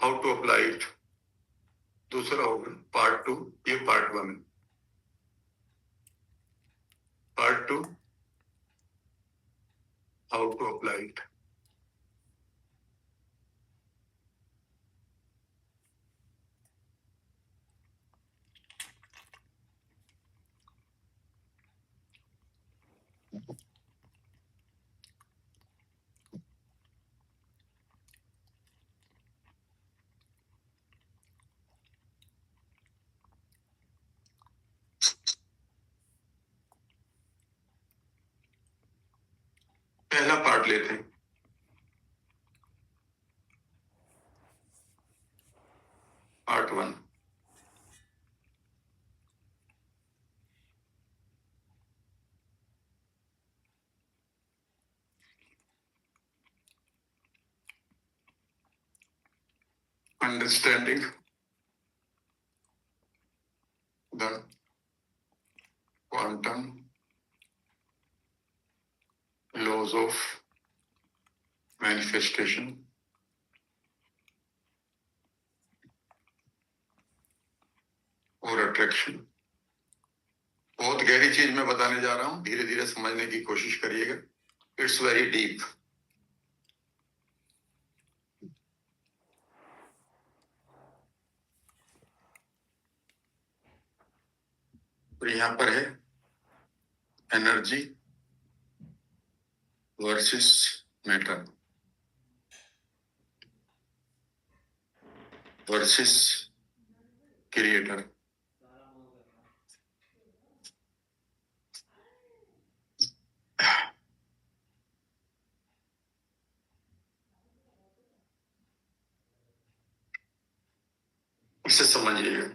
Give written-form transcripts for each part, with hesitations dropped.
How to apply it, दूसरा होगा part 2, ये पार्ट 1 है। Part 2 how to apply it. पहला पार्ट लेते हैं। Part 1, understanding the quantum laws of manifestation और अट्रैक्शन। बहुत गहरी चीज मैं बताने जा रहा हूं, धीरे धीरे समझने की कोशिश करिएगा। It's very deep. तो यहां पर है energy versus matter versus creator. इसे समझिएगा।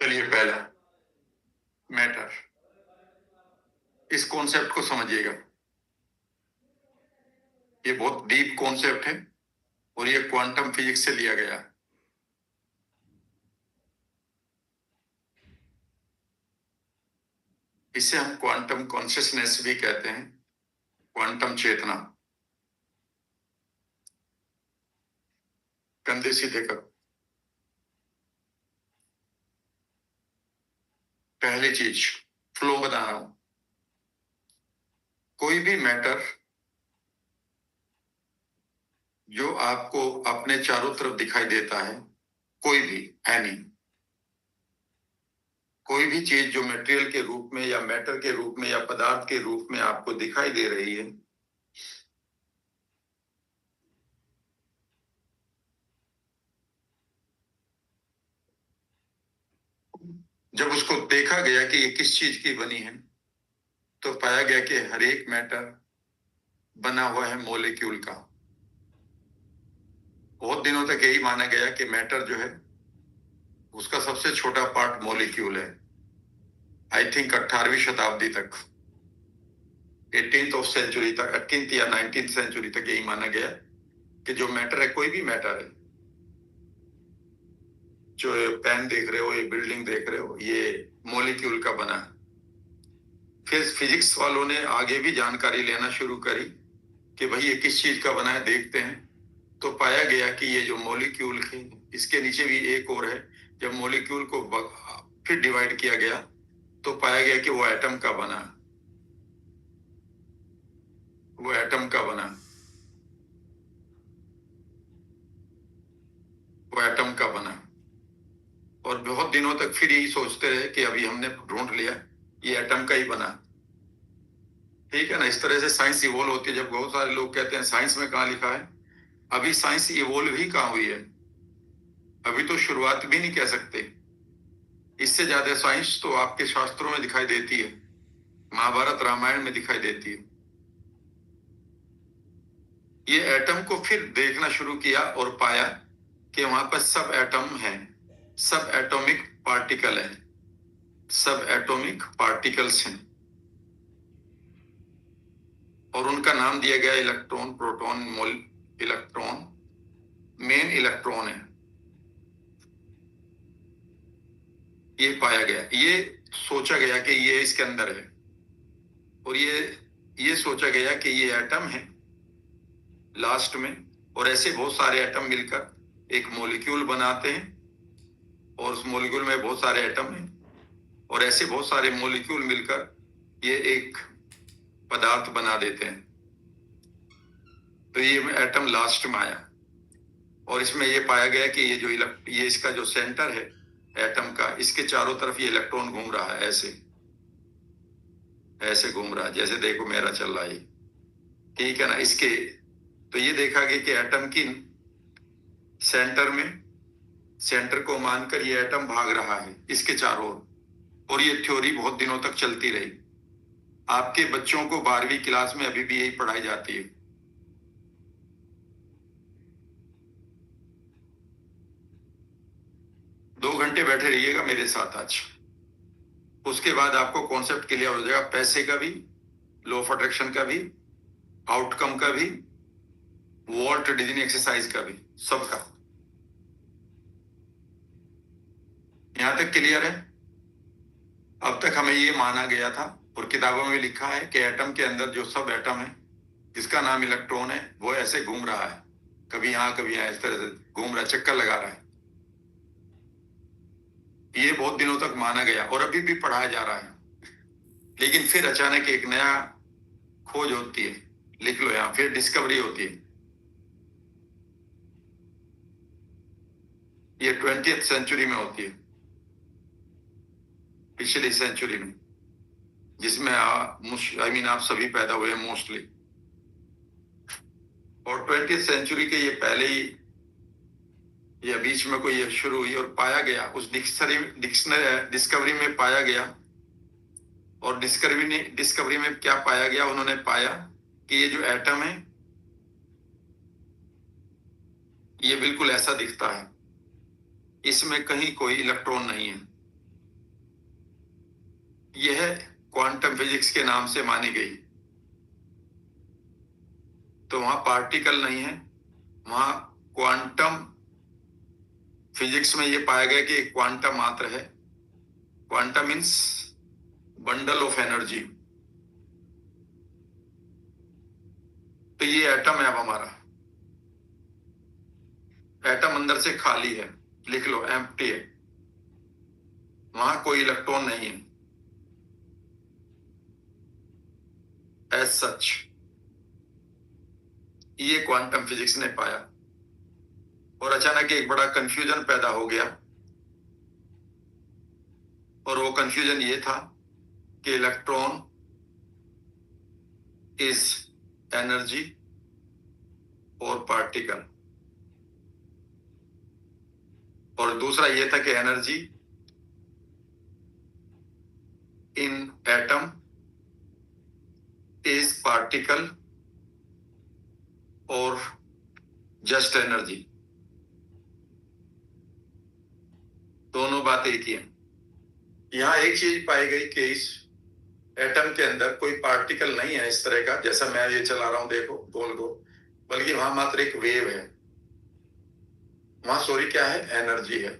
चलिए, पहला मैटर, इस कॉन्सेप्ट को समझिएगा। ये बहुत डीप कॉन्सेप्ट है और ये क्वांटम फिजिक्स से लिया गया। इसे हम क्वांटम कॉन्शियसनेस भी कहते हैं, क्वांटम चेतना। कंधे सीधे कर। पहली चीज, फ्लो बता रहा हूं। कोई भी मैटर जो आपको अपने चारों तरफ दिखाई देता है, कोई भी एनी, कोई भी चीज जो मटेरियल के रूप में या मैटर के रूप में या पदार्थ के रूप में आपको दिखाई दे रही है, जब उसको देखा गया कि ये किस चीज की बनी है, तो पाया गया कि हर एक मैटर बना हुआ है मॉलिक्यूल का। बहुत दिनों तक यही माना गया कि मैटर जो है उसका सबसे छोटा पार्ट मॉलिक्यूल है। आई थिंक 18वीं शताब्दी तक, 18th ऑफ सेंचुरी तक, 18th या 19th सेंचुरी तक यही माना गया कि जो मैटर है, कोई भी मैटर है, जो पेन देख रहे हो, ये बिल्डिंग देख रहे हो, ये मॉलिक्यूल का बना है। फिर फिजिक्स वालों ने आगे भी जानकारी लेना शुरू करी कि भाई ये किस चीज का बना है, देखते हैं। तो पाया गया कि ये जो मॉलिक्यूल है, इसके नीचे भी एक और है। जब मॉलिक्यूल को फिर डिवाइड किया गया तो पाया गया कि वो एटम का बना, वो एटम का बना, वो एटम का बना। और बहुत दिनों तक फिर यही सोचते रहे कि अभी हमने ढूंढ लिया, ये एटम का ही बना। ठीक है ना। इस तरह से साइंस इवोल्व होती है। जब बहुत सारे लोग कहते हैं साइंस में कहाँ लिखा है, अभी साइंस इवोल्व ही कहाँ हुई है, अभी तो शुरुआत भी नहीं कह सकते। इससे ज्यादा साइंस तो आपके शास्त्रों में दिखाई देती है, महाभारत रामायण में दिखाई देती है। ये एटम को फिर देखना शुरू किया और पाया कि वहां पर सब एटम है, सब एटॉमिक पार्टिकल है, सब एटॉमिक पार्टिकल्स हैं। और उनका नाम दिया गया इलेक्ट्रॉन, प्रोटॉन, मोल इलेक्ट्रॉन, मेन इलेक्ट्रॉन है। ये पाया गया, ये सोचा गया कि ये इसके अंदर है, और ये सोचा गया कि ये एटम है लास्ट में, और ऐसे बहुत सारे एटम मिलकर एक मॉलिक्यूल बनाते हैं, और उस मॉलिक्यूल में बहुत सारे एटम हैं, और ऐसे बहुत सारे मॉलिक्यूल मिलकर ये एक पदार्थ बना देते हैं। तो ये एटम लास्ट में आया, और इसमें ये पाया गया कि ये जो ये इसका जो सेंटर है एटम का, इसके चारों तरफ ये इलेक्ट्रॉन घूम रहा है, ऐसे ऐसे घूम रहा है, जैसे देखो मेरा चल रहा है, ठीक है ना। इसके तो ये देखा गया कि एटम की सेंटर को मानकर ये एटम भाग रहा है इसके चारों ओर, और ये थ्योरी बहुत दिनों तक चलती रही। आपके बच्चों को 12वीं क्लास में अभी भी यही पढ़ाई जाती है। दो घंटे बैठे रहिएगा मेरे साथ आज, उसके बाद आपको कॉन्सेप्ट क्लियर हो जाएगा, पैसे का भी, लॉ ऑफ अट्रैक्शन का भी, आउटकम का भी, वॉल्ट डिज्नी एक्सरसाइज का भी, सबका। यहां तक क्लियर है? अब तक हमें ये माना गया था और किताबों में लिखा है कि एटम के अंदर जो सब एटम है जिसका नाम इलेक्ट्रॉन है वो ऐसे घूम रहा है, कभी यहां कभी यहां, इस तरह से घूम रहा है, चक्कर लगा रहा है। ये बहुत दिनों तक माना गया और अभी भी पढ़ाया जा रहा है, लेकिन फिर अचानक एक नया खोज होती है, लिख लो यहां, फिर डिस्कवरी होती है। ये 20th सेंचुरी में होती है, पिछली सेंचुरी में, जिसमें आप सभी पैदा हुए मोस्टली। और 20th सेंचुरी के ये पहले ही या बीच में कोई ये शुरू हुई और पाया गया, उस डिस्कवरी में पाया गया। और डिस्कवरी में क्या पाया गया? उन्होंने पाया कि ये जो एटम है ये बिल्कुल ऐसा दिखता है, इसमें कहीं कोई इलेक्ट्रॉन नहीं है। यह क्वांटम फिजिक्स के नाम से मानी गई। तो वहां पार्टिकल नहीं है, वहां क्वांटम फिजिक्स में यह पाया गया कि क्वांटम मात्र है। Quantum means bundle of energy. तो ये एटम है अब हमारा, एटम अंदर से खाली है, लिख लो एम्प्टी है, वहां कोई इलेक्ट्रॉन नहीं है एज सच। ये क्वांटम फिजिक्स ने पाया, और अचानक एक बड़ा कंफ्यूजन पैदा हो गया, और वो कंफ्यूजन ये था कि इलेक्ट्रॉन इज एनर्जी और पार्टिकल, और दूसरा ये था कि energy in atom is particle और जस्ट एनर्जी। दोनों बातें एक ही हैं। यहां एक चीज पाई गई कि इस एटम के अंदर कोई पार्टिकल नहीं है इस तरह का, जैसा मैं ये चला रहा हूं देखो गोल गोल, बल्कि वहां मात्र एक वेव है। वहां सॉरी क्या है? एनर्जी है।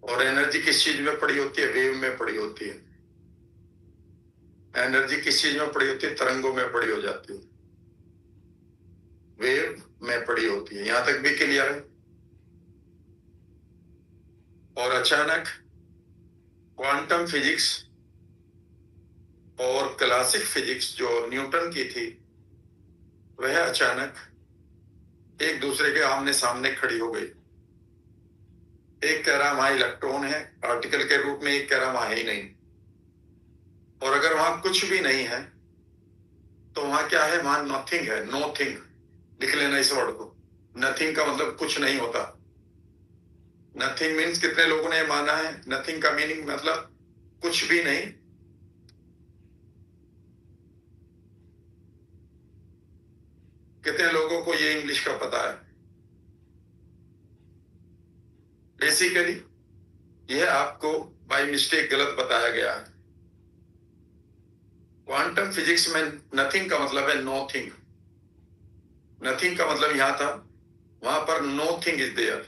और एनर्जी किस चीज में पड़ी होती है? वेव में पड़ी होती है। एनर्जी किस चीज में पड़ी होती है? तरंगों में पड़ी हो जाती है, वेव में पड़ी होती है। यहां तक भी क्लियर है? और अचानक क्वांटम फिजिक्स और क्लासिक फिजिक्स जो न्यूटन की थी, वह अचानक एक दूसरे के आमने सामने खड़ी हो गई। एक कह रहा वहां इलेक्ट्रॉन है पार्टिकल के रूप में, एक कह रहा वहां है ही नहीं। और अगर वहां कुछ भी नहीं है तो वहां क्या है? वहां नथिंग है, नोथिंग। लिख लेना इस वर्ड को। नथिंग का मतलब कुछ नहीं होता। नथिंग मीन्स, कितने लोगों ने माना है नथिंग का मीनिंग मतलब कुछ भी नहीं? कितने लोगों को ये इंग्लिश का पता है? बेसिकली यह आपको बाय मिस्टेक गलत बताया गया है। क्वांटम फिजिक्स में नथिंग का मतलब है नो थिंग। नथिंग का मतलब यहां था, वहां पर नो थिंग इज देयर।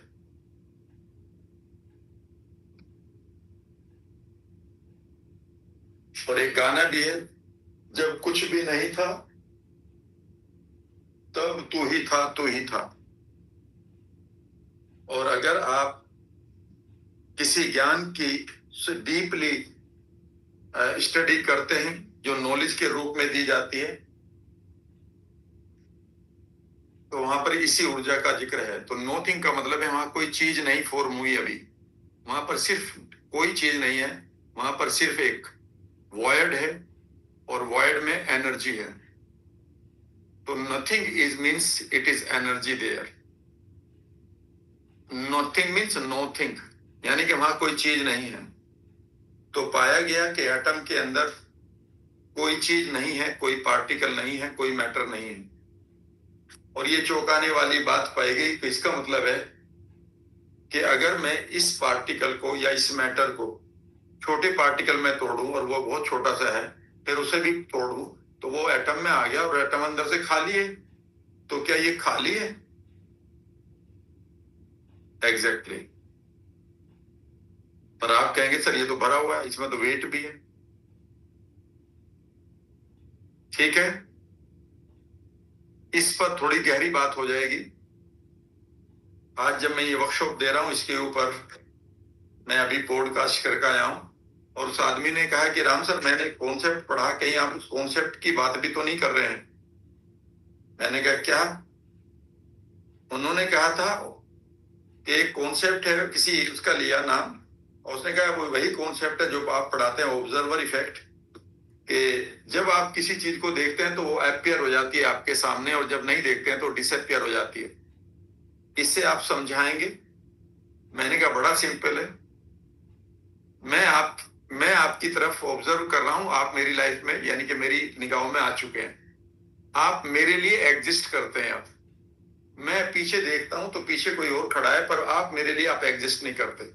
और एक गाना भी है, जब कुछ भी नहीं था तब तू ही था, तू ही था। और अगर आप किसी ज्ञान की से डीपली स्टडी करते हैं, जो नॉलेज के रूप में दी जाती है, तो वहां पर इसी ऊर्जा का जिक्र है। तो नोथिंग का मतलब है वहां कोई चीज नहीं फॉर्म हुई अभी, वहां पर सिर्फ कोई चीज नहीं है, वहां पर सिर्फ एक वॉइड है, और वॉइड में एनर्जी है। तो nothing is means it is energy there. Nothing means nothing, यानी कि वहां कोई चीज नहीं है। तो पाया गया कि एटम के अंदर कोई चीज नहीं है, कोई पार्टिकल नहीं है, कोई मैटर नहीं है। और ये चौंकाने वाली बात पाई गई। तो इसका मतलब है कि अगर मैं इस पार्टिकल को या इस मैटर को छोटे पार्टिकल में तोड़ूं, और वो बहुत छोटा सा है, फिर उसे भी तोड़ूं, तो वो एटम में आ गया, और एटम अंदर से खाली है। तो क्या ये खाली है? Exactly exactly। पर आप कहेंगे सर ये तो भरा हुआ है, इसमें तो वेट भी है। ठीक है, इस पर थोड़ी गहरी बात हो जाएगी। आज जब मैं ये वर्कशॉप दे रहा हूं, इसके ऊपर मैं अभी पॉडकास्ट करके आया हूं, और उस आदमी ने कहा कि राम सर मैंने कॉन्सेप्ट पढ़ा, कहीं आप उस कॉन्सेप्ट की बात भी तो नहीं कर रहे हैं। मैंने कहा क्या? उन्होंने कहा था कि एक कॉन्सेप्ट है, किसी उसका लिया नाम, और उसने कहा वो वही कॉन्सेप्ट है जो आप पढ़ाते हैं, ऑब्जर्वर इफेक्ट। कि जब आप किसी चीज को देखते हैं तो वो अपीयर हो जाती है आपके सामने, और जब नहीं देखते हैं तो डिसअपीयर हो जाती है। इससे आप समझाएंगे? मैंने कहा बड़ा सिंपल है। मैं आपकी तरफ ऑब्जर्व कर रहा हूं, आप मेरी लाइफ में यानी कि मेरी निगाहों में आ चुके हैं। आप मेरे लिए एग्जिस्ट करते हैं। अब मैं पीछे देखता हूं तो पीछे कोई और खड़ा है, पर आप मेरे लिए आप एग्जिस्ट नहीं करते।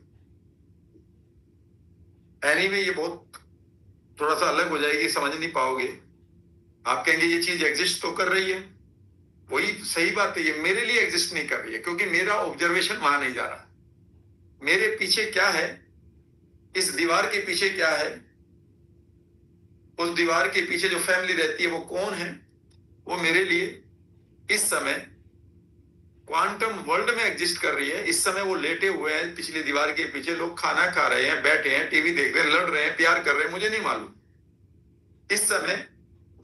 एनीवे ये बहुत थोड़ा सा अलग हो जाएगी, समझ नहीं पाओगे। आप कहेंगे ये चीज एग्जिस्ट तो कर रही है, वही सही बात है, ये मेरे लिए एग्जिस्ट नहीं कर रही है, क्योंकि मेरा ऑब्जर्वेशन वहां नहीं जा रहा। मेरे पीछे क्या है, इस दीवार के पीछे क्या है, उस दीवार के पीछे जो फैमिली रहती है वो कौन है, वो मेरे लिए इस समय क्वांटम वर्ल्ड में एग्जिस्ट कर रही है। इस समय वो लेटे हुए हैं पिछली दीवार के पीछे, लोग खाना खा रहे हैं, बैठे हैं, टीवी देख रहे हैं, लड़ रहे हैं, प्यार कर रहे हैं, मुझे नहीं मालूम। इस समय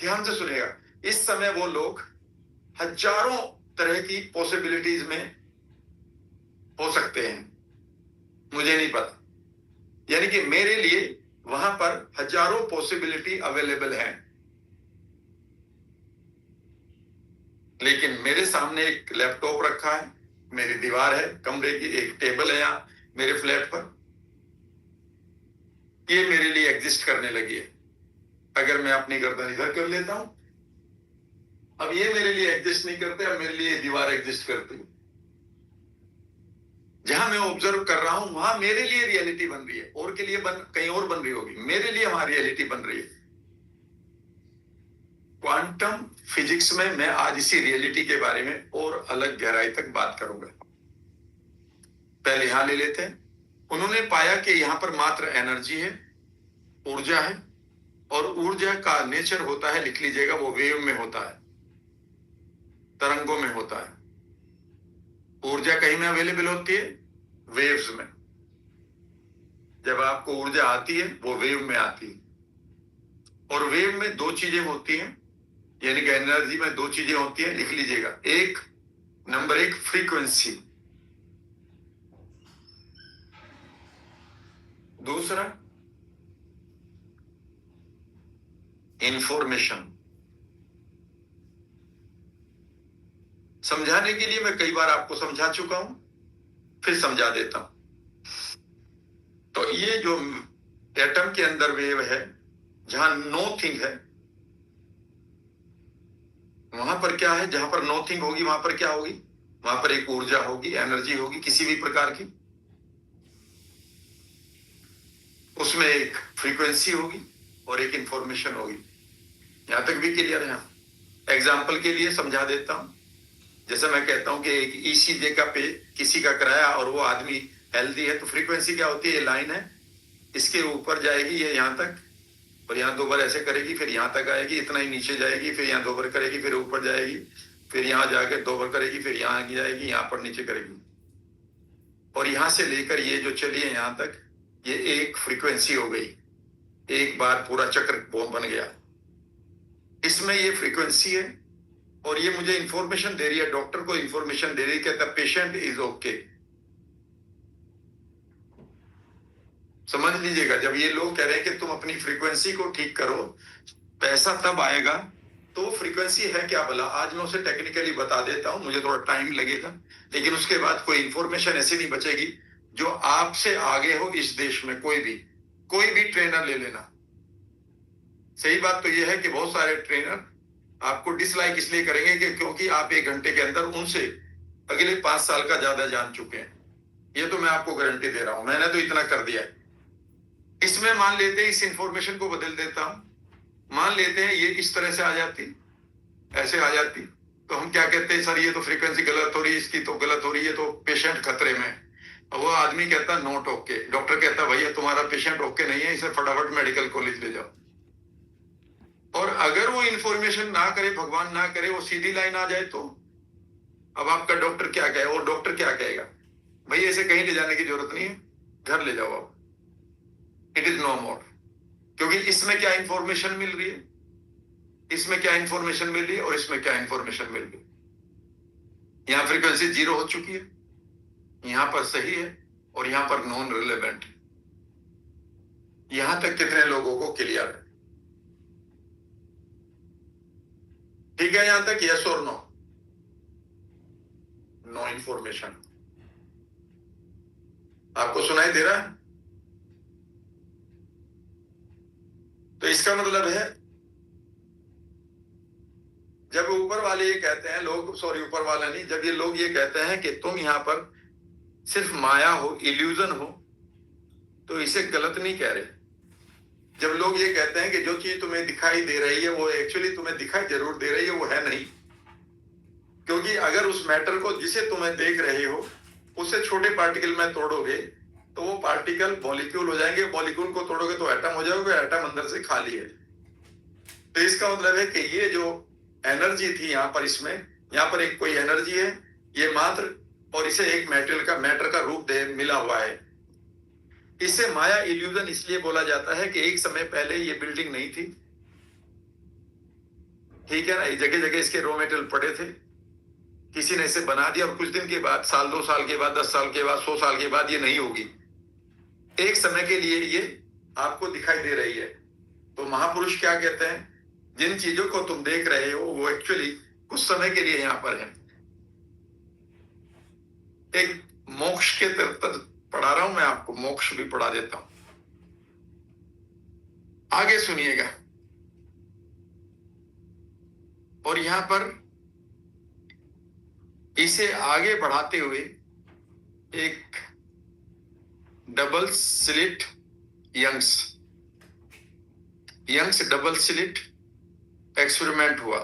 ध्यान से सुनेगा, इस समय वो लोग हजारों तरह की पॉसिबिलिटीज में हो सकते हैं, मुझे नहीं पता। यानी कि मेरे लिए वहां पर हजारों पॉसिबिलिटी अवेलेबल है। लेकिन मेरे सामने एक लैपटॉप रखा है, मेरी दीवार है कमरे की, एक टेबल है यहाँ मेरे फ्लैट पर, ये मेरे लिए एग्जिस्ट करने लगी है। अगर मैं अपनी गर्दन इधर कर लेता हूं, अब ये मेरे लिए एग्जिस्ट नहीं करते, अब मेरे लिए दीवार एग्जिस्ट करती है। जहां मैं ऑब्जर्व कर रहा हूं वहां मेरे लिए रियलिटी बन रही है, और के लिए कहीं और बन रही होगी, मेरे लिए वहां रियलिटी बन रही है। क्वांटम फिजिक्स में मैं आज इसी रियलिटी के बारे में और अलग गहराई तक बात करूंगा। पहले यहां ले लेते हैं। उन्होंने पाया कि यहां पर मात्र एनर्जी है, ऊर्जा है, और ऊर्जा का नेचर होता है, लिख लीजिएगा, वो वेव में होता है, तरंगों में होता है। ऊर्जा कहीं में अवेलेबल होती है? वेव्स में। जब आपको ऊर्जा आती है वो वेव में आती है, और वेव में दो चीजें होती हैं, यानी कि एनर्जी में दो चीजें होती हैं, लिख लीजिएगा। एक, नंबर एक फ्रीक्वेंसी, दूसरा इंफॉर्मेशन। समझाने के लिए मैं कई बार आपको समझा चुका हूं, फिर समझा देता हूं। तो ये जो एटम के अंदर वेव है, जहां नो थिंग है, वहां पर क्या है? जहां पर नो थिंग होगी वहां पर क्या होगी? वहां पर एक ऊर्जा होगी, एनर्जी होगी किसी भी प्रकार की, उसमें एक फ्रीक्वेंसी होगी और एक इंफॉर्मेशन होगी। यहां तक भी क्लियर है? एग्जाम्पल के लिए समझा देता हूं। जैसे मैं कहता हूं कि एक ईसीजी का पे किसी का कराया और वो आदमी हेल्दी है, तो फ्रीक्वेंसी क्या होती है? ये लाइन है, इसके ऊपर जाएगी ये यहां तक, और यहाँ 2 बार ऐसे करेगी, फिर यहाँ तक आएगी, इतना ही नीचे जाएगी, फिर यहाँ 2 बार करेगी, फिर ऊपर जाएगी, फिर यहाँ जाकर 2 बार करेगी, फिर यहाँ जाएगी, यहाँ पर नीचे करेगी, और यहां से लेकर ये जो चली है यहां तक, ये एक फ्रीक्वेंसी हो गई। एक बार पूरा चक्र बन गया। इसमें ये फ्रीक्वेंसी है और ये मुझे इंफॉर्मेशन दे रही है, डॉक्टर को इंफॉर्मेशन दे रही है, कहता पेशेंट इज ओके। समझ लीजिएगा, जब ये लोग कह रहे हैं कि तुम अपनी फ्रीक्वेंसी को ठीक करो, पैसा तब आएगा। तो फ्रीक्वेंसी है क्या भला? आज मैं उसे टेक्निकली बता देता हूं, मुझे थोड़ा टाइम लगेगा, लेकिन उसके बाद कोई इंफॉर्मेशन ऐसी नहीं बचेगी जो आपसे आगे हो इस देश में। कोई भी ट्रेनर ले लेना। सही बात तो यह है कि बहुत सारे ट्रेनर आपको डिसलाइक इसलिए करेंगे कि क्योंकि आप 1 घंटे के अंदर उनसे अगले 5 साल का ज्यादा जान चुके हैं। ये तो मैं आपको गारंटी दे रहा हूं, मैंने तो इतना कर दिया है। इसमें मान लेते हैं, इस इंफॉर्मेशन को बदल देता हूं, मान लेते हैं ये इस तरह से आ जाती, ऐसे आ जाती, तो हम क्या कहते हैं? सर ये तो फ्रीक्वेंसी गलत हो रही है, इसकी तो गलत हो रही है, तो पेशेंट खतरे में। वो आदमी कहता नोट ओके, डॉक्टर कहता भैया तुम्हारा पेशेंट ओके नहीं है, इसे फटाफट मेडिकल कॉलेज ले जाओ। और अगर वो इंफॉर्मेशन ना करे, भगवान ना करे, वो सीधी लाइन आ जाए, तो अब आपका डॉक्टर क्या कहे? और डॉक्टर क्या कहेगा? भैया इसे कहीं ले जाने की जरूरत नहीं है, घर ले जाओ आप, इट इज नो मोर। क्योंकि इसमें क्या इंफॉर्मेशन मिल रही है, इसमें क्या इंफॉर्मेशन मिल रही है, और इसमें क्या इंफॉर्मेशन मिल रही है। यहां फ्रीक्वेंसी 0 हो चुकी है, यहां पर सही है, और यहां पर नॉन रिलेवेंट है। यहां तक कितने लोगों को क्लियर है? ठीक है, यहां तक यस और नो? No information. आपको सुनाई दे रहा है? तो इसका मतलब है, जब ऊपर वाले ये कहते हैं लोग, सॉरी ऊपर वाला नहीं, जब ये लोग ये कहते हैं कि तुम यहां पर सिर्फ माया हो, इल्यूजन हो, तो इसे गलत नहीं कह रहे। जब लोग ये कहते हैं कि जो चीज तुम्हें दिखाई दे रही है वो एक्चुअली तुम्हें दिखाई जरूर दे रही है, वो है नहीं। क्योंकि अगर उस मैटर को जिसे तुम्हें देख रहे हो उससे छोटे पार्टिकल में तोड़ोगे तो वो पार्टिकल मॉलिक्यूल हो जाएंगे, मॉलिक्यूल को तोड़ोगे तो एटम हो जाओगे, एटम अंदर से खाली है। तो इसका मतलब है कि ये जो एनर्जी थी यहाँ पर, इसमें यहाँ पर एक कोई एनर्जी है, ये मात्र, और इसे एक मैटर का रूप दे मिला हुआ है। इसे माया इल्यूजन इसलिए बोला जाता है कि एक समय पहले ये बिल्डिंग नहीं थी, ठीक है ना, जगह जगह इसके रॉ मेटेरियल पड़े थे, किसी ने इसे बना दिया, और कुछ दिन के बाद, साल 2 साल के बाद, 10 साल के बाद, 100 साल के बाद ये नहीं होगी। एक समय के लिए ये आपको दिखाई दे रही है। तो महापुरुष क्या कहते हैं? जिन चीजों को तुम देख रहे हो वो एक्चुअली कुछ समय के लिए यहां पर है। एक मोक्ष के तरफ पढ़ा रहा हूं मैं आपको, मोक्ष भी पढ़ा देता हूं, आगे सुनिएगा। और यहां पर इसे आगे बढ़ाते हुए एक double slit Young's double slit experiment हुआ।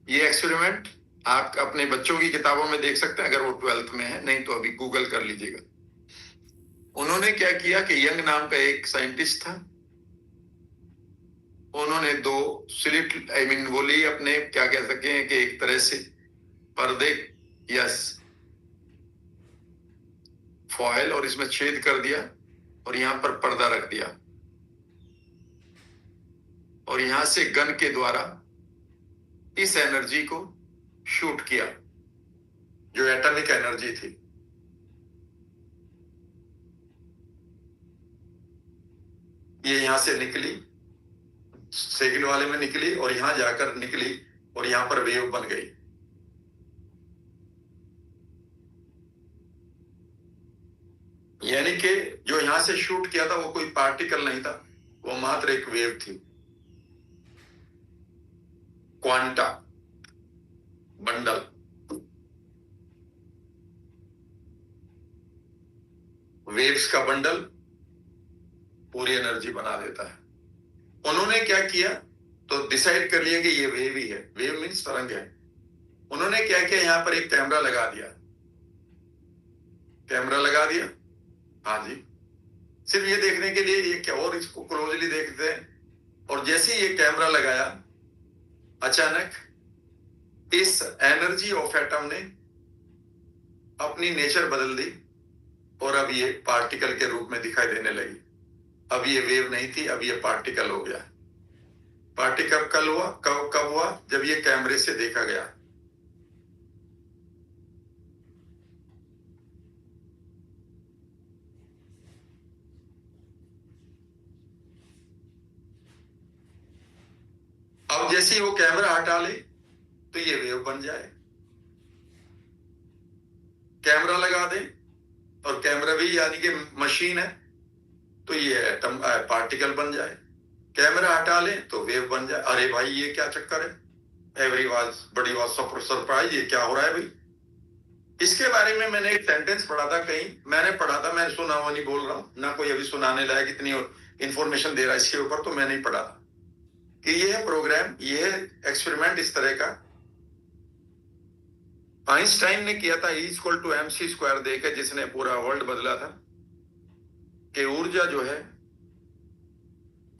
ये एक्सपेरिमेंट आप अपने बच्चों की किताबों में देख सकते हैं अगर वो 12th में है, नहीं तो अभी गूगल कर लीजिएगा। उन्होंने क्या किया कि यंग नाम का एक साइंटिस्ट था, उन्होंने 2 स्लिट, बोली अपने, क्या कह सके कि एक तरह से पर्दे या फॉयल, और इसमें छेद कर दिया और यहां पर पर्दा रख दिया, और यहां से गन के द्वारा इस एनर्जी को शूट किया जो एटॉमिक एनर्जी थी। ये यहां से निकली, सेकंड वाले में निकली, और यहां जाकर निकली, और यहां पर वेव बन गई। यानी कि जो यहां से शूट किया था वो कोई पार्टिकल नहीं था, वो मात्र एक वेव थी। क्वांटा बंडल, वेव्स का बंडल पूरी एनर्जी बना देता है। उन्होंने क्या किया? तो डिसाइड कर लिया कि ये वेव ही है, वेव मीन्स तरंग है। उन्होंने क्या किया, यहाँ पर एक कैमरा लगा दिया, कैमरा लगा दिया, हाँ जी, सिर्फ ये देखने के लिए, ये क्या, और इसको क्लोजली देखते हैं। और जैसे ये कैमरा लगाया, अचानक इस एनर्जी ऑफ एटम ने अपनी नेचर बदल दी और अब ये पार्टिकल के रूप में दिखाई देने लगी। अब ये वेव नहीं थी, अब ये पार्टिकल हो गया। पार्टिकल कल हुआ, कब हुआ, जब ये कैमरे से देखा गया। अब जैसे ही वो कैमरा हटा ले तो ये वेव बन जाए, कैमरा लगा दे और कैमरा भी यानी कि मशीन है, तो ये एटम पार्टिकल बन जाए। कैमरा हटा ले तो वेव बन जाए। अरे भाई ये क्या चक्कर है, बड़ी वाज सरप्राइज, ये क्या हो रहा है भाई। इसके बारे में मैंने एक सेंटेंस पढ़ा था कहीं, मैंने सुना हुआ नहीं बोल रहा हूं, ना कोई अभी सुनाने लायक इतनी इंफॉर्मेशन दे रहा है इसके ऊपर, तो मैं नहीं पढ़ा था कि ये है प्रोग्राम, ये है एक्सपेरिमेंट इस तरह का आइंस्टाइन ने किया था, E=mc² देकर, जिसने पूरा वर्ल्ड बदला था कि ऊर्जा जो है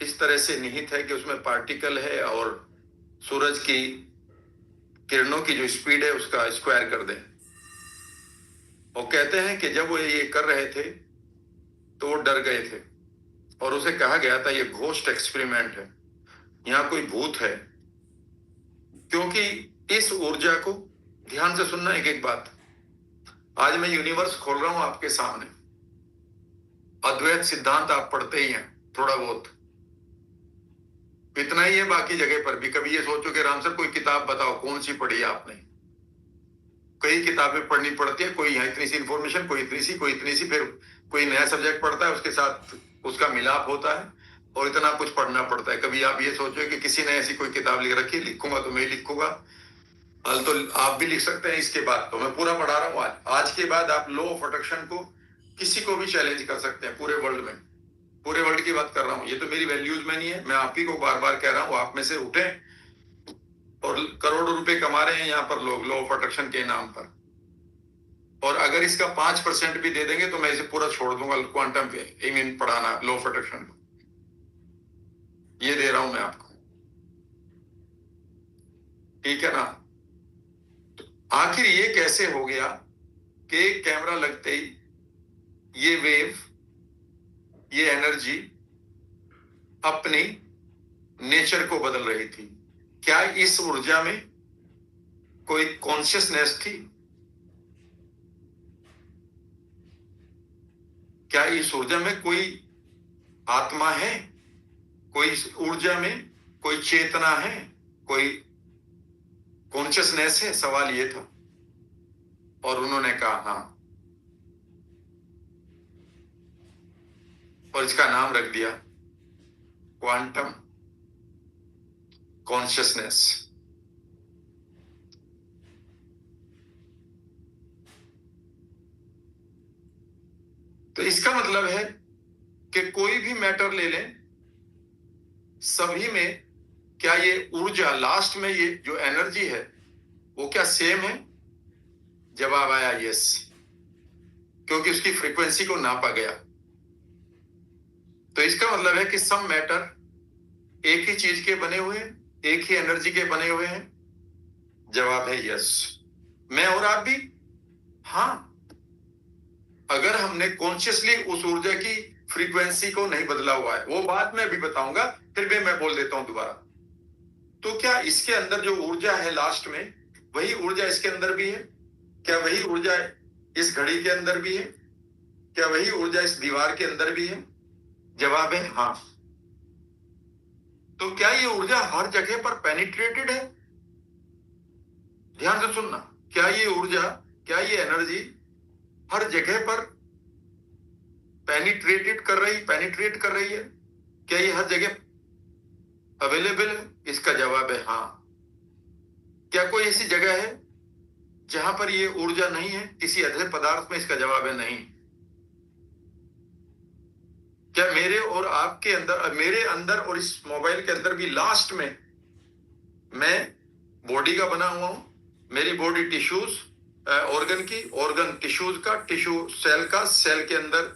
इस तरह से निहित है कि उसमें पार्टिकल है और सूरज की किरणों की जो स्पीड है उसका स्क्वायर कर दें। और कहते हैं कि जब वो ये कर रहे थे तो वो डर गए थे और उसे कहा गया था ये घोस्ट एक्सपेरिमेंट है, यहां कोई भूत है। क्योंकि इस ऊर्जा को, ध्यान से सुनना एक एक बात, आज मैं यूनिवर्स खोल रहा हूं आपके सामने, अद्वैत सिद्धांत आप पढ़ते ही हैं थोड़ा बहुत, इतना ही है, बाकी जगह पर भी कभी ये सोचो कि राम सर कोई किताब बताओ, कौन सी पढ़ी है आपने। कई किताबें पढ़नी पड़ती है, कोई यहाँ इतनी सी इंफॉर्मेशन, कोई इतनी सी, कोई इतनी सी, फिर कोई नया सब्जेक्ट पढ़ता है, उसके साथ उसका मिलाप होता है और इतना कुछ पढ़ना पड़ता है। कभी आप ये सोचो कि किसी ने ऐसी कोई किताब लिख रखी, लिखूंगा तो मैं लिखूंगा, तो आप भी लिख सकते हैं। इसके बाद तो मैं पूरा पढ़ा रहा हूँ, आज के बाद आप लॉ ऑफ अट्रैक्शन को किसी को भी चैलेंज कर सकते हैं पूरे वर्ल्ड में, पूरे वर्ल्ड की बात कर रहा हूँ। ये तो मेरी वैल्यूज में नहीं है, मैं आप ही को बार बार कह रहा हूँ, आप में से उठे और करोड़ों रुपए कमा रहे हैं यहाँ पर लोग लॉ ऑफ अट्रैक्शन के नाम पर, और अगर इसका 5% भी दे देंगे तो मैं इसे पूरा छोड़ दूंगा, क्वांटम पे पढ़ाना, लॉ ऑफ अट्रैक्शन को, ये दे रहा हूं मैं आपको, ठीक है ना। तो आखिर ये कैसे हो गया कि कैमरा लगते ही ये वेव, ये एनर्जी अपनी नेचर को बदल रही थी? क्या इस ऊर्जा में कोई कॉन्शियसनेस थी? क्या इस ऊर्जा में कोई आत्मा है? कोई इस ऊर्जा में कोई चेतना है, कोई कॉन्शियसनेस है? सवाल ये था। और उन्होंने कहा हाँ, और इसका नाम रख दिया क्वांटम कॉन्शियसनेस। तो इसका मतलब है कि कोई भी मैटर ले लें, सभी में क्या ये ऊर्जा, लास्ट में ये जो एनर्जी है वो क्या सेम है? जवाब आया यस, क्योंकि उसकी फ्रीक्वेंसी को नापा गया। तो इसका मतलब है कि सब मैटर एक ही चीज के बने हुए हैं, एक ही एनर्जी के बने हुए हैं। जवाब है यस। मैं और आप भी? हाँ, अगर हमने कॉन्शियसली उस ऊर्जा की फ्रीक्वेंसी को नहीं बदला हुआ है, वो बात मैं भी बताऊंगा, फिर भी मैं बोल देता हूं दोबारा। तो क्या इसके अंदर जो ऊर्जा है लास्ट में, वही ऊर्जा इसके अंदर भी है? क्या वही ऊर्जा इस घड़ी के अंदर भी है? क्या वही ऊर्जा इस दीवार के अंदर भी है? जवाब है हाँ। तो क्या ये ऊर्जा हर जगह पर पेनिट्रेटेड है? ध्यान से सुनना, क्या ये ऊर्जा, क्या ये एनर्जी हर जगह पर पेनिट्रेट कर रही है? क्या ये हर जगह अवेलेबल है? इसका जवाब है हाँ। क्या कोई ऐसी जगह है जहां पर ये ऊर्जा नहीं है किसी अधर पदार्थ में? इसका जवाब है नहीं। क्या मेरे और आपके अंदर, मेरे अंदर और इस मोबाइल के अंदर भी लास्ट में मैं बॉडी का बना हुआ हूं, मेरी बॉडी टिश्यूज, ऑर्गन की, ऑर्गन टिश्यूज का, टिश्यू सेल का, सेल के अंदर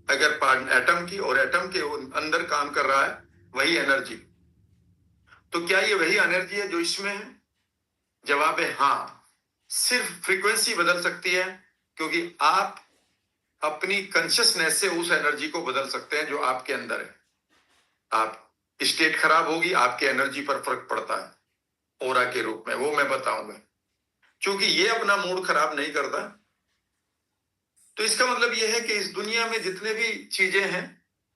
अगर पार्ट एटम की, और एटम के अंदर काम कर रहा है वही एनर्जी। तो क्या ये वही एनर्जी है जो इसमें है? जवाब है हाँ। सिर्फ फ्रीक्वेंसी बदल सकती है, क्योंकि आप अपनी कॉन्शियसनेस से उस एनर्जी को बदल सकते हैं जो आपके अंदर है। आप स्टेट खराब होगी, आपके एनर्जी पर फर्क पड़ता है ऑरा के रूप में, वो मैं बताऊंगा। क्योंकि ये अपना मूड खराब नहीं करता, तो इसका मतलब ये है कि इस दुनिया में जितने भी चीजें हैं,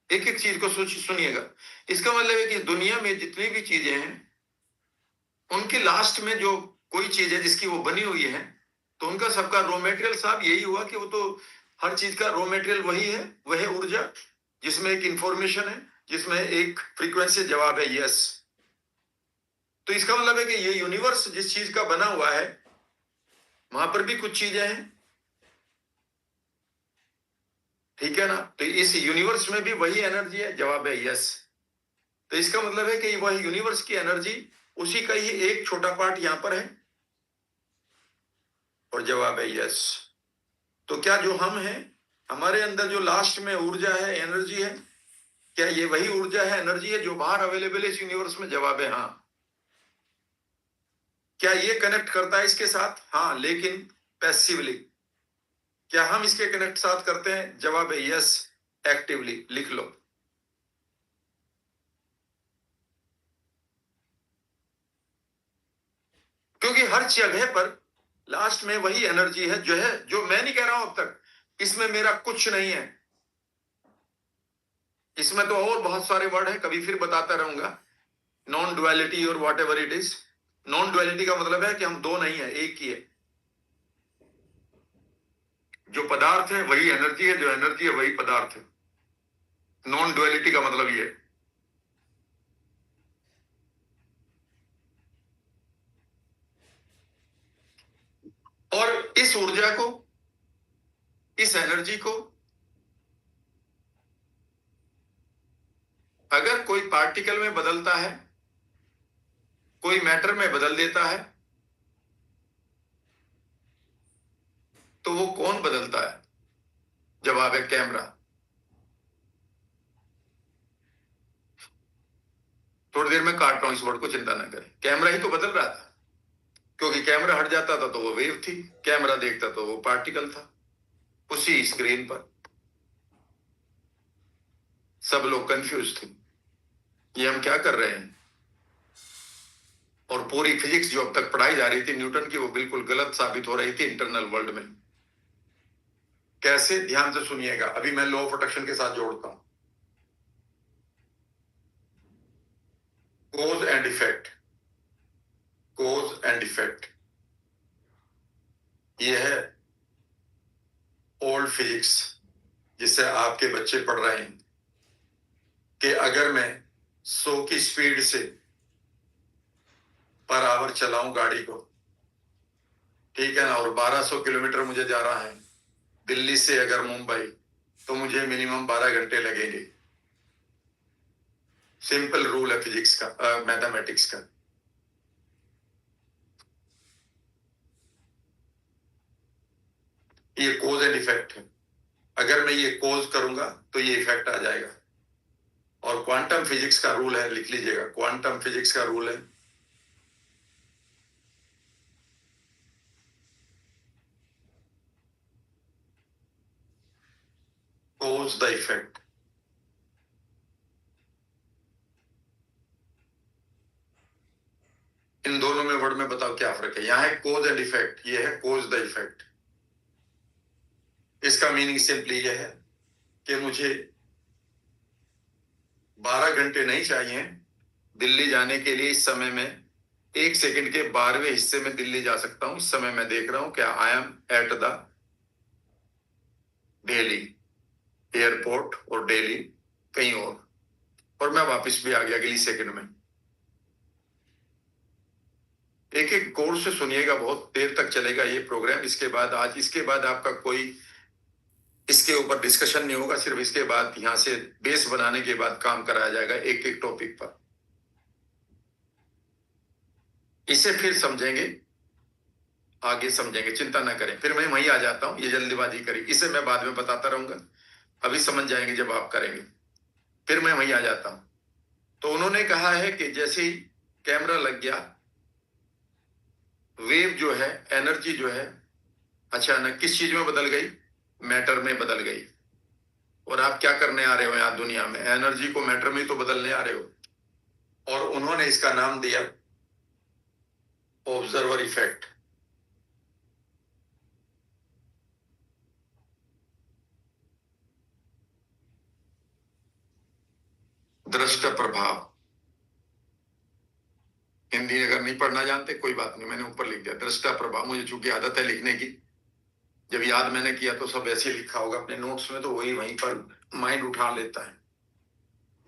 एक एक चीज को सुनिएगा। इसका मतलब है कि दुनिया में जितनी भी चीजें हैं, उनके लास्ट में जो कोई चीज है जिसकी वो बनी हुई है, तो उनका सबका रॉ मेटेरियल साहब यही हुआ कि वो तो हर चीज का रॉ मेटेरियल वही है, वह ऊर्जा, जिसमें एक इंफॉर्मेशन है, जिसमें एक फ्रीक्वेंसी जवाब है यस। तो इसका मतलब है कि ये यूनिवर्स जिस चीज का बना हुआ है, वहां पर भी कुछ चीजें हैं, ठीक है ना? तो इस यूनिवर्स में भी वही एनर्जी है, जवाब है यस। तो इसका मतलब है कि वह यूनिवर्स की एनर्जी, उसी का ही एक छोटा पार्ट यहां पर है, और जवाब है यस। तो क्या जो हम हैं, हमारे अंदर जो लास्ट में ऊर्जा है, एनर्जी है, क्या ये वही ऊर्जा है, एनर्जी है जो बाहर अवेलेबल है इस यूनिवर्स में? जवाब है हाँ। क्या ये कनेक्ट करता है इसके साथ? हाँ, लेकिन पैसिवली। क्या हम इसके कनेक्ट साथ करते हैं? जवाब है यस, एक्टिवली। लिख लो। क्योंकि हर जगह पर लास्ट में वही एनर्जी है जो मैं नहीं कह रहा हूं अब तक, इसमें मेरा कुछ नहीं है। इसमें तो और बहुत सारे वर्ड है, कभी फिर बताता रहूंगा। नॉन डुअलिटी और what ever it is. Non duality का मतलब है कि हम दो नहीं है, एक ही है। जो पदार्थ है वही एनर्जी है, जो एनर्जी है वही पदार्थ है। नॉन डुअलिटी का मतलब ये है। और इस ऊर्जा को, इस एनर्जी को अगर कोई पार्टिकल में बदलता है, कोई मैटर में बदल देता है, तो वो कौन बदलता है? जवाब है कैमरा। थोड़ी देर में काट रहा हूं इस वर्ड को, चिंता ना करें। कैमरा ही तो बदल रहा था, क्योंकि कैमरा हट जाता था तो वो वेव थी, कैमरा देखता तो वो पार्टिकल था उसी स्क्रीन पर। सब लोग कंफ्यूज थे, ये हम क्या कर रहे हैं? और पूरी फिजिक्स जो अब तक पढ़ाई जा रही थी न्यूटन की, वो बिल्कुल गलत साबित हो रही थी इंटरनल वर्ल्ड में। कैसे? ध्यान से सुनिएगा। अभी मैं लॉ ऑफ अट्रैक्शन के साथ जोड़ता हूं। Cause and effect, cause and effect, ये है ओल्ड फिजिक्स, जिससे आपके बच्चे पढ़ रहे हैं कि अगर मैं 100 की स्पीड से पर आवर चलाऊं गाड़ी को, ठीक है ना, और 1200 किलोमीटर मुझे जा रहा है दिल्ली से अगर मुंबई, तो मुझे मिनिमम 12 घंटे लगेंगे। सिंपल रूल है फिजिक्स का, मैथमेटिक्स का। ये कोज एंड इफेक्ट है। अगर मैं ये कोज करूंगा तो ये इफेक्ट आ जाएगा। और क्वांटम फिजिक्स का रूल है, लिख लीजिएगा, क्वांटम फिजिक्स का रूल है, कोज द इफेक्ट। इन दोनों में वर्ड में बताओ क्या फर्क है? यहां है कोज एंड इफेक्ट, ये है कोज द इफेक्ट। इसका मीनिंग सिंपली ये है कि मुझे 12 घंटे नहीं चाहिए दिल्ली जाने के लिए। इस समय में 1 सेकंड के 12वें हिस्से में दिल्ली जा सकता हूं। इस समय मैं देख रहा हूं क्या I am at the Delhi airport, और दिल्ली कहीं और मैं वापस भी आ गया अगली सेकंड में। एक एक गौर से सुनिएगा, बहुत देर तक चलेगा ये प्रोग्राम। इसके बाद इसके बाद आपका कोई इसके ऊपर डिस्कशन नहीं होगा, सिर्फ इसके बाद यहां से बेस बनाने के बाद काम कराया जाएगा एक एक टॉपिक पर। इसे फिर समझेंगे, आगे समझेंगे, चिंता ना करें। फिर मैं वहीं आ जाता हूं, ये जल्दीबाजी करी, इसे मैं बाद में बताता रहूंगा, अभी समझ जाएंगे जब आप करेंगे। फिर मैं वहीं आ जाता हूं। तो उन्होंने कहा है कि जैसे ही कैमरा लग गया, वेव जो है, एनर्जी जो है, अचानक किस चीज में बदल गई? मैटर में बदल गई। और आप क्या करने आ रहे हो यहाँ दुनिया में? एनर्जी को मैटर में तो बदलने आ रहे हो। और उन्होंने इसका नाम दिया ऑब्जर्वर इफेक्ट। दृष्टा प्रभाव। हिंदी अगर नहीं पढ़ना जानते कोई बात नहीं, मैंने ऊपर लिख दिया दृष्टा प्रभाव। मुझे चूंकि आदत है लिखने की, जब याद मैंने किया तो सब ऐसे लिखा होगा अपने नोट्स में, तो वही वहीं पर माइंड उठा लेता है।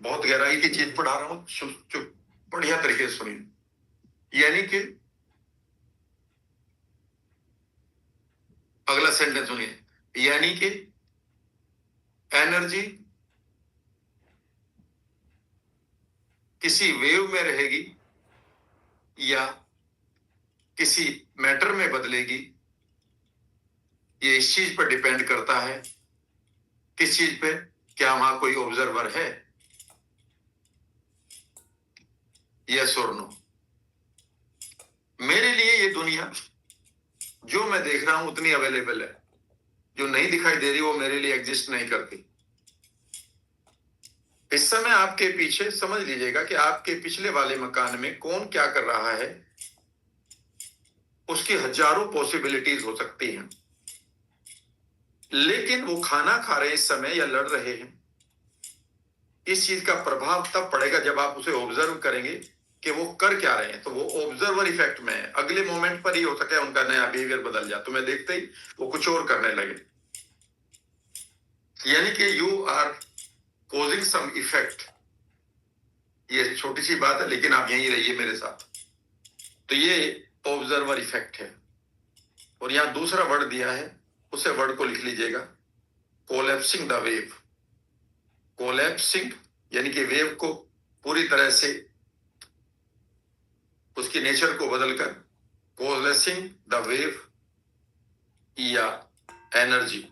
बहुत गहराई की चीज पढ़ा रहा हूं, चुप बढ़िया तरीके से सुनिए। यानी कि अगला सेंटेंस सुनिए, यानी कि एनर्जी किसी वेव में रहेगी या किसी मैटर में बदलेगी, ये इस चीज पर डिपेंड करता है। किस चीज पे? क्या वहां कोई ऑब्जर्वर है? यस और नो। मेरे लिए ये दुनिया जो मैं देख रहा हूं उतनी अवेलेबल है, जो नहीं दिखाई दे रही वो मेरे लिए एग्जिस्ट नहीं करती। इस समय आपके पीछे समझ लीजिएगा कि आपके पिछले वाले मकान में कौन क्या कर रहा है, उसकी हजारों पॉसिबिलिटीज हो सकती हैं। लेकिन वो खाना खा रहे हैं इस समय या लड़ रहे हैं, इस चीज का प्रभाव तब पड़ेगा जब आप उसे ऑब्जर्व करेंगे कि वो कर क्या रहे हैं। तो वो ऑब्जर्वर इफेक्ट में है। अगले मोमेंट पर ही हो सके उनका नया बिहेवियर बदल जाए, तुम्हें देखते ही वो कुछ और करने लगे। यानी कि you are causing some effect. ये छोटी सी बात है, लेकिन आप यहीं रहिए मेरे साथ। तो ये ऑब्जर्वर इफेक्ट है। और यहां दूसरा वर्ड दिया है, उसे वर्ड को लिख लीजिएगा, कोलैप्सिंग द वेव। कोलैप्सिंग यानी कि वेव को पूरी तरह से उसकी नेचर को बदलकर कोलैप्सिंग द वेव या एनर्जी,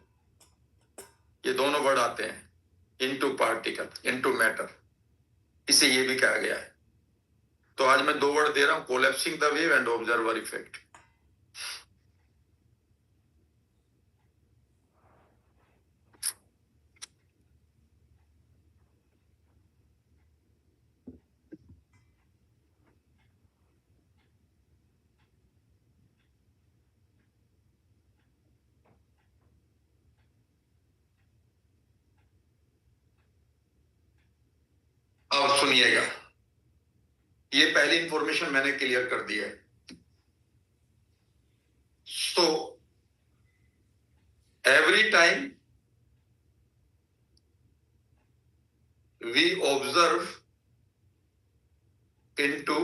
ये दोनों वर्ड आते हैं। इनटू पार्टिकल, इनटू मैटर, इसे ये भी कहा गया है। तो आज मैं दो वर्ड दे रहा हूं, collapsing the wave and observer effect. अब सुनिएगा, ये पहली इंफॉर्मेशन मैंने क्लियर कर दी है। So every time we observe into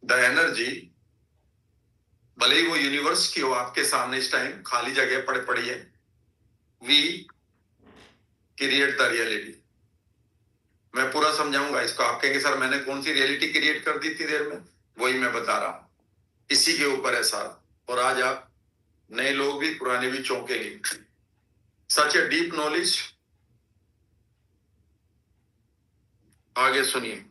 the energy, भले ही वो यूनिवर्स की हो आपके सामने इस टाइम खाली जगह पड़े पड़ी है, वी क्रिएट द रियलिटी। मैं पूरा समझाऊंगा इसको। आप कहेंगे सर मैंने कौन सी रियलिटी क्रिएट कर दी इतनी देर में? वही मैं बता रहा हूं, इसी के ऊपर है सारा। और आज आप नए लोग भी पुराने भी चौंकेंगे। सच ए डीप नॉलेज। आगे सुनिए,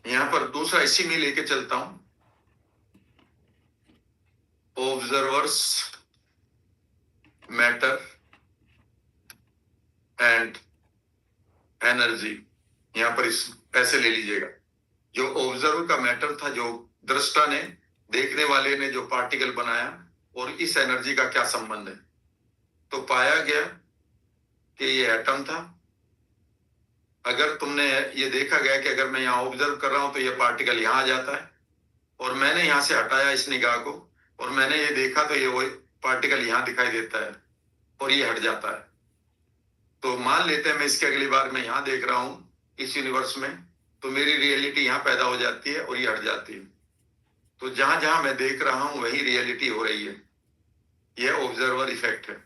यहां पर दूसरा इसी में लेके चलता हूं, ऑब्जर्वर्स मैटर एंड एनर्जी। यहां पर इस ऐसे ले लीजिएगा, जो ऑब्जर्वर का मैटर था, जो दृष्टा ने, देखने वाले ने जो पार्टिकल बनाया, और इस एनर्जी का क्या संबंध है। तो पाया गया कि ये एटम था। अगर तुमने ये देखा गया कि अगर मैं यहां ऑब्जर्व कर रहा हूं तो ये पार्टिकल यहां आ जाता है, और मैंने यहां से हटाया इस निगाह को और मैंने ये देखा तो ये वो पार्टिकल यहां दिखाई देता है और ये हट जाता है। तो मान लेते हैं मैं इसके अगली बार मैं यहां देख रहा हूं इस यूनिवर्स में, तो मेरी रियलिटी यहां पैदा हो जाती है और ये हट जाती है। तो जहां जहां मैं देख रहा हूं वही रियलिटी हो रही है। यह ऑब्जर्वर इफेक्ट है।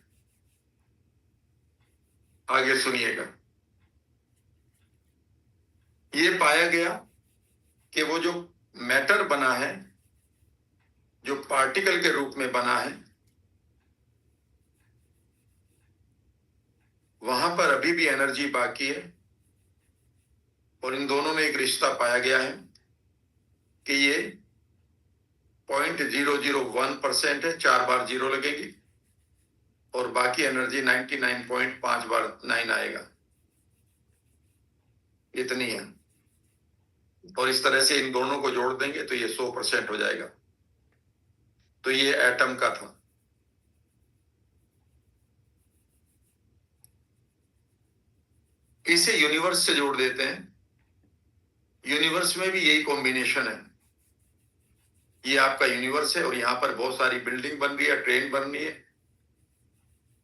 आगे सुनिएगा। ये पाया गया कि वो जो मैटर बना है, जो पार्टिकल के रूप में बना है, वहां पर अभी भी एनर्जी बाकी है। और इन दोनों में एक रिश्ता पाया गया है कि ये 0.001% है, 4 बार 0 लगेगी और बाकी एनर्जी 99.5 बार 9 आएगा, इतनी है। और इस तरह से इन दोनों को जोड़ देंगे तो ये 100% हो जाएगा। तो ये एटम का था। इसे यूनिवर्स से जोड़ देते हैं। यूनिवर्स में भी यही कॉम्बिनेशन है। ये आपका यूनिवर्स है और यहां पर बहुत सारी बिल्डिंग बन रही है, ट्रेन बन रही है,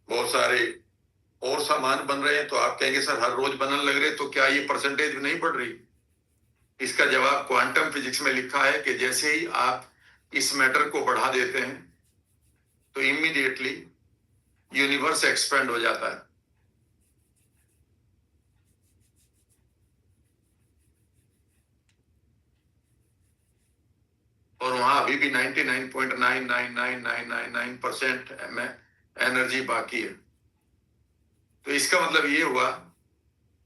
बहुत सारे और सामान बन रहे हैं। तो आप कहेंगे सर हर रोज बनने लग रहे, तो क्या ये परसेंटेज नहीं बढ़ रही? इसका जवाब क्वांटम फिजिक्स में लिखा है कि जैसे ही आप इस मैटर को बढ़ा देते हैं तो इमीडिएटली यूनिवर्स एक्सपेंड हो जाता है। और वहां अभी भी 99.99999% एनर्जी बाकी है। तो इसका मतलब ये हुआ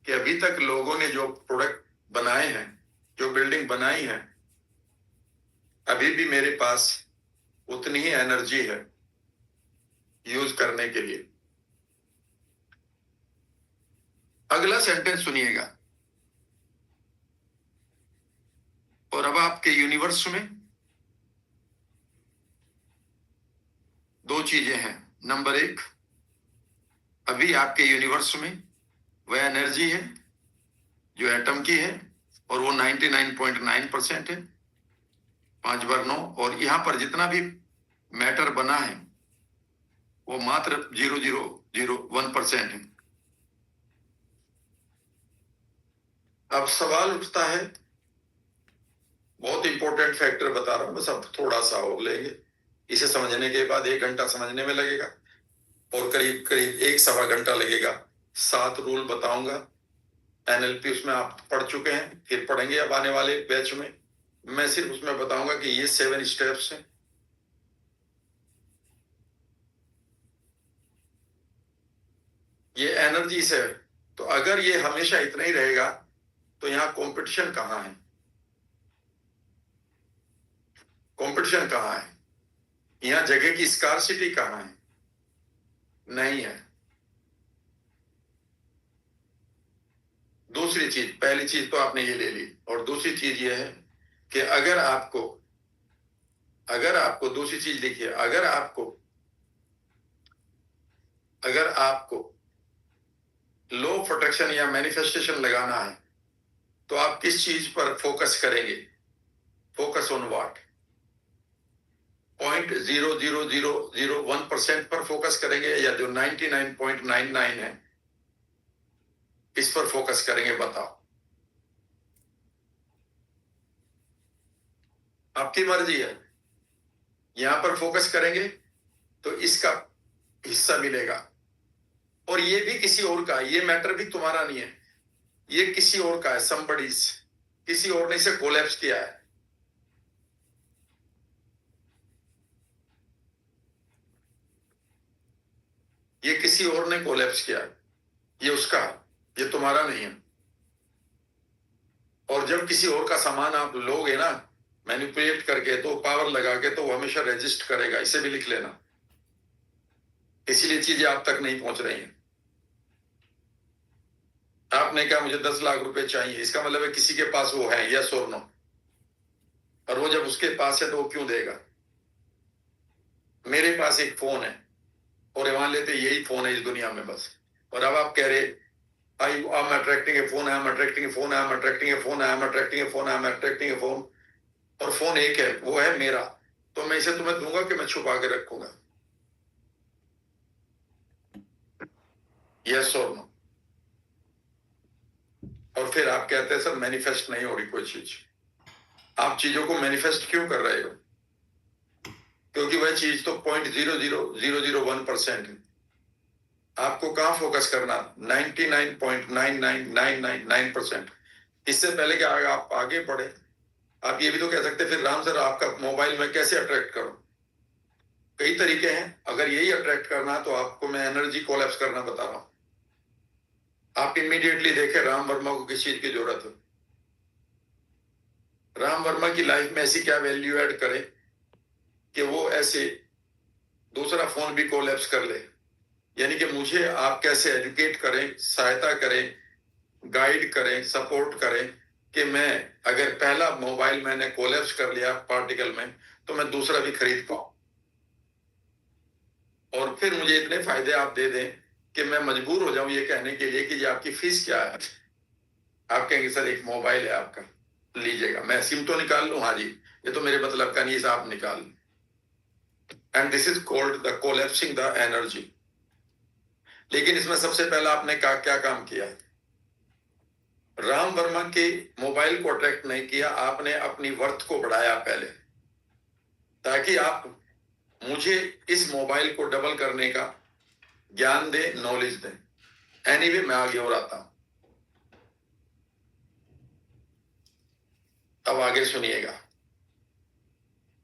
कि अभी तक लोगों ने जो प्रोडक्ट बनाए हैं, जो बिल्डिंग बनाई है, अभी भी मेरे पास उतनी ही एनर्जी है यूज करने के लिए। अगला सेंटेंस सुनिएगा। और अब आपके यूनिवर्स में दो चीजें हैं। नंबर 1, अभी आपके यूनिवर्स में वह एनर्जी है जो एटम की है और वो 99.9% है, 5 बार 9। और यहां पर जितना भी मैटर बना है वो मात्र 0.001% है। अब सवाल उठता है, बहुत इंपॉर्टेंट फैक्टर बता रहा हूं, बस अब थोड़ा सा और लेंगे। इसे समझने के बाद 1 घंटा समझने में लगेगा और करीब करीब 1-1.25 घंटा लगेगा। 7 रूल बताऊंगा। एनएलपी उसमें आप पढ़ चुके हैं, फिर पढ़ेंगे अब आने वाले बैच में। मैं सिर्फ उसमें बताऊंगा कि ये 7 स्टेप्स हैं। ये एनर्जी से, तो अगर ये हमेशा इतना ही रहेगा तो यहां कंपटीशन कहां है? कंपटीशन कहां है? यहां जगह की स्कार्सिटी कहां है? नहीं है। दूसरी चीज, पहली चीज तो आपने ये ले ली, और दूसरी चीज ये है कि अगर आपको दूसरी चीज लिखिए, अगर आपको लो ऑफ अट्रैक्शन या मैनिफेस्टेशन लगाना है तो आप किस चीज पर फोकस करेंगे? Focus on what? 0.00001% पर फोकस करेंगे या जो 99.99 है इस पर फोकस करेंगे? बताओ, आपकी मर्जी है। यहां पर फोकस करेंगे तो इसका हिस्सा मिलेगा, और ये भी किसी और का है। ये मैटर भी तुम्हारा नहीं है, ये किसी और का है। समबडीज, किसी और ने इसे कोलैप्स किया है। ये किसी और ने कोलैप्स किया है, ये उसका है, ये तुम्हारा नहीं है। और जब किसी और का सामान आप लोगे ना मैनिपुलेट करके, तो पावर लगा के, तो वो हमेशा रेजिस्ट करेगा। इसे भी लिख लेना। इसीलिए चीजें आप तक नहीं पहुंच रही हैं। आपने कहा मुझे 10 लाख रुपए चाहिए, इसका मतलब है किसी के पास वो है, यस और नो। और वो जब उसके पास है तो वो क्यों देगा? मेरे पास एक फोन है और मान लेते यही फोन है इस दुनिया में बस, और अब आप कह रहे I am attracting A phone, I am attracting A phone, I am attracting A phone, I am attracting A phone, I am attracting A phone, और फोन एक है, वो है मेरा। तो मैं इसे तुम्हें दूंगा कि मैं छुपा के रखूंगा? यस और नो? और फिर आप कहते हैं सर मैनिफेस्ट नहीं हो रही कोई चीज। आप चीजों को मैनिफेस्ट क्यों कर रहे हो? क्योंकि वह चीज तो 0.00001% है। आपको कहाँ फोकस करना? 99.99999%। इससे पहले कि आप आगे बढ़े, आप ये भी तो कह सकते फिर राम सर आपका मोबाइल में कैसे अट्रैक्ट करो? कई तरीके हैं। अगर यही अट्रैक्ट करना है तो आपको मैं एनर्जी कोलैप्स करना बता रहा हूं। आप इमीडिएटली देखें राम वर्मा को किस चीज की जरूरत है। राम वर्मा की लाइफ में ऐसी क्या वैल्यू ऐड करे कि वो ऐसे दूसरा फोन भी कोलैप्स कर ले। यानी कि मुझे आप कैसे एजुकेट करें, सहायता करें, गाइड करें, सपोर्ट करें कि मैं अगर पहला मोबाइल मैंने कोलैप्स कर लिया पार्टिकल में तो मैं दूसरा भी खरीद पाऊं, और फिर मुझे इतने फायदे आप दे दें कि मैं मजबूर हो जाऊं ये कहने के लिए कि ये आपकी फीस क्या है। आप कहेंगे सर एक मोबाइल है आपका, लीजिएगा, मैं सिम तो निकाल लूं, हाँ जी, ये तो मेरे मतलब का नहीं, इसे आप निकाल। And this is called the collapsing the energy. लेकिन इसमें सबसे पहला आपने क्या काम किया? राम वर्मा के मोबाइल को अट्रैक्ट नहीं किया, आपने अपनी वर्थ को बढ़ाया पहले, ताकि आप मुझे इस मोबाइल को डबल करने का ज्ञान दे, नॉलेज दे। एनीवे मैं आगे और आता हूं। अब आगे सुनिएगा।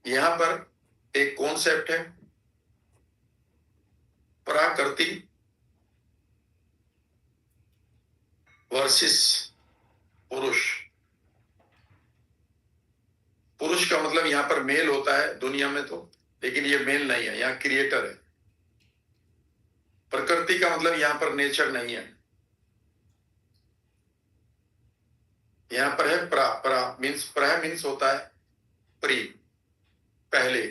यहां पर एक कॉन्सेप्ट है प्रकृति वर्सेस पुरुष। पुरुष का मतलब यहां पर मेल होता है दुनिया में तो, लेकिन ये मेल नहीं है, यहां क्रिएटर है। प्रकृति का मतलब यहां पर नेचर नहीं है, यहां पर है प्रा मीन्स, प्रा मीन्स होता है प्री, पहले।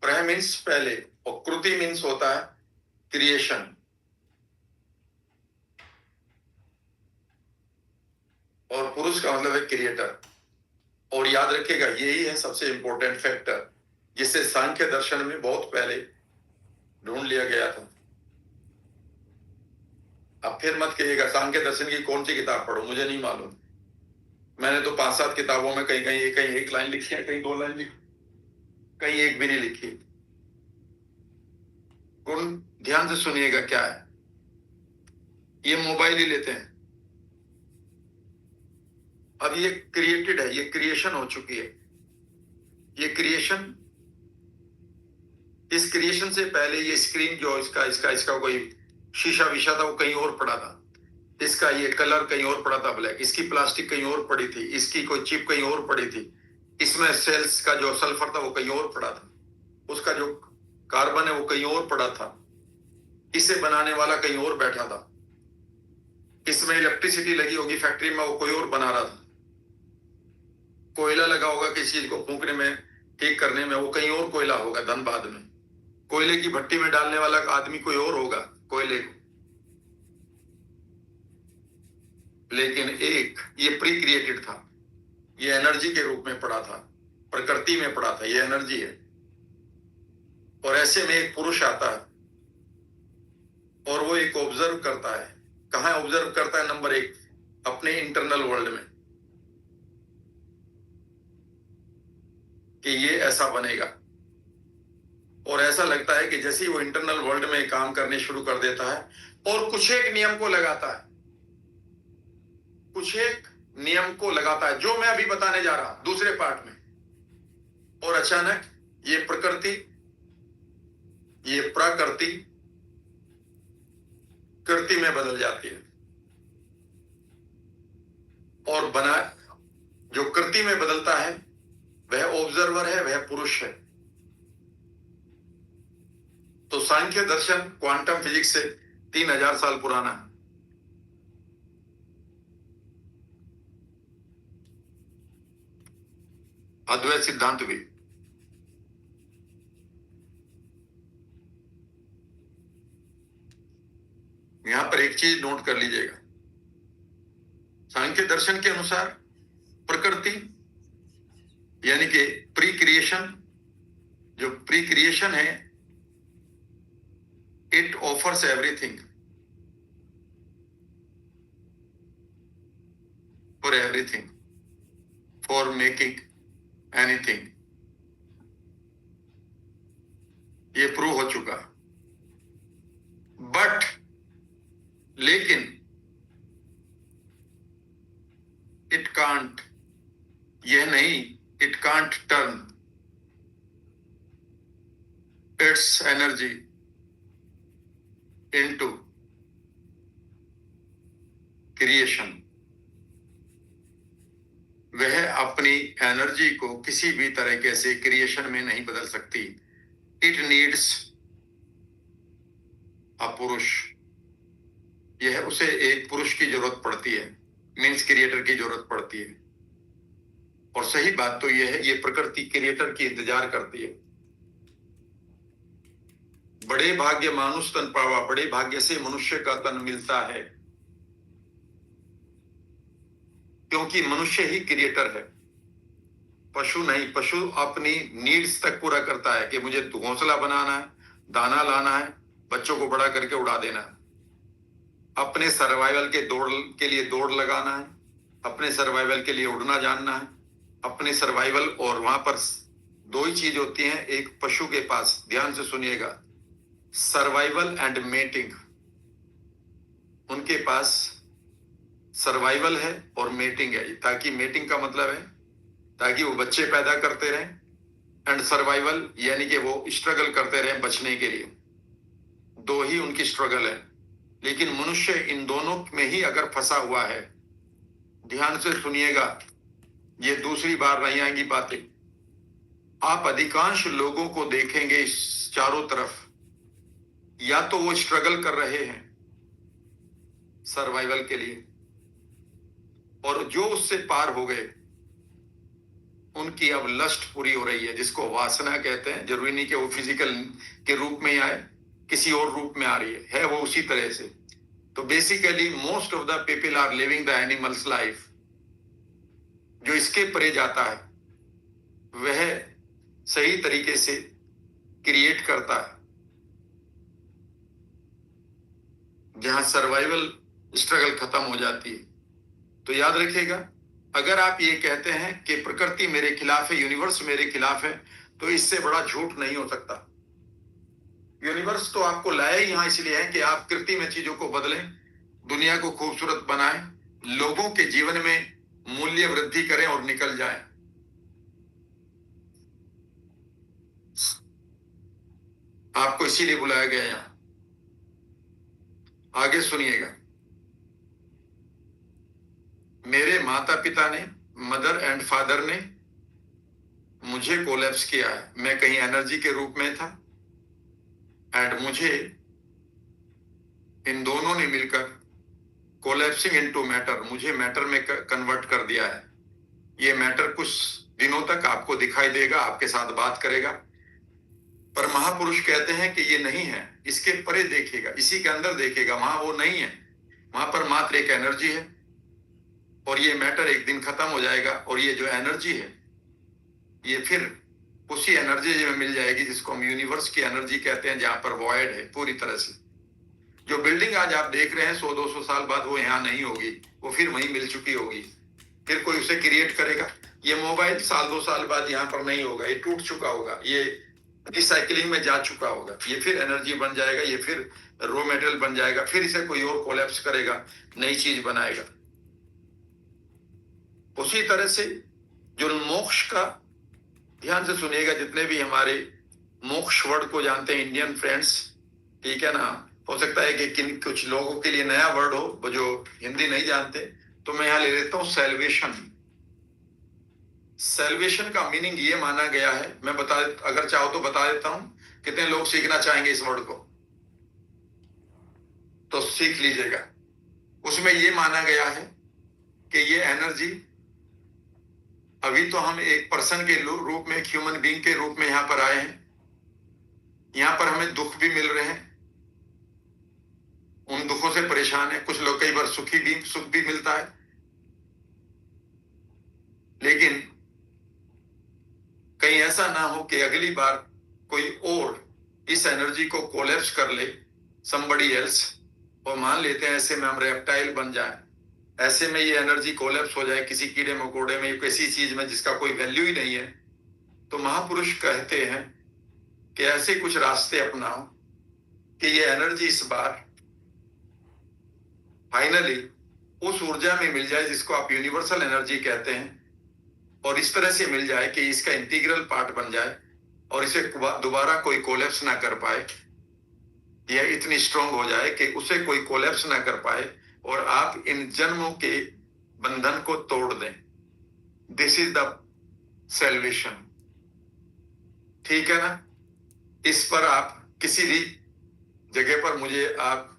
प्रा मीन्स पहले, और कृति मीन्स होता है क्रिएशन। और पुरुष का मतलब है क्रिएटर। और याद रखिएगा यही है सबसे इंपॉर्टेंट फैक्टर जिसे सांख्य दर्शन में बहुत पहले ढूंढ लिया गया था। अब फिर मत कहिएगा सांख्य दर्शन की कौन सी किताब पढ़ो, मुझे नहीं मालूम। मैंने तो 5-7 किताबों में कहीं कहीं एक लाइन लिखी है, कहीं 2 लाइन लिखी, कहीं एक भी नहीं लिखी। कौन, ध्यान से सुनिएगा क्या है। ये मोबाइल ही लेते हैं, अब ये क्रिएटेड है, ये क्रिएशन हो चुकी है। ये क्रिएशन, इस क्रिएशन से पहले ये स्क्रीन जो इसका कोई शीशा विशा था वो कहीं और पड़ा था, इसका ये कलर कहीं और पड़ा था ब्लैक, इसकी प्लास्टिक कहीं और पड़ी थी, इसकी कोई चिप कहीं और पड़ी थी, इसमें सेल्स का जो सल्फर था वो कहीं और पड़ा था, उसका जो कार्बन है वो कहीं और पड़ा था, इसे बनाने वाला कहीं और बैठा था, इसमें इलेक्ट्रिसिटी लगी होगी फैक्ट्री में, वो कोई और बना रहा था, कोयला लगा होगा किसी चीज को फूंकने में, ठीक करने में, वो कहीं और कोयला होगा धनबाद में, कोयले की भट्टी में डालने वाला आदमी कोई और होगा कोयले को। लेकिन एक ये प्री क्रिएटेड था, ये एनर्जी के रूप में पड़ा था, प्रकृति में पड़ा था, ये एनर्जी है। और ऐसे में एक पुरुष आता है और वो एक ऑब्जर्व करता है। कहां ऑब्जर्व करता है? नंबर 1, अपने इंटरनल वर्ल्ड में कि ये ऐसा बनेगा। और ऐसा लगता है कि जैसे ही वो इंटरनल वर्ल्ड में काम करने शुरू कर देता है और कुछ एक नियम को लगाता है, कुछ एक नियम को लगाता है जो मैं अभी बताने जा रहा हूं दूसरे पार्ट में, और अचानक ये प्रकृति, ये प्रकृति कृति में बदल जाती है। और बना, जो कृति में बदलता है वह ऑब्जर्वर है, वह पुरुष है। तो सांख्य दर्शन क्वांटम फिजिक्स से 3000 साल पुराना है। अद्वैत सिद्धांत भी। यहां पर एक चीज नोट कर लीजिएगा, सांख्य दर्शन के अनुसार प्रकृति यानी कि प्री क्रिएशन, जो प्री क्रिएशन है, it offers everything for everything, for making anything. ये प्रूव हो चुका। बट लेकिन इट कांट, यह नहीं, it can't turn it's energy into creation. वह अपनी एनर्जी को किसी भी तरीके से क्रिएशन में नहीं बदल सकती। इट नीड्स अ पुरुष, यह उसे एक पुरुष की जरूरत पड़ती है, मीन्स क्रिएटर की जरूरत पड़ती है। और सही बात तो यह है, ये प्रकृति क्रिएटर की इंतजार करती है। बड़े भाग्य मानुष तन पावा, बड़े भाग्य से मनुष्य का तन मिलता है, क्योंकि मनुष्य ही क्रिएटर है, पशु नहीं। पशु अपनी नीड्स तक पूरा करता है कि मुझे घोंसला बनाना है, दाना लाना है, बच्चों को बड़ा करके उड़ा देना है, अपने सर्वाइवल के लिए दौड़ लगाना है, अपने सर्वाइवल के लिए उड़ना जानना है, अपने सर्वाइवल। और वहां पर दो ही चीज होती हैं एक पशु के पास, ध्यान से सुनिएगा, सर्वाइवल एंड मेटिंग। उनके पास सर्वाइवल है और मेटिंग है, ताकि मेटिंग का मतलब है ताकि वो बच्चे पैदा करते रहें, एंड सर्वाइवल यानी कि वो स्ट्रगल करते रहें बचने के लिए। दो ही उनकी स्ट्रगल है, लेकिन मनुष्य इन दोनों में ही अगर फंसा हुआ है, ध्यान से सुनिएगा, ये दूसरी बार नहीं आएंगी बातें। आप अधिकांश लोगों को देखेंगे इस चारों तरफ, या तो वो स्ट्रगल कर रहे हैं सर्वाइवल के लिए, और जो उससे पार हो गए उनकी अब लस्ट पूरी हो रही है, जिसको वासना कहते हैं। जरूरी नहीं कि वो फिजिकल के रूप में आए, किसी और रूप में आ रही है वो उसी तरह से। तो basically most of the people are living the animals life. जो इसके परे जाता है वह सही तरीके से क्रिएट करता है, जहां सर्वाइवल स्ट्रगल खत्म हो जाती है। तो याद रखिएगा, अगर आप ये कहते हैं कि प्रकृति मेरे खिलाफ है, यूनिवर्स मेरे खिलाफ है, तो इससे बड़ा झूठ नहीं हो सकता। यूनिवर्स तो आपको लाया ही यहां इसलिए है कि आप कृति में चीजों को बदलें, दुनिया को खूबसूरत बनाएं, लोगों के जीवन में मूल्य वृद्धि करें और निकल जाएं। आपको इसीलिए बुलाया गया यहां। आगे सुनिएगा, मेरे माता पिता ने, मदर एंड फादर ने मुझे कोलैप्स किया है। मैं कहीं एनर्जी के रूप में था, एंड मुझे इन दोनों ने मिलकर कोलैप्सिंग इनटू मैटर, मुझे मैटर में कन्वर्ट कर दिया है। ये मैटर कुछ दिनों तक आपको दिखाई देगा, आपके साथ बात करेगा, पर महापुरुष कहते हैं कि ये नहीं है, इसके परे देखिएगा, इसी के अंदर देखिएगा, वहां वो नहीं है, वहां पर मात्र एक एनर्जी है, और ये मैटर एक दिन खत्म हो जाएगा, और ये जो एनर्जी है ये फिर उसी एनर्जी में मिल जाएगी जिसको हम यूनिवर्स की एनर्जी कहते हैं, जहां पर वॉइड है पूरी तरह से। जो बिल्डिंग आज आप देख रहे हैं 100-200 साल बाद वो यहाँ नहीं होगी, वो फिर वहीं मिल चुकी होगी, फिर कोई उसे क्रिएट करेगा। ये मोबाइल 1-2 साल बाद यहाँ पर नहीं होगा, ये टूट चुका होगा, ये रिसाइकलिंग में जा चुका होगा, ये फिर एनर्जी बन जाएगा, ये फिर रॉ मटेरियल बन जाएगा, फिर इसे कोई और कोलैप्स करेगा, नई चीज बनाएगा। उसी तरह से जो मोक्ष का, ध्यान से सुनिएगा, जितने भी हमारे मोक्ष वर्ड को जानते हैं इंडियन फ्रेंड्स, ठीक है ना, हो सकता है कि कुछ लोगों के लिए नया वर्ड हो जो हिंदी नहीं जानते, तो मैं यहां ले लेता हूं सैल्वेशन। सैल्वेशन का मीनिंग ये माना गया है, मैं अगर चाहो तो बता देता हूं, कितने लोग सीखना चाहेंगे इस वर्ड को, तो सीख लीजिएगा। उसमें ये माना गया है कि ये एनर्जी, अभी तो हम एक पर्सन के रूप में, एक ह्यूमन बीइंग के रूप में यहां पर आए हैं, यहां पर हमें दुख भी मिल रहे हैं, उन दुखों से परेशान है, कुछ लोग कई बार सुख भी मिलता है, लेकिन कहीं ऐसा ना हो कि अगली बार कोई और इस एनर्जी को कोलैप्स कर ले, somebody else, और मान लेते हैं ऐसे में हम रेप्टाइल बन जाए, ऐसे में ये एनर्जी कोलैप्स हो जाए किसी कीड़े मकोड़े में, किसी चीज में जिसका कोई वैल्यू ही नहीं है, तो महापुरुष कहते हैं कि ऐसे कुछ रास्ते अपनाओ कि ये एनर्जी इस बार फाइनली उस ऊर्जा में मिल जाए जिसको आप यूनिवर्सल एनर्जी कहते हैं, और इस तरह से मिल जाए कि इसका इंटीग्रल पार्ट बन जाए और इसे दोबारा कोई कोलैप्स ना कर पाए, या इतनी स्ट्रांग हो जाए कि उसे कोई कोलैप्स ना कर पाए और आप इन जन्मों के बंधन को तोड़ दें। This is the salvation. ठीक है ना? इस पर आप किसी भी जगह पर मुझे आप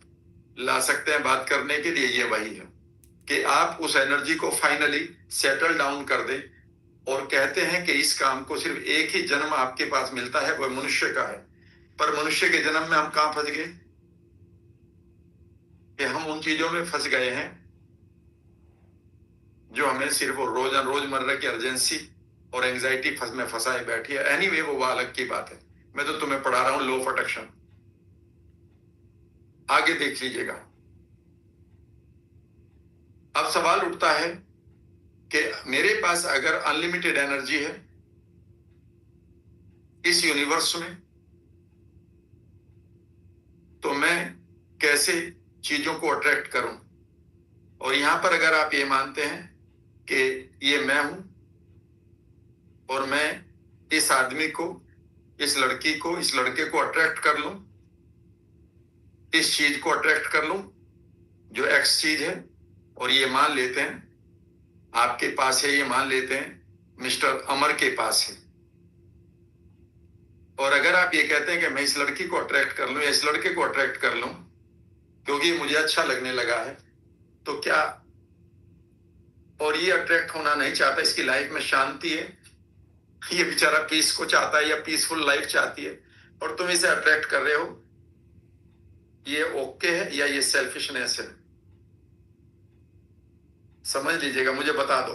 ला सकते हैं बात करने के लिए। ये वही है कि आप उस एनर्जी को फाइनली सेटल डाउन कर दें, और कहते हैं कि इस काम को सिर्फ एक ही जन्म आपके पास मिलता है, वह मनुष्य का है। पर मनुष्य के जन्म में हम कहां फंस गए कि हम उन चीजों में फंस गए हैं जो हमें सिर्फ रोजमर्रा की अर्जेंसी और एंजाइटी में फंसाए बैठी है। एनीवे, वो अलग की बात है। मैं तो तुम्हें पढ़ा रहा हूं लॉ ऑफ अट्रैक्शन। आगे देख लीजिएगा। अब सवाल उठता है कि मेरे पास अगर अनलिमिटेड एनर्जी है इस यूनिवर्स में, तो मैं कैसे चीजों को अट्रैक्ट करूं? और यहां पर अगर आप ये मानते हैं कि ये मैं हूं और मैं इस आदमी को, इस लड़की को, इस लड़के को अट्रैक्ट कर लूं, इस चीज को अट्रैक्ट कर लूं जो एक्स चीज है, और ये मान लेते हैं आपके पास है, ये मान लेते हैं मिस्टर अमर के पास है, और अगर आप ये कहते हैं कि मैं इस लड़की को अट्रैक्ट कर लूं या इस लड़के को अट्रैक्ट कर लूं क्योंकि मुझे अच्छा लगने लगा है, तो क्या, और ये अट्रैक्ट होना नहीं चाहता, इसकी लाइफ में शांति है, ये बेचारा पीस को चाहता है या पीसफुल लाइफ चाहती है, और तुम इसे अट्रैक्ट कर रहे हो, ये ओके है या ये सेल्फिशनेस है? समझ लीजिएगा, मुझे बता दो।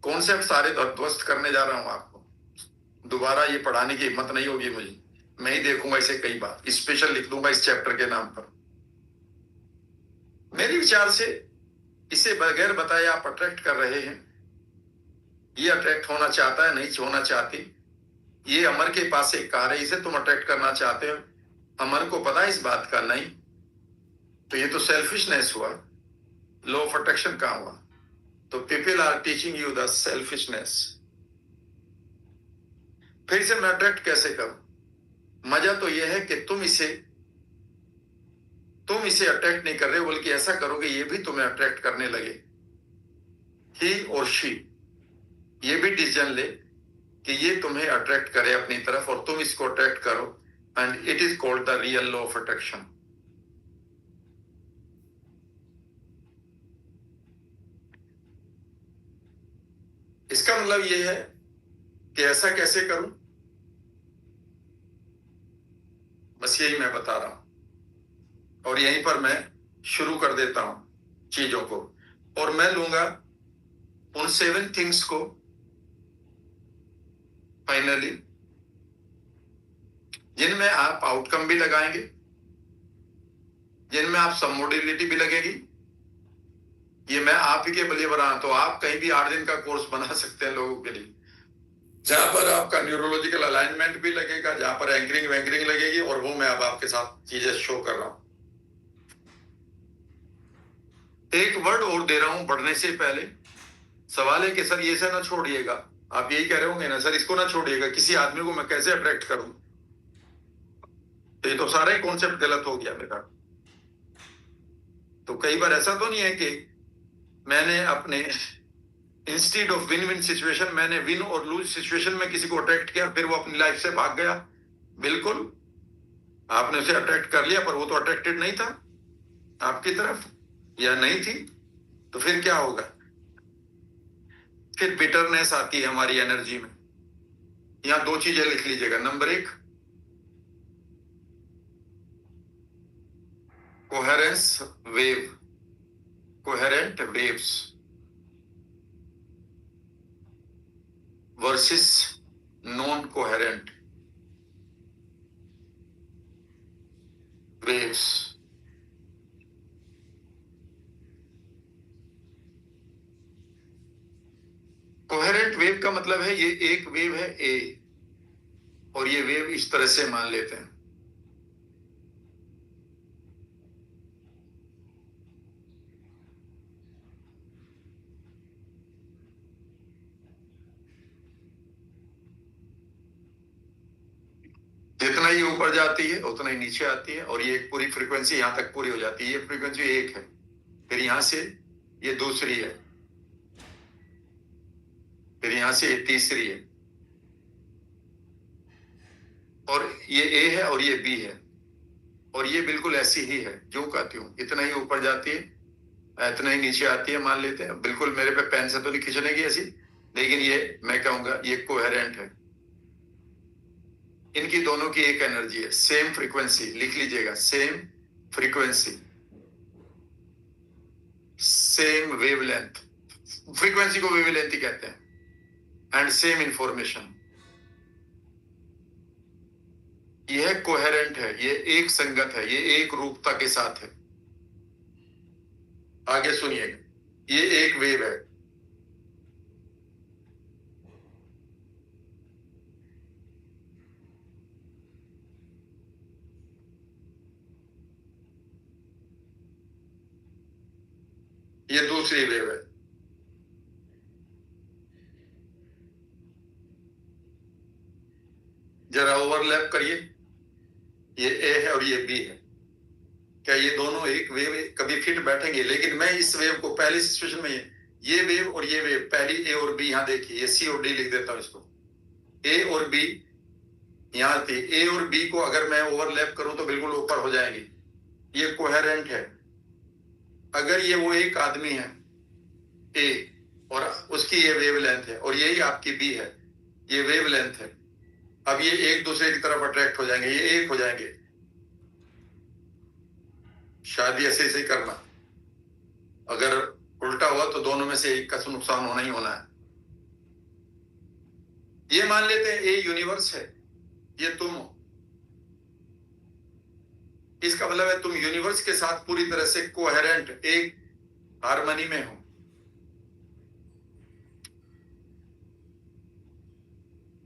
कॉन्सेप्ट सारे ध्वस्त करने जा रहा हूं आपको। दोबारा ये पढ़ाने की हिम्मत नहीं होगी मुझे। मैं ही देखूंगा इसे कई बार, स्पेशल लिख दूंगा इस चैप्टर के नाम पर। मेरे विचार से इसे बगैर बताए आप अट्रैक्ट कर रहे हैं। ये अट्रैक्ट होना चाहता है, नहीं होना चाहती। ये अमर के पास एक कार है, इसे तुम अट्रैक्ट करना चाहते हो, अमर को पता है इस बात का? नहीं। तो ये तो सेल्फिशनेस हुआ। लॉ ऑफ अट्रैक्शन कहां हुआ? तो people are teaching you the selfishness. फिर से मैं अट्रैक्ट कैसे करूं? मजा तो यह है कि तुम इसे अट्रैक्ट नहीं कर रहे, बल्कि ऐसा करोगे ये भी तुम्हें अट्रैक्ट करने लगे। ही और शी ये भी डिसीजन ले कि ये तुम्हें अट्रैक्ट करे अपनी तरफ और तुम इसको अट्रैक्ट करो, and it is called the real law of attraction. इसका मतलब ये है कि ऐसा कैसे करूं? बस यही मैं बता रहा हूं, और यहीं पर मैं शुरू कर देता हूं चीजों को, और मैं लूंगा उन 7 थिंग्स को फाइनली, जिनमें आप आउटकम भी लगाएंगे, जिनमें आप सब मोडिलिटी भी लगेगी। ये मैं आप ही के बलिए बना, तो आप कहीं भी 8 दिन का कोर्स बना सकते हैं लोगों के लिए, जहां पर आपका न्यूरोलॉजिकल अलाइनमेंट भी लगेगा, जहां पर एंकरिंग वैंकरिंग लगेगी, और वो मैं अब आपके साथ चीजें शो कर रहा हूं। एक वर्ड और दे रहा हूं बढ़ने से पहले। सवाल है कि सर ये से ना छोड़िएगा, आप यही कह रहे होंगे ना सर, इसको ना छोड़िएगा, किसी आदमी को मैं कैसे अट्रैक्ट करूं? तो ये तो सारा ही कॉन्सेप्ट गलत हो गया मेरा। तो कई बार ऐसा तो नहीं है कि मैंने अपने instead of win win situation, मैंने विन और लूज सिचुएशन में किसी को अट्रैक्ट किया, फिर वो अपनी लाइफ से भाग गया। बिल्कुल, आपने उसे अट्रैक्ट कर लिया, पर वो तो अट्रैक्टेड नहीं था आपकी तरफ, या नहीं थी। तो फिर क्या होगा? फिर बिटरनेस आती है हमारी एनर्जी में। यहां 2 चीजें लिख लीजिएगा। Number 1, coherence wave, coherent waves versus non coherent waves. Coherent wave का मतलब है ये एक वेव है ए, और ये वेव इस तरह से मान लेते हैं, जितना ही ऊपर जाती है उतना ही नीचे आती है, और ये एक पूरी फ्रीक्वेंसी यहां तक पूरी हो जाती है। ये फ्रीक्वेंसी एक है, फिर यहां से ये दूसरी है, फिर यहां से ये तीसरी है, और ये ए है और ये बी है, और ये बिल्कुल ऐसी ही है जो कहती हूं। इतना ही ऊपर जाती है, इतना ही नीचे आती है, मान लेते हैं। बिल्कुल मेरे पे पेन से तो नहीं खींचने की ऐसी, लेकिन ये मैं कहूंगा ये कोहेरेंट है। इनकी दोनों की एक एनर्जी है, सेम फ्रीक्वेंसी। लिख लीजिएगा, same frequency, same wavelength. Frequency को वेवलेंथ ही कहते हैं। And same information. यह कोहेरेंट है, ये एक संगत है, ये एक रूपता के साथ है। आगे सुनिएगा, ये एक वेव है। ये दूसरी वेव है। जरा ओवरलैप करिए, ये ए है और ये बी है। क्या ये दोनों एक वेव कभी फिट बैठेंगे? लेकिन मैं इस वेव को पहली सिचुएशन में ये वेव और ये वेव, पहली ए और बी, यहां देखिए, ये सी और डी लिख देता हूं इसको। ए और बी यहां थी, ए और बी को अगर मैं ओवरलैप करूं तो बिल्कुल ऊपर हो जाएंगी। ये कोहेरेंट है। अगर ये वो एक आदमी है ए, और उसकी ये वेवलेंथ है, और यही आपकी बी है, ये वेवलेंथ है। अब ये एक दूसरे की तरफ अट्रैक्ट हो जाएंगे, ये एक हो जाएंगे। शादी ऐसे ऐसे करना, अगर उल्टा हुआ तो दोनों में से एक का नुकसान होना ही होना है। ये मान लेते हैं ये यूनिवर्स है, ये तुम हो। इसका मतलब है तुम यूनिवर्स के साथ पूरी तरह से कोहेरेंट, एक हार्मनी में हो।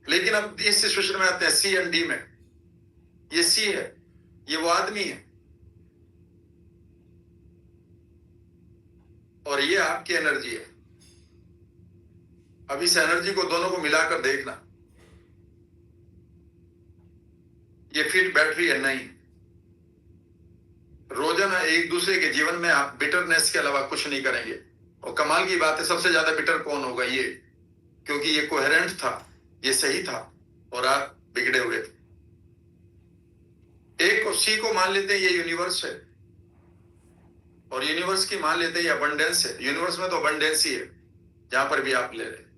लेकिन अब इस सिचुएशन में आते हैं सी एंड डी में। ये सी है, ये वो आदमी है, और ये आपकी एनर्जी है। अब इस एनर्जी को दोनों को मिलाकर देखना, ये फिट बैटरी है नहीं। रोजाना एक दूसरे के जीवन में आप बिटरनेस के अलावा कुछ नहीं करेंगे। और कमाल की बात है, सबसे ज्यादा बिटर कौन होगा? ये, क्योंकि ये कोहेरेंट था, ये सही था, और आप बिगड़े हुए थे। एक को सी को मान लेते हैं ये यूनिवर्स है, और यूनिवर्स की मान लेते हैं ये अबंडेंस है। यूनिवर्स में तो अबंडेंस ही है, जहां पर भी आप ले रहे हैं।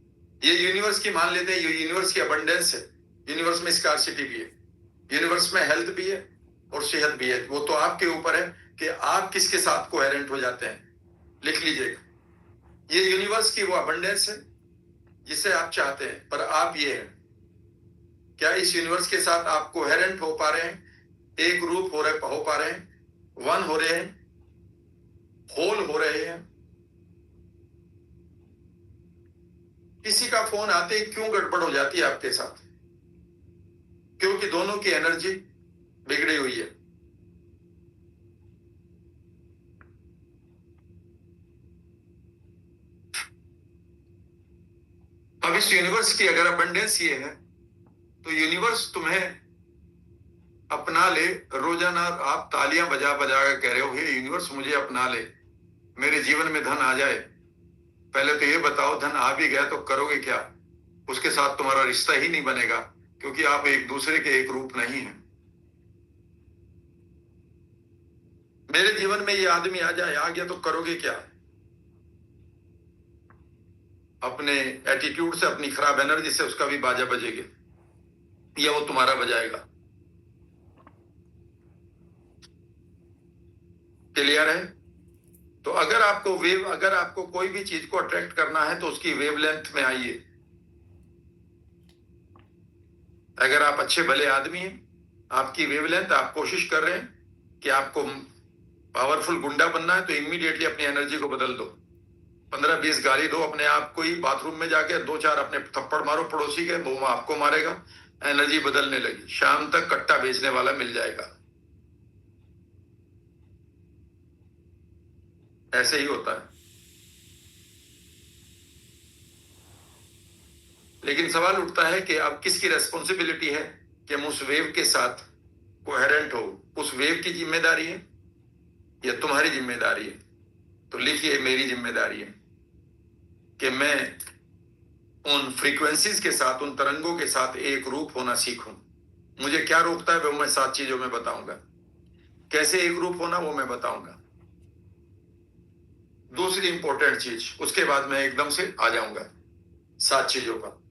ये यूनिवर्स की मान लेते हैं ये यूनिवर्स की अबंडेंस है। यूनिवर्स में स्कार्सिटी भी है, यूनिवर्स में हेल्थ भी है और सेहत भी है। वो तो आपके ऊपर है कि आप किसके साथ कोहेरेंट हो जाते हैं। लिख लीजिएगा, ये यूनिवर्स की वो अबंडेंस है जिसे आप चाहते हैं, पर आप ये हैं। क्या इस यूनिवर्स के साथ आप कोहेरेंट हो पा रहे हैं? एक रूप हो पा रहे हैं, वन हो रहे हैं, होल हो रहे हैं? किसी का फोन आते ही क्यों गड़बड़ हो जाती है आपके साथ? क्योंकि दोनों की एनर्जी बिगड़ी हुई है। अब इस यूनिवर्स की अगर अबंडेंस ये है, तो यूनिवर्स तुम्हें अपना ले। रोजाना आप तालियां बजा बजा कर कह रहे हो, हे यूनिवर्स मुझे अपना ले, मेरे जीवन में धन आ जाए। पहले तो ये बताओ, धन आ भी गया तो करोगे क्या? उसके साथ तुम्हारा रिश्ता ही नहीं बनेगा, क्योंकि आप एक दूसरे के एक रूप नहीं है। मेरे जीवन में ये आदमी आ जाए, आ गया तो करोगे क्या? अपने एटीट्यूड से, अपनी खराब एनर्जी से उसका भी बाजा बजेगा, या वो तुम्हारा बजाएगा। क्लियर है? तो अगर आपको कोई भी चीज को अट्रैक्ट करना है तो उसकी वेवलेंथ में आइए। अगर आप अच्छे भले आदमी हैं, आपकी वेवलेंथ, आप कोशिश कर रहे हैं कि आपको पावरफुल गुंडा बनना है, तो इमीडिएटली अपनी एनर्जी को बदल दो। 15-20 गाली दो अपने आप को ही, बाथरूम में जाके 2-4 अपने थप्पड़ मारो पड़ोसी के, वो आपको मारेगा। एनर्जी बदलने लगी, शाम तक कट्टा बेचने वाला मिल जाएगा। ऐसे ही होता है। लेकिन सवाल उठता है कि अब किसकी रेस्पॉन्सिबिलिटी है कि हम उस वेव के साथ कोहेरेंट हो, उस वेव की जिम्मेदारी है या तुम्हारी जिम्मेदारी है? तो लिखिए, मेरी जिम्मेदारी है कि मैं उन फ्रीक्वेंसीज के साथ, उन तरंगों के साथ एक रूप होना सीखूं। मुझे क्या रोकता है वो मैं 7 चीजों में बताऊंगा। कैसे एक रूप होना वो मैं बताऊंगा। दूसरी इंपॉर्टेंट चीज, उसके बाद मैं एकदम से आ जाऊंगा 7 चीजों पर।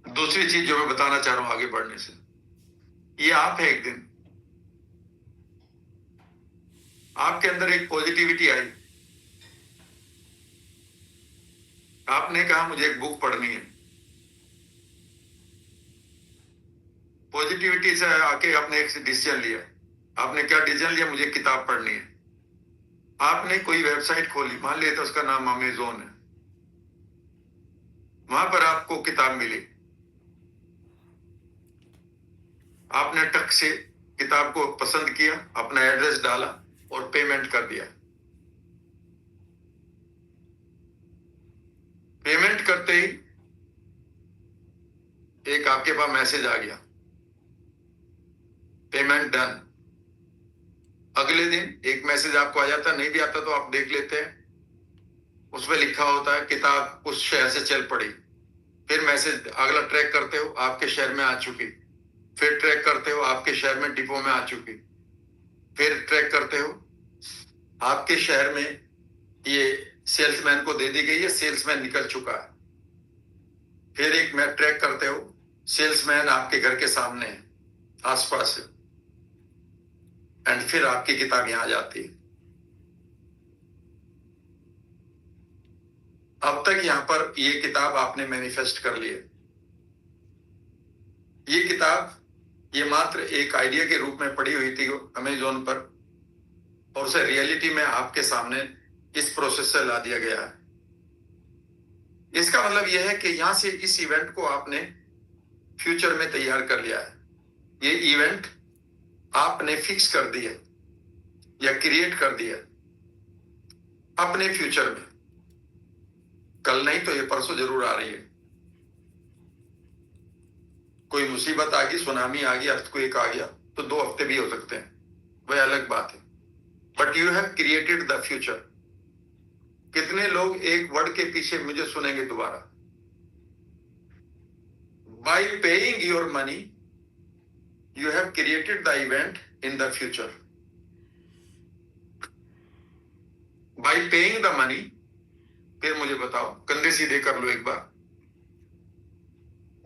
दूसरी चीज जो मैं बताना चाह रहा हूं आगे बढ़ने से, ये आप है। एक दिन आपके अंदर एक पॉजिटिविटी आई, आपने कहा मुझे एक बुक पढ़नी है। पॉजिटिविटी से आके आपने एक डिसीजन लिया। आपने क्या डिसीजन लिया? मुझे किताब पढ़नी है। आपने कोई वेबसाइट खोली, मान लिया तो उसका नाम अमेज़न है, वहां पर आपको किताब मिली। आपने टक से किताब को पसंद किया, अपना एड्रेस डाला और पेमेंट कर दिया। पेमेंट करते ही एक आपके पास मैसेज आ गया, पेमेंट डन। अगले दिन एक मैसेज आपको आ जाता, नहीं भी आता तो आप देख लेते हैं, उसमें लिखा होता है किताब उस शहर से चल पड़ी। फिर मैसेज अगला ट्रैक करते हो, आपके शहर में आ चुकी। फिर ट्रैक करते हो, आपके शहर में डिपो में आ चुकी। फिर ट्रैक करते हो, आपके शहर में ये सेल्समैन को दे दी गई है, सेल्समैन निकल चुका है। फिर एक मैप ट्रैक करते हो, सेल्समैन आपके घर के सामने है, आसपास है। एंड फिर आपकी किताब यहां जाती है। अब तक यहां पर ये किताब आपने मैनिफेस्ट कर ली है। ये किताब ये मात्र एक आइडिया के रूप में पड़ी हुई थी अमेज़न पर, और उसे रियलिटी में आपके सामने इस प्रोसेस से ला दिया गया है। इसका मतलब यह है कि यहां से इस इवेंट को आपने फ्यूचर में तैयार कर लिया है। ये इवेंट आपने फिक्स कर दिया या क्रिएट कर दिया अपने फ्यूचर में। कल नहीं तो ये परसों जरूर आ रही है। कोई मुसीबत आ गई, सुनामी आ गई, अर्थक्वेक आ गया तो 2 हफ्ते भी हो सकते हैं, वह अलग बात है। But you have created the future. कितने लोग एक वर्ड के पीछे मुझे सुनेंगे दोबारा? Bye paying your money you have created the event in the future. Bye paying the money, फिर मुझे बताओ, कंधे सीधे कर लो एक बार।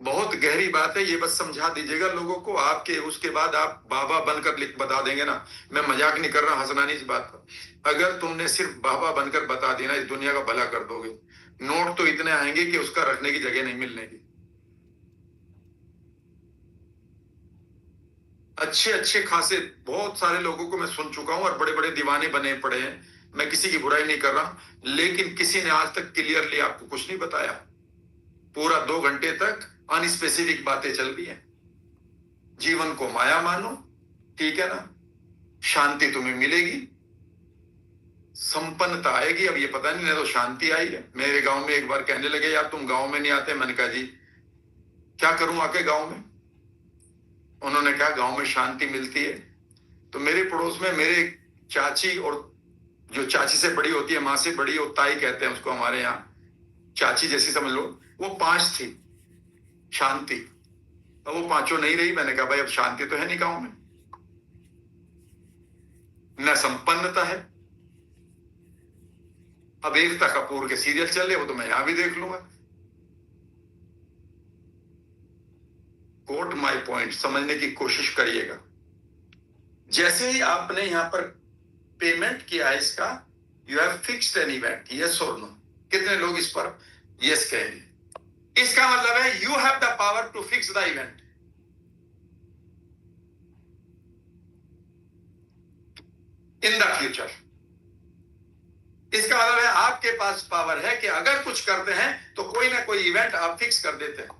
बहुत गहरी बात है, ये बस समझा दीजिएगा लोगों को। आपके उसके बाद आप बाबा बनकर लिख बता देंगे ना। मैं मजाक नहीं कर रहा, हंसना नहीं इस बात पर। अगर तुमने सिर्फ बाबा बनकर बता दिया ना, इस दुनिया का भला कर दोगे। नोट तो इतने आएंगे कि उसका रखने की जगह नहीं मिलने की। अच्छे अच्छे खासे बहुत सारे लोगों को मैं सुन चुका हूं और बड़े बड़े दीवाने बने पड़े हैं। मैं किसी की बुराई नहीं कर रहा, लेकिन किसी ने आज तक क्लियरली आपको कुछ नहीं बताया। पूरा 2 घंटे तक अनस्पेसिफिक बातें चल रही हैं। जीवन को माया मानो, ठीक है ना? शांति तुम्हें मिलेगी, संपन्नता आएगी। अब ये पता नहीं, तो शांति आई है। मेरे गांव में एक बार कहने लगे, यार तुम गांव में नहीं आते। मैंने कहा जी क्या करूं आके गांव में? उन्होंने कहा गांव में शांति मिलती है। तो मेरे पड़ोस में मेरे चाची, और जो चाची से बड़ी होती है, माँ से बड़ी, और ताई कहते हैं उसको हमारे यहाँ, चाची जैसी समझ लो, वो 5 थी शांति। अब वो 5 नहीं रही। मैंने कहा भाई अब शांति तो है नहीं गांव में, न संपन्नता है। अब एकता कपूर के सीरियल चल रहे, वो तो मैं यहां भी देख लूंगा। कोट माय पॉइंट, समझने की कोशिश करिएगा। जैसे ही आपने यहां पर पेमेंट किया है इसका, you have fixed an event, yes और नो? कितने लोग इस पर यस कहेंगे? इसका मतलब है you have the power to fix the event in the future. इसका मतलब है आपके पास पावर है कि अगर कुछ करते हैं तो कोई ना कोई इवेंट आप फिक्स कर देते हैं।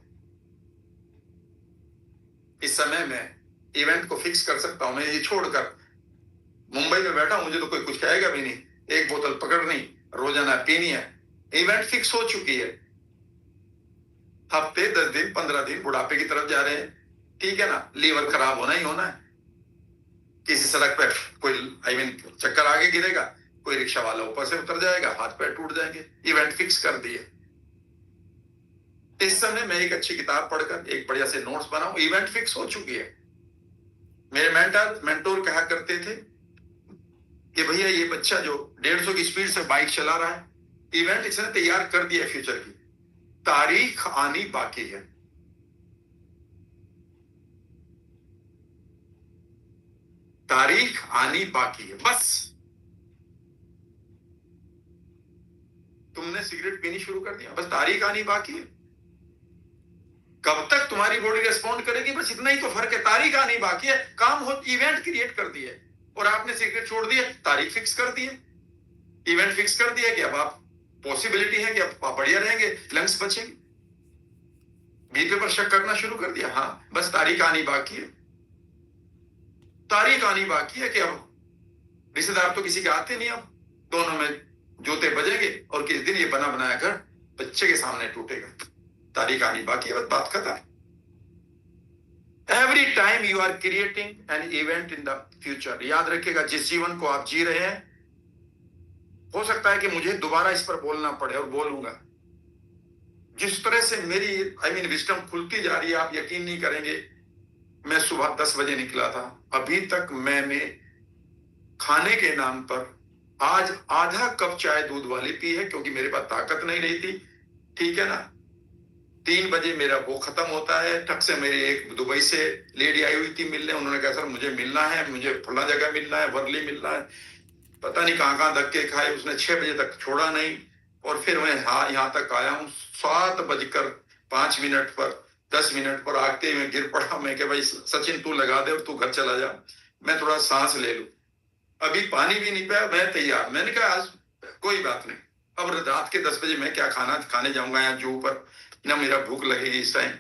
इस समय मैं इवेंट को फिक्स कर सकता हूं, मैं ये छोड़कर मुंबई में बैठा हूं, मुझे तो कोई कुछ कहेगा भी नहीं, एक बोतल पकड़नी, रोजाना पीनी है, इवेंट फिक्स हो चुकी है। हफ्ते 10 दिन 15 दिन बुढ़ापे की तरफ जा रहे हैं, ठीक है ना, लीवर खराब होना ही होना है। किसी सड़क पर कोई चक्कर आगे गिरेगा, कोई रिक्शा वाला ऊपर से उतर जाएगा, हाथ पैर टूट जाएंगे, इवेंट फिक्स कर दिए। इस समय मैं एक अच्छी किताब पढ़कर एक बढ़िया से नोट्स बनाऊं, इवेंट फिक्स हो चुकी है। मेरे मेंटोर कहा करते थे कि भैया ये बच्चा जो 150 की स्पीड से बाइक चला रहा है, इवेंट इसने तैयार कर दिया है फ्यूचर की, तारीख आनी बाकी है। तारीख आनी बाकी है, बस। तुमने सिगरेट पीनी शुरू कर दिया, बस तारीख आनी बाकी है। कब तक तुम्हारी बॉडी रेस्पॉन्ड करेगी, बस इतना ही तो फर्क है। तारीख आनी बाकी है, काम हो, इवेंट क्रिएट कर दिए और आपने सिगरेट छोड़ दिया, तारीख फिक्स कर दी है, इवेंट फिक्स कर दिया कि अब आप पॉसिबिलिटी है कि अब आप बढ़िया रहेंगे, लंग्स बचेंगे। बीपी पर शक करना शुरू कर दिया, हाँ बस तारीख आनी बाकी है। तारीख आनी बाकी है कि अब रिश्तेदार तो किसी के आते नहीं, अब दोनों में जूते बजेंगे और किस दिन ये बना बनाया घर बच्चे के सामने टूटेगा। तारीख आनी बाकी है, बस बात खत्म। Every time you are creating an event in the future. याद रखिएगा, जिस जीवन को आप जी रहे हैं, हो सकता है कि मुझे दोबारा इस पर बोलना पड़े और बोलूंगा। जिस तरह से मेरी विजडम खुलती जा रही है, आप यकीन नहीं करेंगे। मैं सुबह 10 बजे निकला था, अभी तक मैंने खाने के नाम पर आज आधा कप चाय दूध वाली पी है, क्योंकि मेरे पास ताकत नहीं रही थी, ठीक है ना। 3 बजे मेरा वो खत्म होता है। ठक से मेरी एक दुबई से लेडी आई हुई थी मिलने, उन्होंने कहा सर मुझे मिलना है, मुझे फला जगह मिलना है, वर्ली मिलना है। पता नहीं कहां कहां धक्के खाए, उसने 6 बजे तक छोड़ा नहीं। और फिर मैं यहाँ तक आया हूँ 7:05 पर, 10 मिनट पर आते हुए गिर पड़ा। मैं कि भाई सचिन तू लगा दे और तू घर चला जा, मैं थोड़ा सांस ले लूं। अभी पानी भी नहीं पाया, मैं तैयार। मैंने कहा आज कोई बात नहीं, अब रात के 10 बजे मैं क्या खाने जाऊंगा यहाँ जू पर, ना मेरा भूख लगेगी इस टाइम।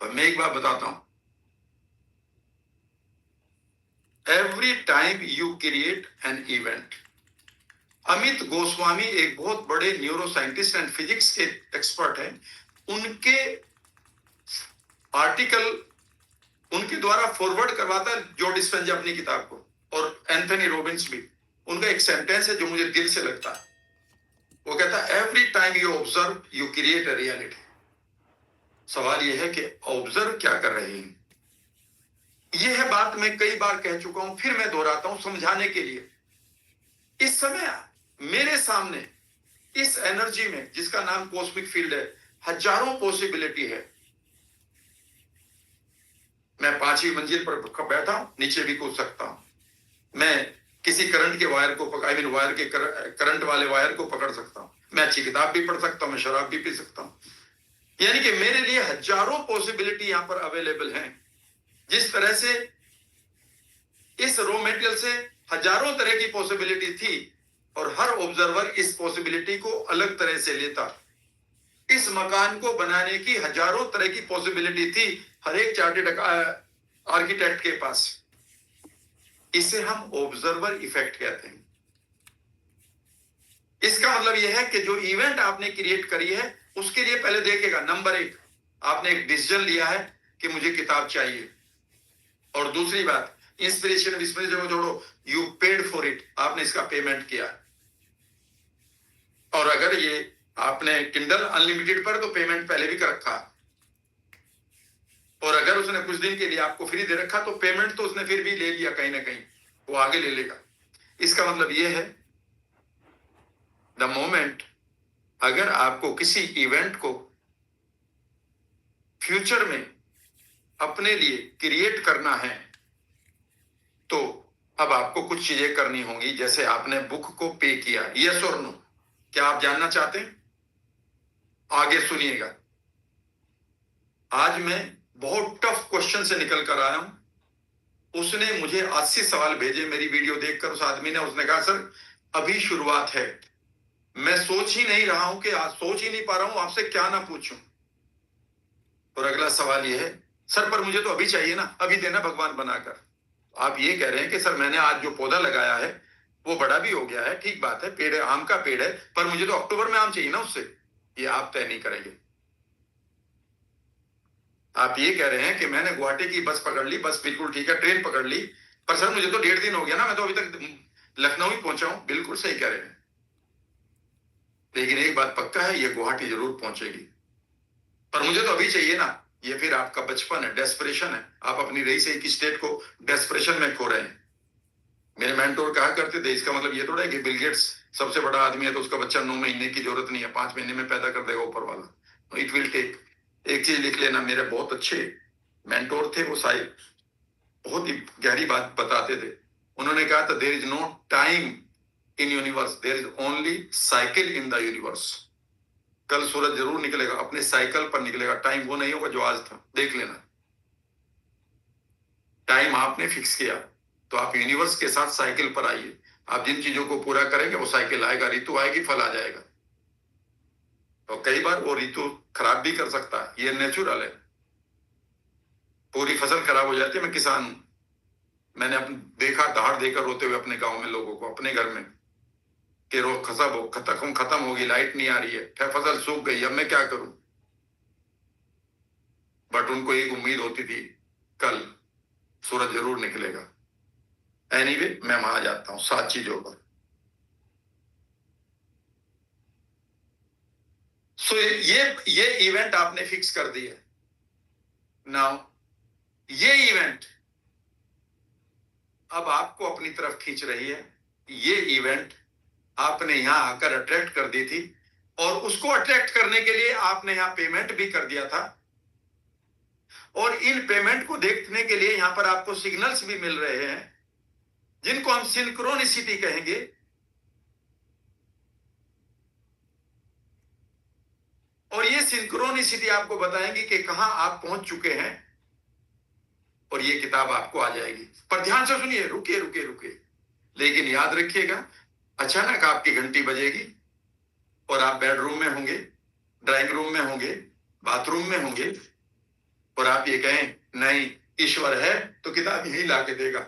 और मैं एक बात बताता हूं, every time you create an event. Amit Goswami एक बहुत बड़े न्यूरो साइंटिस्ट एंड फिजिक्स के एक्सपर्ट हैं। उनके आर्टिकल उनके द्वारा फॉरवर्ड करवाता है जो डिस्पेंजा अपनी किताब को, और एंथनी रॉबिन्स भी। उनका एक सेंटेंस है जो मुझे दिल से लगता है, वो कहता है every time you observe you create a reality. सवाल यह है कि ऑब्जर्व क्या कर रहे हैं। यह है बात मैं कई बार कह चुका हूं, फिर मैं दोहराता हूं समझाने के लिए। इस समय मेरे सामने इस एनर्जी में, जिसका नाम कॉस्मिक फील्ड है, हजारों पॉसिबिलिटी है। मैं 5वीं मंजिल पर बैठा हूं, नीचे भी कूद सकता हूं। मैं किसी करंट के वायर को वायर के करंट वाले वायर को पकड़ सकता हूं। मैं अच्छी किताब भी पढ़ सकता हूं, मैं शराब भी पी सकता हूं। यानी कि मेरे लिए हजारों पॉसिबिलिटी यहां पर अवेलेबल हैं। जिस तरह से इस रॉ मटेरियल से हजारों तरह की पॉसिबिलिटी थी और हर ऑब्जर्वर इस पॉसिबिलिटी को अलग तरह से लेता। इस मकान को बनाने की हजारों तरह की पॉसिबिलिटी थी हर एक चार्टेड आर्किटेक्ट के पास। इसे हम ऑब्जर्वर इफेक्ट कहते हैं। इसका मतलब यह है कि जो इवेंट आपने क्रिएट करी है, उसके लिए पहले देखेगा, नंबर 1 आपने एक डिसीजन लिया है कि मुझे किताब चाहिए। और दूसरी बात, इंस्पिरेशन को जोड़ो, यू पेड फॉर इट, आपने इसका पेमेंट किया। और अगर ये आपने किंडल अनलिमिटेड पर, तो पेमेंट पहले भी कर रखा। और अगर उसने कुछ दिन के लिए आपको फ्री दे रखा, तो पेमेंट तो उसने फिर भी ले लिया, कहीं ना कहीं वो आगे ले लेगा। इसका मतलब यह है, द मोमेंट अगर आपको किसी इवेंट को फ्यूचर में अपने लिए क्रिएट करना है, तो अब आपको कुछ चीजें करनी होंगी। जैसे आपने बुक को पे किया, यस और नो, क्या आप जानना चाहते हैं? आगे सुनिएगा। आज मैं बहुत टफ क्वेश्चन से निकल कर आया हूं। उसने मुझे 80 सवाल भेजे मेरी वीडियो देखकर, उस आदमी ने। उसने कहा सर अभी शुरुआत है, मैं सोच ही नहीं रहा हूं कि आज सोच ही नहीं पा रहा हूं आपसे क्या ना पूछूं। और अगला सवाल यह है, सर पर मुझे तो अभी चाहिए ना, अभी देना भगवान बनाकर। आप ये कह रहे हैं कि सर मैंने आज जो पौधा लगाया है वो बड़ा भी हो गया है, ठीक बात है, पेड़ है, आम का पेड़ है, पर मुझे तो अक्टूबर में आम चाहिए ना उससे। ये आप तय नहीं करेंगे। आप ये कह रहे हैं कि मैंने गुवाहाटी की बस पकड़ ली, बस बिल्कुल ठीक है, ट्रेन पकड़ ली, पर सर मुझे तो 1.5 दिन हो गया ना, मैं तो अभी तक लखनऊ ही पहुंचा हूं। बिल्कुल सही कह रहे हैं, लेकिन एक बात पक्का है, ये गुवाहाटी जरूर पहुंचेगी, पर मुझे तो अभी चाहिए ना। ये फिर आपका बचपन है, डेस्परेशन है। आप अपनी रही सही की स्टेट को डेस्परेशन में खो रहे हैं। मेरे मेंटोर कहा करते थे, इसका मतलब ये थोड़ा है कि बिल गेट्स सबसे बड़ा आदमी है तो उसका बच्चा 9 महीने की जरूरत नहीं है, 5 महीने में पैदा कर देगा ऊपर वाला। It will take. एक चीज लिख लेना, मेरे बहुत अच्छे मेंटोर थे, वो साहिब बहुत ही गहरी बात बताते थे। उन्होंने कहा था, there is no time in universe, there is only cycle in the universe. कल सूरज जरूर निकलेगा, अपने साइकिल पर निकलेगा, टाइम वो नहीं होगा जो आज था, देख लेना। टाइम आपने फिक्स किया तो आप यूनिवर्स के साथ साइकिल पर आइए। आप जिन चीजों को पूरा करेंगे वो साइकिल आएगा, ऋतु आएगी, फल आ जाएगा। और कई बार वो ऋतु खराब भी कर सकता है, ये नेचुरल है। पूरी फसल खराब हो जाती है। मैं किसान हूं, मैंने देखा दहाड़ देकर रोते हुए अपने गांव में लोगों को, अपने घर में, कि रोग खत्म होगी, लाइट नहीं आ रही है, फिर फसल सूख गई, अब मैं क्या करूं। बट उनको एक उम्मीद होती थी, कल सूरज जरूर निकलेगा। एनीवे, मैं वहां जाता हूं 7 चीजों पर। सो ये इवेंट आपने फिक्स कर दिया। नाउ ये इवेंट अब आपको अपनी तरफ खींच रही है। ये इवेंट आपने यहां आकर अट्रैक्ट कर दी थी, और उसको अट्रैक्ट करने के लिए आपने यहां पेमेंट भी कर दिया था। और इन पेमेंट को देखने के लिए यहां पर आपको सिग्नल्स भी मिल रहे हैं, जिनको हम सिंक्रोनिसिटी कहेंगे। और ये सिंक्रोनिसिटी आपको बताएंगी कि कहां आप पहुंच चुके हैं, और ये किताब आपको आ जाएगी। पर ध्यान से सुनिए, रुकिए रुकिए रुकिए, लेकिन याद रखिएगा, अचानक आपकी घंटी बजेगी और आप बेडरूम में होंगे, ड्राइंग रूम में होंगे, बाथरूम में होंगे, और आप ये कहें, नहीं, ईश्वर है तो किताब यही ला के देगा।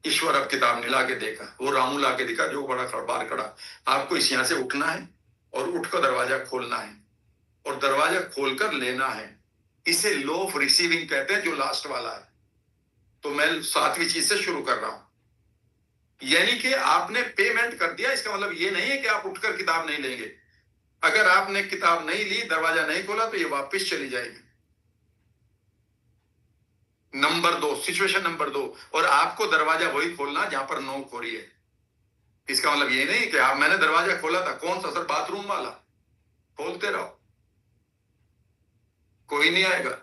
ईश्वर अब किताब नहीं ला के देगा, वो रामू ला के दिखा जो बड़ा बार खड़ा। आपको इस यहां से उठना है और उठकर दरवाजा खोलना है, और दरवाजा खोलकर लेना है। इसे लो ऑफ रिसीविंग कहते हैं, जो लास्ट वाला है। तो मैं 7वीं चीज से शुरू कर रहा हूं, यानी कि आपने पेमेंट कर दिया। इसका मतलब ये नहीं है कि आप उठकर किताब नहीं लेंगे। अगर आपने किताब नहीं ली, दरवाजा नहीं खोला, तो ये वापस चली जाएगी। नंबर 2, सिचुएशन नंबर 2, और आपको दरवाजा वही खोलना जहां पर नोक हो रही है। इसका मतलब ये नहीं कि आप, मैंने दरवाजा खोला था, कौन सा सर, बाथरूम वाला, खोलते रहो, कोई नहीं आएगा।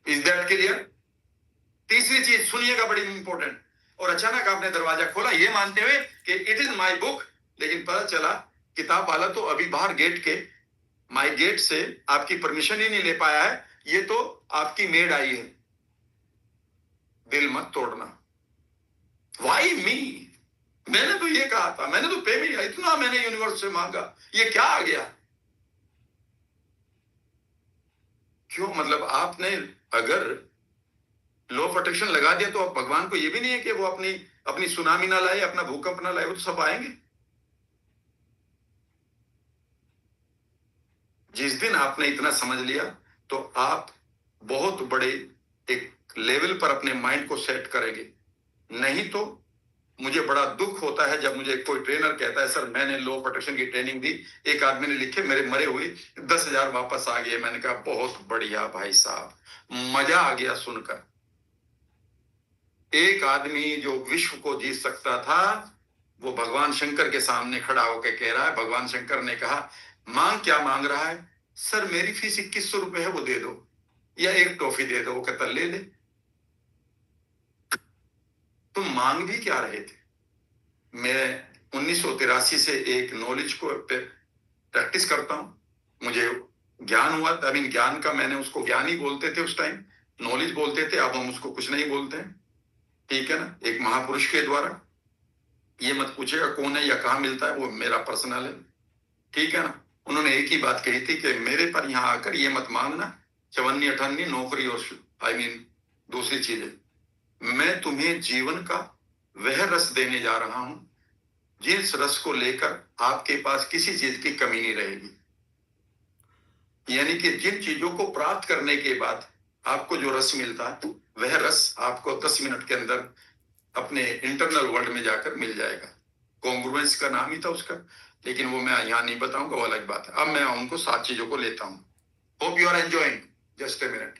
Is that clear? तीसरी चीज सुनिएगा, बड़ी इंपॉर्टेंट। और अचानक आपने दरवाजा खोला ये मानते हुए कि इट इज माई बुक, लेकिन पता चला किताब वाला तो अभी बाहर गेट के, माई गेट से आपकी परमिशन ही नहीं ले पाया है, ये तो आपकी मेड आई है। दिल मत तोड़ना। Why me? मैंने तो ये कहा था, मैंने तो पेमेंट, इतना मैंने यूनिवर्स से मांगा, ये क्या आ गया? क्यों? मतलब आपने अगर लो ऑफ अट्रैक्शन लगा दिया, तो अब भगवान को ये भी नहीं है कि वो अपनी अपनी सुनामी ना लाए, अपना भूकंप ना लाए, वो तो सब आएंगे। जिस दिन आपने इतना समझ लिया, तो आप बहुत बड़े एक लेवल पर अपने माइंड को सेट करेंगे। नहीं तो मुझे बड़ा दुख होता है जब मुझे कोई ट्रेनर कहता है, सर मैंने लो ऑफ अट्रैक्शन की ट्रेनिंग दी, एक आदमी ने लिखे, मेरे मरे हुए 10,000 वापस आ गए। मैंने कहा, बहुत बढ़िया भाई साहब, मजा आ गया सुनकर। एक आदमी जो विश्व को जीत सकता था, वो भगवान शंकर के सामने खड़ा होकर कह रहा है, भगवान शंकर ने कहा, मांग क्या मांग रहा है? सर मेरी फीस 2100 रुपए है, वो दे दो, या एक टॉफी दे दो। वो कहता, ले ले। तुम मांग भी क्या रहे थे? मैं 1983 से एक नॉलेज को प्रैक्टिस करता हूं। मुझे ज्ञान हुआ, आई मीन ज्ञान का, मैंने उसको ज्ञान ही बोलते थे उस टाइम, नॉलेज बोलते थे, अब हम उसको कुछ नहीं बोलते हैं, ठीक है ना, एक महापुरुष के द्वारा। ये मत पूछेगा कौन है या कहाँ मिलता है, वो मेरा पर्सनल है, ठीक है ना। उन्होंने एक ही बात कही थी कि मेरे पर यहाँ आकर ये मत मांगना, 54 58 नौकरी और आई मीन दूसरी चीज है, मैं तुम्हें जीवन का वह रस देने जा रहा हूं जिस रस को लेकर आपके पास किसी चीज की कमी नहीं रहेगी। यानी कि जिन चीजों को प्राप्त करने के बाद आपको जो रस मिलता है वह रस आपको 10 मिनट के अंदर अपने इंटरनल वर्ल्ड में जाकर मिल जाएगा। कॉन्ग्रुएंस का नाम ही था उसका, लेकिन वो मैं यहां नहीं बताऊंगा, वो अलग बात है। अब मैं उनको 7 चीजों को लेता हूं। Hope you are enjoying. Just a minute.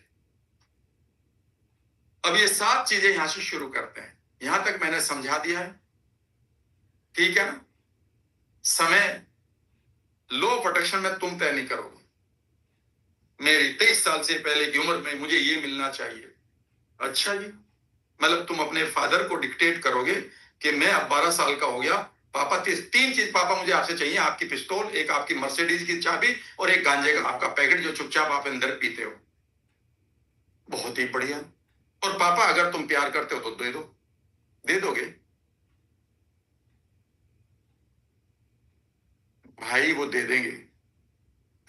अब ये 7 चीजें यहां से शुरू करते हैं। यहां तक मैंने समझा दिया है, ठीक है ना? समय लो ऑफ अट्रैक्शन में तुम तय नहीं करोगे। मेरी 23 साल से पहले की उम्र में मुझे ये मिलना चाहिए। अच्छा जी, मतलब तुम अपने फादर को डिक्टेट करोगे कि मैं अब 12 साल का हो गया पापा, 3 चीज पापा मुझे आपसे चाहिए, आपकी पिस्तौल, एक आपकी मर्सिडीज की चाबी और एक गांजे का आपका पैकेट जो चुपचाप आप अंदर पीते हो। बहुत ही बढ़िया। और पापा अगर तुम प्यार करते हो तो दे दो। दे दोगे? भाई वो दे देंगे,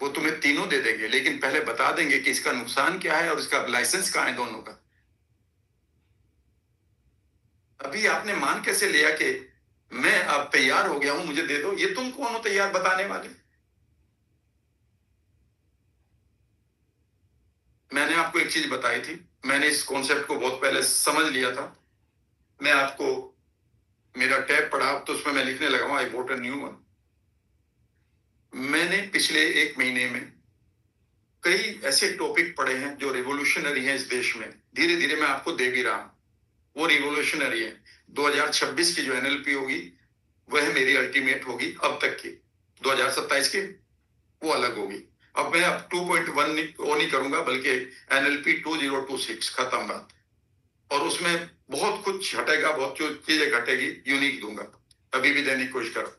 वो तुम्हें तीनों दे देंगे, लेकिन पहले बता देंगे कि इसका नुकसान क्या है और इसका लाइसेंस कहां है दोनों का। अभी आपने मान कैसे लिया कि मैं अब तैयार हो गया हूं, मुझे दे दो? ये तुम कौन हो तैयार बताने वाले? मैंने आपको एक चीज बताई थी, मैंने इस कॉन्सेप्ट को बहुत पहले समझ लिया था। मैं आपको मेरा टैब पढ़ा तो उसमें मैं लिखने लगा हूं, आई वोट अ न्यू वन। मैंने पिछले 1 महीने में कई ऐसे टॉपिक पढ़े हैं जो रिवोल्यूशनरी हैं इस देश में। धीरे धीरे मैं आपको दे भी रहा हूं, वो रिवोल्यूशनरी है। 2026 की जो एनएलपी होगी वह मेरी अल्टीमेट होगी अब तक की। 2027 की वो अलग होगी। अब मैं अब 2.1 वो नहीं करूंगा, बल्कि एनएलपी 2026 खत्म बात। और उसमें बहुत कुछ हटेगा, बहुत जो चीजें घटेगी, यूनिक दूंगा। अभी भी देने की कोशिश करो।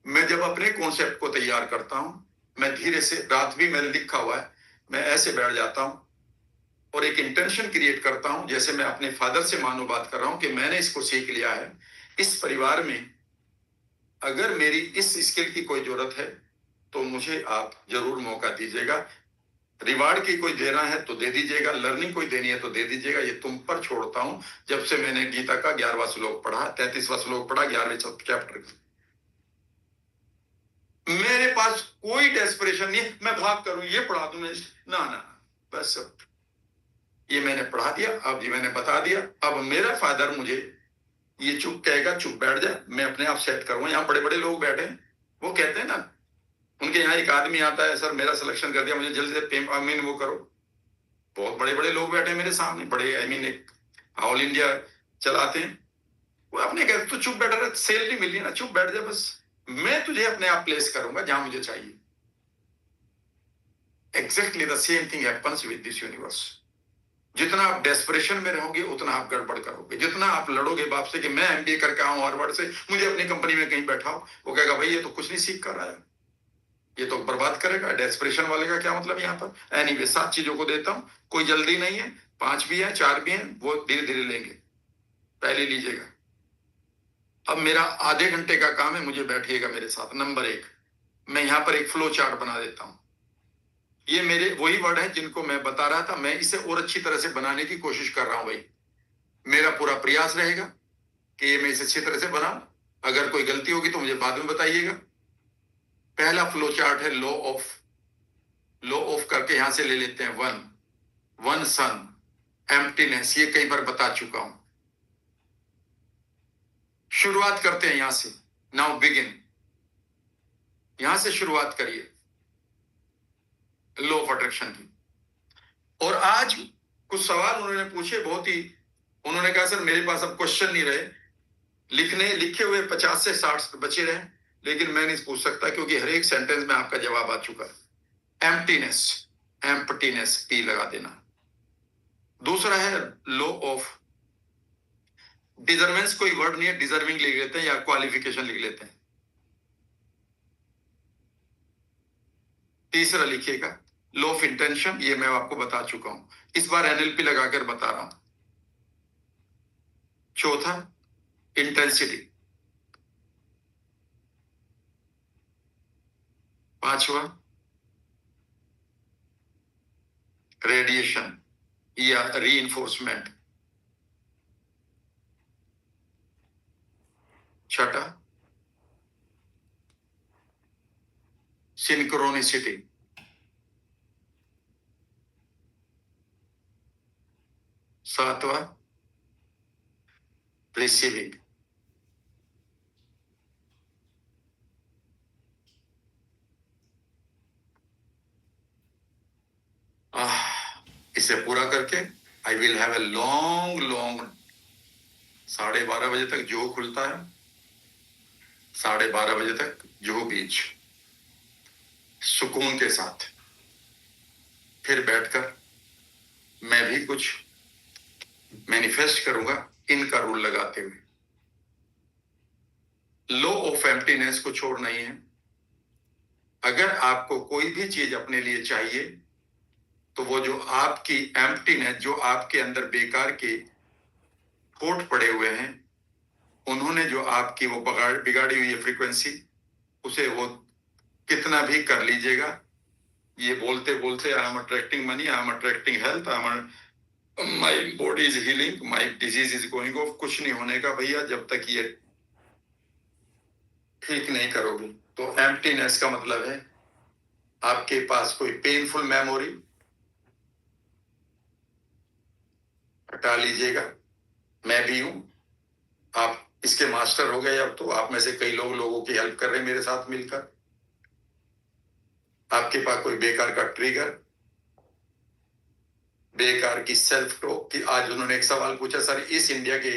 मैं जब अपने कॉन्सेप्ट को तैयार करता हूं, मैं धीरे से, रात भी मैंने लिखा हुआ है, मैं ऐसे बैठ जाता हूं और एक इंटेंशन क्रिएट करता हूं, जैसे मैं अपने फादर से मानो बात कर रहा हूं कि मैंने इसको सीख लिया है, इस परिवार में अगर मेरी इस स्किल की कोई जरूरत है तो मुझे आप जरूर मौका दीजिएगा। रिवार्ड की कोई देना है तो दे दीजिएगा, लर्निंग कोई देनी है तो दे दीजिएगा, ये तुम पर छोड़ता हूं। जब से मैंने गीता का 11वां श्लोक पढ़ा, 33वां श्लोक पढ़ा 11वें चैप्टर का, मेरे पास कोई डेस्परेशन नहीं है मैं भाग करूं, ये पढ़ा दूं मैं, ना ना, बस अब ये मैंने पढ़ा दिया, अब ये मैंने बता दिया। अब मेरा फादर मुझे ये चुप कहेगा, चुप बैठ जा, मैं अपने आप सेट करूंगा। यहाँ बड़े बड़े लोग बैठे हैं, वो कहते हैं ना, उनके यहाँ एक आदमी आता है, सर मेरा सिलेक्शन कर दिया, मुझे जल्दी से आई मीन वो करो। बहुत बड़े बड़े लोग बैठे हैं मेरे सामने, बड़े आई मीन एक ऑल इंडिया चलाते हैं। वो अपने कहते तो चुप बैठा रहे, सैलरी मिली ना, चुप बैठ जा बस, मैं तुझे अपने आप प्लेस करूंगा जहां मुझे चाहिए। Exactly the same thing happens with this universe. जितना आप डेस्परेशन में रहोगे उतना आप गड़बड़ करोगे। जितना आप लड़ोगे बाप से कि मैं एमबीए करके आऊं हार्वर्ड से, मुझे अपनी कंपनी में कहीं बैठाओ, वो कहेगा भाई ये तो कुछ नहीं सीख कर रहा है, ये तो बर्बाद करेगा। डेस्परेशन वाले का क्या मतलब यहाँ पर? एनीवे 7 चीजों को देता हूं, कोई जल्दी नहीं है, 5 भी है, 4 भी है, वो धीरे धीरे लेंगे, पहले लीजिएगा। अब मेरा आधे घंटे का काम है, मुझे बैठिएगा मेरे साथ। नंबर 1, मैं यहाँ पर एक फ्लो चार्ट बना देता हूं। ये मेरे वही वर्ड है जिनको मैं बता रहा था, मैं इसे और अच्छी तरह से बनाने की कोशिश कर रहा हूं भाई। मेरा पूरा प्रयास रहेगा कि ये मैं इसे अच्छी तरह से बनाऊं। अगर कोई गलती होगी तो मुझे बाद में बताइएगा। पहला फ्लो चार्ट है लो ऑफ। लो ऑफ करके यहां से ले लेते हैं 1, वन सन, एम्प्टीनेस, ये कई बार बता चुका हूं। शुरुआत करते हैं यहां से, नाउ बिगिन, यहां से शुरुआत करिए लो ऑफ अट्रैक्शन की। और आज कुछ सवाल उन्होंने पूछे, बहुत ही, उन्होंने कहा सर मेरे पास अब क्वेश्चन नहीं रहे, लिखे हुए 50 से 60 बचे रहे, लेकिन मैं नहीं पूछ सकता क्योंकि हर एक सेंटेंस में आपका जवाब आ चुका है। एम्प्टीनेस, एम्प्टीनेस, पी लगा देना। दूसरा है लो ऑफ डिजर्वेंस, कोई वर्ड नहीं है, डिजर्विंग लिख लेते हैं या क्वालिफिकेशन लिख लेते हैं। तीसरा लिखिएगा लो ऑफ इंटेंशन, ये मैं आपको बता चुका हूं, इस बार एनएलपी लगाकर बता रहा हूं। चौथा इंटेंसिटी। पांचवा रेडिएशन या रीइंफोर्समेंट। छठा सिंक्रोनिसिटी, सातवां रिसीविंग, इसे पूरा करके I will have a long long 12:30 बजे तक जो खुलता है, 12:30 बजे तक जो बीच सुकून के साथ फिर बैठकर मैं भी कुछ मैनिफेस्ट करूंगा इनका रूल लगाते हुए। लो ऑफ एम्प्टीनेस को छोड़ना ही है। अगर आपको कोई भी चीज अपने लिए चाहिए तो वो जो आपकी एम्प्टीनेस, जो आपके अंदर बेकार के खोट पड़े हुए हैं, उन्होंने जो आपकी वो बिगाड़ी हुई है फ्रीक्वेंसी, उसे वो कितना भी कर लीजिएगा। ये बोलते बोलते I am attracting money, I am attracting health, I am my body is healing, my disease is going of, कुछ नहीं होने का भैया जब तक ये ठीक नहीं करोगे। तो एम्प्टीनेस का मतलब है आपके पास कोई पेनफुल मेमोरी हटा लीजिएगा। मैं भी हूं, आप इसके मास्टर हो गए। अब तो आप में से कई लोगों की हेल्प कर रहे हैं मेरे साथ मिलकर। आपके पास कोई बेकार का ट्रिगर, बेकार की सेल्फ टॉक की। आज उन्होंने एक सवाल पूछा, सर इस इंडिया के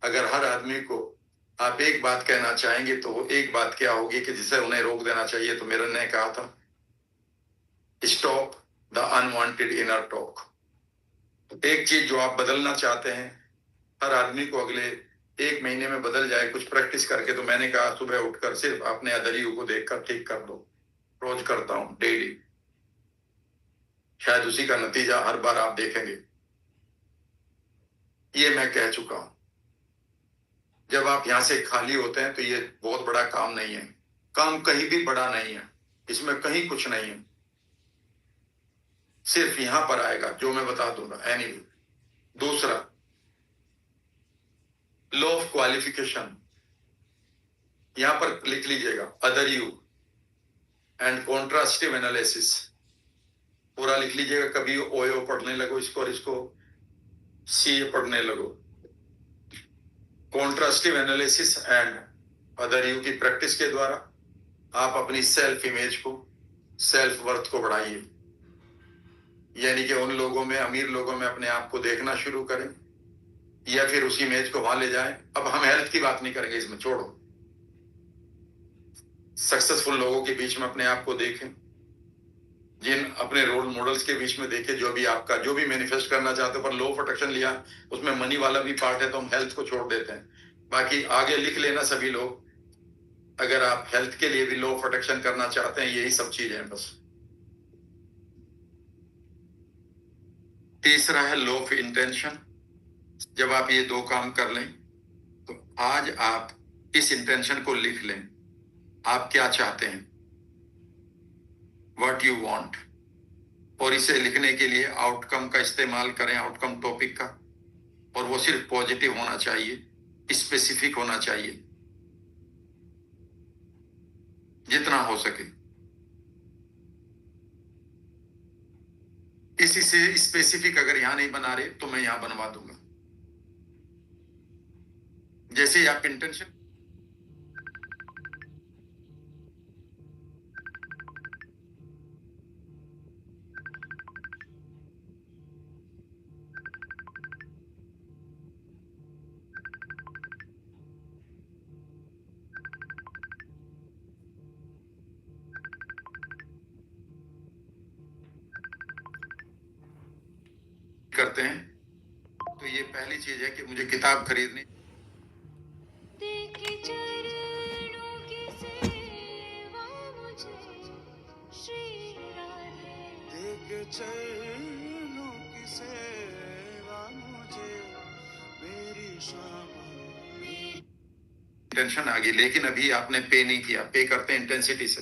अगर हर आदमी को आप एक बात कहना चाहेंगे तो वो एक बात क्या होगी कि जिसे उन्हें रोक देना चाहिए? तो मेरे ने कहा था, stop the unwanted inner talk. एक चीज जो आप बदलना चाहते हैं, हर आदमी को अगले 1 महीने में बदल जाए कुछ प्रैक्टिस करके, तो मैंने कहा सुबह उठकर सिर्फ अपने अदरियों को देखकर ठीक कर दो। रोज करता हूं, डेली। शायद उसी का नतीजा हर बार आप देखेंगे। ये मैं कह चुका हूं। जब आप यहां से खाली होते हैं तो ये बहुत बड़ा काम नहीं है। काम कहीं भी बड़ा नहीं है, इसमें कहीं कुछ नहीं है, सिर्फ यहां पर आएगा जो मैं बता दूंगा। एनीवे, दूसरा लॉ ऑफ क्वालिफिकेशन, यहां पर लिख लीजिएगा, अदर यू एंड कॉन्ट्रास्टिव एनालिसिस, पूरा लिख लीजिएगा। कभी ओयो पढ़ने लगो इसको और इसको सी पढ़ने लगो। कॉन्ट्रास्टिव एनालिसिस एंड अदर यू की प्रैक्टिस के द्वारा आप अपनी सेल्फ इमेज को, सेल्फ वर्थ को बढ़ाइए। यानी कि उन लोगों में, अमीर लोगों में अपने आप को देखना शुरू करें, या फिर उस इमेज को वहां ले जाएं। अब हम हेल्थ की बात नहीं करेंगे, इसमें छोड़ो। सक्सेसफुल लोगों के बीच में अपने आप को देखें, जिन अपने रोल मॉडल्स के बीच में देखें। जो भी आपका, जो भी मैनिफेस्ट करना चाहते हो, पर लो ऑफ अट्रैक्शन लिया, उसमें मनी वाला भी पार्ट है, तो हम हेल्थ को छोड़ देते हैं। बाकी आगे लिख लेना सभी लोग, अगर आप हेल्थ के लिए भी लो ऑफ अट्रैक्शन करना चाहते हैं, यही सब चीजें हैं बस। तीसरा है लो ऑफ इंटेंशन। जब आप ये 2 काम कर लें तो आज आप इस इंटेंशन को लिख लें, आप क्या चाहते हैं, व्हाट यू वांट, और इसे लिखने के लिए आउटकम का इस्तेमाल करें, आउटकम टॉपिक का। और वो सिर्फ पॉजिटिव होना चाहिए, स्पेसिफिक होना चाहिए जितना हो सके। इसी से स्पेसिफिक अगर यहां नहीं बना रहे तो मैं यहां बनवा दूंगा। जैसे आप इंटेंशन करते हैं, तो ये पहली चीज है कि मुझे किताब खरीदनी। चरणों की सेवा मुझे मेरी शाम। टेंशन आ गई, लेकिन अभी आपने पे नहीं किया। पे करते हैं इंटेंसिटी से।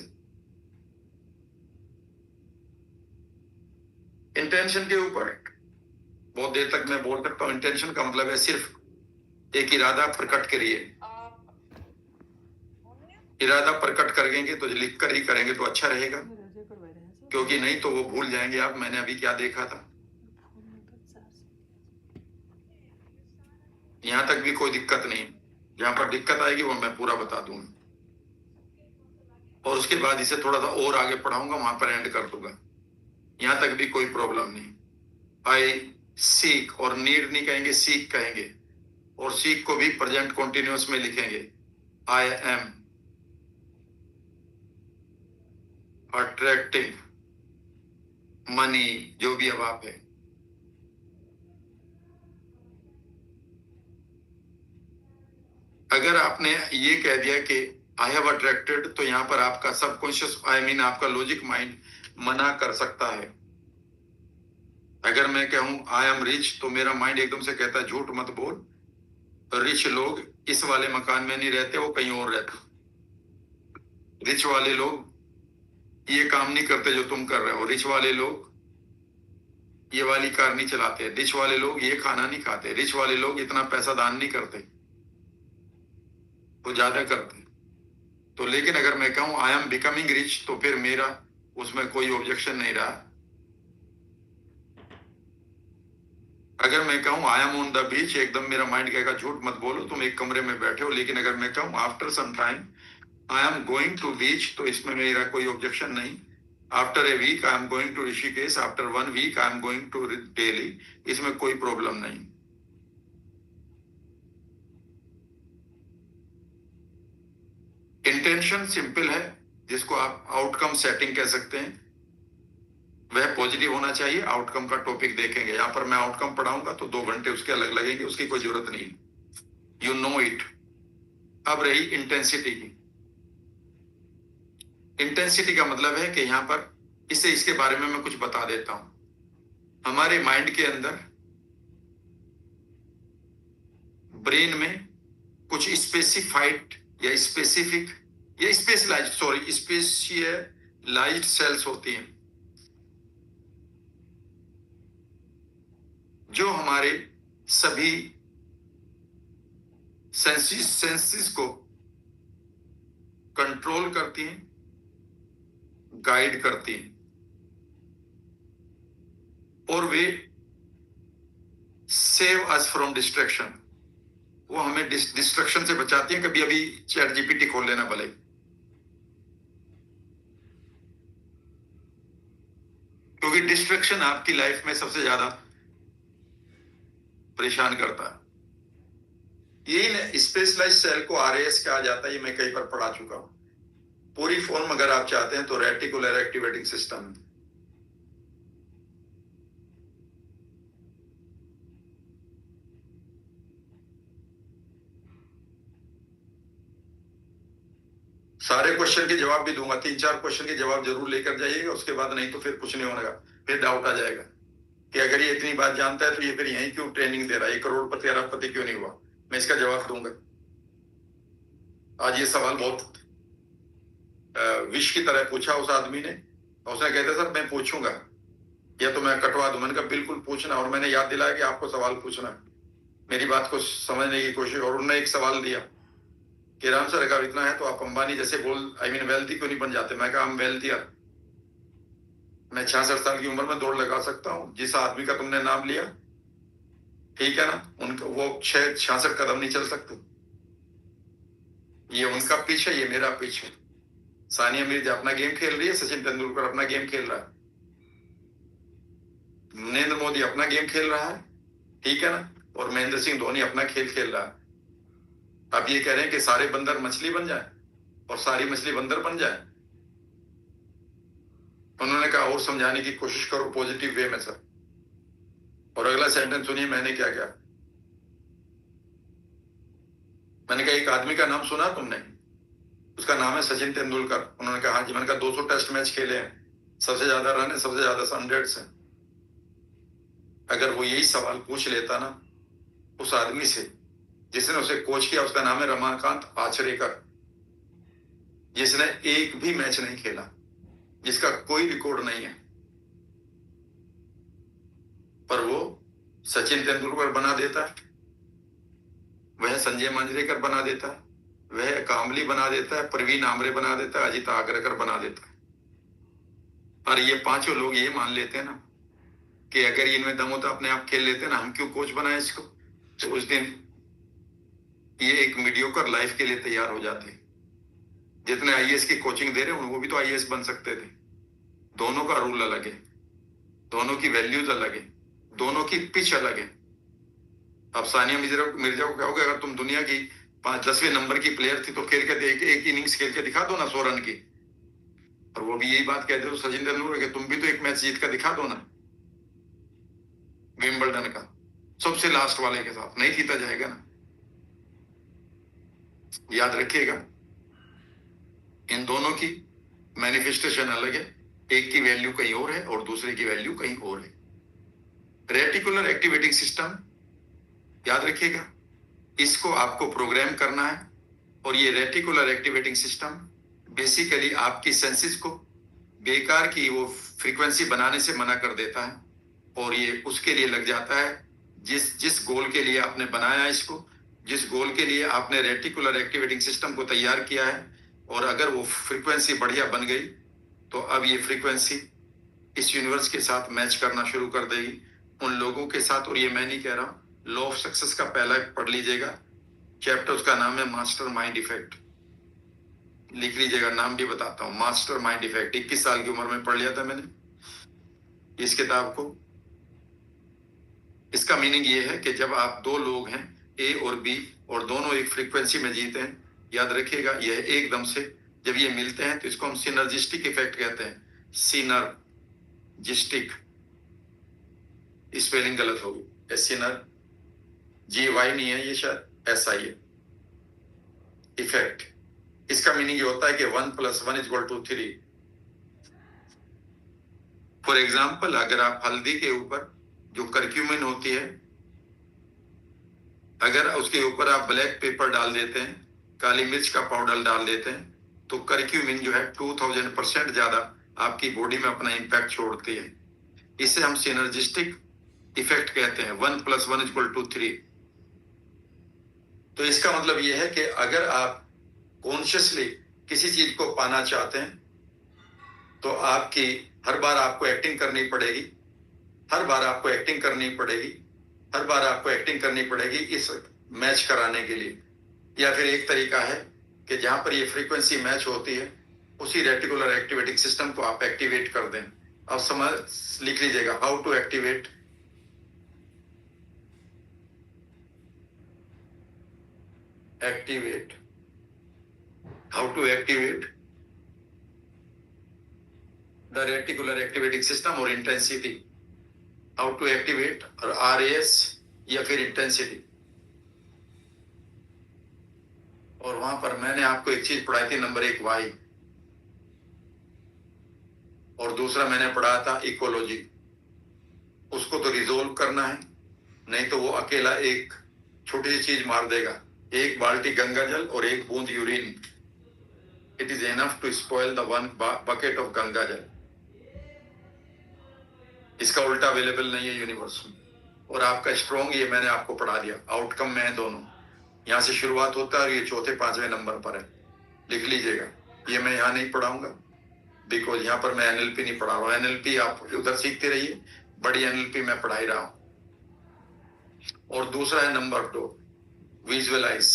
इंटेंशन के ऊपर बहुत देर तक मैं बोल सकता हूं। इंटेंशन का मतलब है सिर्फ एक इरादा प्रकट करिए। इरादा प्रकट करेंगे तो लिख कर ही करेंगे तो अच्छा रहेगा, क्योंकि नहीं तो वो भूल जाएंगे आप मैंने अभी क्या देखा था। यहां तक भी कोई दिक्कत नहीं, जहां पर दिक्कत आएगी वो मैं पूरा बता दूंगा, और उसके बाद इसे थोड़ा सा और आगे पढ़ाऊंगा, वहां पर एंड कर दूंगा। यहां तक भी कोई प्रॉब्लम नहीं। आई सीक, और नीड नहीं कहेंगे, सीक कहेंगे, और सीक को भी प्रेजेंट कॉन्टिन्यूअस में लिखेंगे। आई एम अट्रैक्टिंग मनी, जो भी अब आप है। अगर आपने ये कह दिया कि आई हैव अट्रैक्टेड, तो यहां पर आपका सबकॉन्शियस आई मीन आपका लॉजिक माइंड मना कर सकता है। अगर मैं कहूं आई एम रिच, तो मेरा माइंड एकदम से कहता है झूठ मत बोल, रिच लोग इस वाले मकान में नहीं रहते, वो कहीं और रहते। रिच वाले लोग ये काम नहीं करते जो तुम कर रहे हो, रिच वाले लोग ये वाली कार नहीं चलाते, रिच वाले लोग ये खाना नहीं खाते, रिच वाले लोग इतना पैसा दान नहीं करते, वो ज्यादा करते। तो लेकिन अगर मैं कहूं आई एम बिकमिंग रिच, तो फिर मेरा उसमें कोई ऑब्जेक्शन नहीं रहा। अगर मैं कहूं I am on the beach, एकदम मेरा माइंड कहेगा झूठ मत बोलो, तुम एक कमरे में बैठे हो। लेकिन अगर मैं कहूं after some time I am going to beach, तो इसमें मेरा कोई ऑब्जेक्शन नहीं। After a week I am going to Rishikesh, after 1 week I am going to Delhi, इसमें कोई प्रॉब्लम नहीं। इंटेंशन सिंपल है, जिसको आप आउटकम सेटिंग कह सकते हैं, वह पॉजिटिव होना चाहिए। आउटकम का टॉपिक देखेंगे, यहां पर मैं आउटकम पढ़ाऊंगा तो 2 घंटे उसके अलग लगेंगे, उसकी कोई जरूरत नहीं, यू नो इट। अब रही इंटेंसिटी की। इंटेंसिटी का मतलब है कि यहां पर इसके बारे में मैं कुछ बता देता हूं। हमारे माइंड के अंदर ब्रेन में कुछ स्पेसिफाइड या स्पेसिफिक या स्पेशलाइज्ड सेल्स होती हैं, जो हमारे सभी सेंसेस को कंट्रोल करती हैं, गाइड करती हैं, और वे सेव अस फ्रॉम डिस्ट्रैक्शन, वो हमें डिस्ट्रक्शन से बचाती हैं। कभी अभी चैट जीपीटी खोल लेना भले, क्योंकि डिस्ट्रैक्शन आपकी लाइफ में सबसे ज्यादा परेशान करता है। यही स्पेशलाइज्ड सेल को आरएएस कहा जाता है, ये मैं कई बार पढ़ा चुका हूं। पूरी फॉर्म अगर आप चाहते हैं तो रेटिकुलर एक्टिवेटिंग सिस्टम। सारे क्वेश्चन के जवाब भी दूंगा, 3-4 क्वेश्चन के जवाब जरूर लेकर जाइएगा, उसके बाद नहीं तो फिर कुछ नहीं होगा, फिर डाउट आ जाएगा कि अगर ये इतनी बात जानता है तो ये फिर यहीं क्यों ट्रेनिंग दे रहा है, 1 करोड़पति अरबपति क्यों नहीं हुआ। मैं इसका जवाब दूंगा। आज ये सवाल बहुत विश की तरह पूछा उस आदमी ने, और उसने कहता सर मैं पूछूंगा या तो मैं कटवा दूं। मैंने कहा बिल्कुल पूछना, और मैंने याद दिलाया कि आपको सवाल पूछना है, मेरी बात को समझने की कोशिश। और उन्होंने एक सवाल दिया कि राम सर अगर इतना है तो आप अंबानी जैसे वेल्थी क्यों नहीं बन जाते। मैं कहा वेल्थियर, मैं 66 साल की उम्र में दौड़ लगा सकता हूं। जिस आदमी का तुमने नाम लिया, ठीक है ना, उनका वो 66 कदम नहीं चल सकते। ये उनका पिच है, ये मेरा पिच है। सानिया मिर्जा अपना गेम खेल रही है, सचिन तेंदुलकर अपना गेम खेल रहा है, नरेंद्र मोदी अपना गेम खेल रहा है, ठीक है ना, और महेंद्र सिंह धोनी अपना खेल खेल रहा है। आप ये कह रहे हैं कि सारे बंदर मछली बन जाए और सारी मछली बंदर बन जाए। उन्होंने कहा और समझाने की कोशिश करो पॉजिटिव वे में सर। और अगला सेंटेंस सुनिए मैंने क्या किया। मैंने कहा एक आदमी का नाम सुना तुमने, उसका नाम है सचिन तेंदुलकर। उन्होंने कहा हाँ जी। मैंने कहा 200 टेस्ट मैच खेले हैं, सबसे ज्यादा रन है, सबसे ज्यादा 100 है। अगर वो यही सवाल पूछ लेता ना उस आदमी से जिसने उसे कोच किया, उसका नाम है रमाकांत आचरेकर, जिसने एक भी मैच नहीं खेला, जिसका कोई रिकॉर्ड नहीं है, पर वो सचिन तेंदुलकर बना देता है, वह संजय मांजरेकर बना देता है, वह कामली बना देता है, प्रवीण आमरे बना देता है, अजित आगरकर बना देता है। और ये पांचों लोग ये मान लेते हैं ना कि अगर इनमें दम होता अपने आप खेल लेते ना, हम क्यों कोच बनाए इसको। तो उस दिन ये एक मीडियोकर लाइफ के लिए तैयार हो जाते। जितने आईएएस की कोचिंग दे रहे हैं वो भी तो आईएएस बन सकते थे। दोनों का रूल अलग है, दोनों की वैल्यूज अलग है, दोनों की पिच अलग है। अब सानिया मिर्जा को कहोगे अगर तुम दुनिया की 5-10वें नंबर की प्लेयर थी तो खेल के एक इनिंग्स खेल के दिखा दो ना 100 रन की। और वो भी यही बात कहते हो सचिन तेंदुलकर के, तुम भी तो एक मैच जीत कर दिखा दो ना विंबलडन का, सबसे लास्ट वाले के साथ। नहीं जीता जाएगा ना। याद रखिएगा, इन दोनों की मैनिफेस्टेशन अलग है। एक की वैल्यू कहीं और है और दूसरे की वैल्यू कहीं और है। रेटिकुलर एक्टिवेटिंग सिस्टम याद रखिएगा, इसको आपको प्रोग्राम करना है। और ये रेटिकुलर एक्टिवेटिंग सिस्टम बेसिकली आपकी सेंसेस को बेकार की वो फ्रीक्वेंसी बनाने से मना कर देता है। और ये उसके लिए लग जाता है जिस गोल के लिए आपने बनाया है इसको, जिस गोल के लिए आपने रेटिकुलर एक्टिवेटिंग सिस्टम को तैयार किया है। और अगर वो फ्रीक्वेंसी बढ़िया बन गई तो अब ये फ्रीक्वेंसी इस यूनिवर्स के साथ मैच करना शुरू कर देगी, उन लोगों के साथ। और ये मैं नहीं कह रहा हूं, लॉ ऑफ सक्सेस का पहला पढ़ लीजिएगा चैप्टर, उसका नाम है मास्टर माइंड इफेक्ट। लिख लीजिएगा, नाम भी बताता हूं, मास्टर माइंड इफेक्ट। 21 साल की उम्र में पढ़ लिया था मैंने इस किताब को। इसका मीनिंग ये है कि जब आप दो लोग हैं ए और बी और दोनों एक फ्रीक्वेंसी में जीते हैं, याद रखिएगा यह एकदम से जब ये मिलते हैं तो इसको हम सिनर्जिस्टिक इफेक्ट कहते हैं। सिनर्जिस्टिक, स्पेलिंग गलत होगी, सिनर GY नहीं है, ये शायद SI है। इफेक्ट, इसका मीनिंग ये होता है कि 1 + 1 = 3। फॉर एग्जाम्पल, अगर आप हल्दी के ऊपर जो करक्यूमिन होती है, अगर उसके ऊपर आप ब्लैक पेपर डाल देते हैं, काली मिर्च का पाउडर डाल देते हैं, तो करक्यूमिन जो है 2000% ज्यादा आपकी बॉडी में अपना इंपैक्ट छोड़ती है। इसे हम सिनर्जिस्टिक इफेक्ट कहते हैं, 1 + 1 = 3। तो इसका मतलब यह है कि अगर आप कॉन्शियसली किसी चीज को पाना चाहते हैं तो आपकी हर बार आपको एक्टिंग करनी पड़ेगी, हर बार आपको एक्टिंग करनी पड़ेगी, हर बार आपको एक्टिंग करनी पड़ेगी इस मैच कराने के लिए। या फिर एक तरीका है कि जहां पर ये फ्रीक्वेंसी मैच होती है उसी रेटिकुलर एक्टिवेटिंग सिस्टम को आप एक्टिवेट कर दें। अब समझ लिख लीजिएगा, how to activate how to activate the reticular activating system और intensity, how to activate और RAS या फिर intensity। और वहां पर मैंने आपको एक चीज पढ़ाई थी, नंबर 1 Y, और दूसरा मैंने पढ़ाया था इकोलॉजी। उसको तो रिजोल्व करना है, नहीं तो वो अकेला एक छोटी सी चीज मार देगा, एक बाल्टी गंगा जल और एक बूंद urine, it is enough to spoil the 1 bucket of Ganga jal. इसका उल्टा अवेलेबल नहीं है यूनिवर्स में। और आपका स्ट्रॉन्ग, ये मैंने आपको पढ़ा दिया, आउटकम में है दोनों। यहां से शुरुआत होता है और ये 4-5वें नंबर पर है, लिख लीजिएगा। ये मैं यहाँ नहीं पढ़ाऊंगा बिकॉज यहाँ पर मैं NLP नहीं पढ़ा रहा हूँ। NLP आप उधर सीखते रहिए, बड़ी NLP मैं पढ़ा ही रहा हूं। और दूसरा है नंबर 2, विजुअलाइज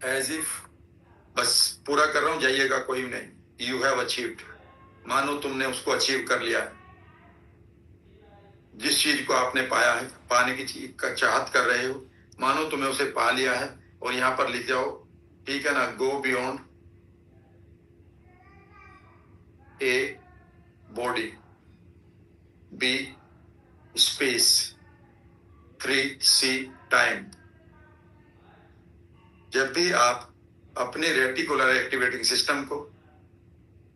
एज इफ, बस पूरा कर रहा हूं, जाइएगा कोई नहीं। यू हैव अचीव्ड, मानो तुमने उसको अचीव कर लिया है। जिस चीज को आपने पाया है, पाने की चीज का चाहत कर रहे हो, मानो तुमने उसे पा लिया है। और यहां पर लिख जाओ, ठीक है ना, go beyond a body, B space, 3C time. जब भी आप अपने रेटिकुलर एक्टिवेटिंग सिस्टम को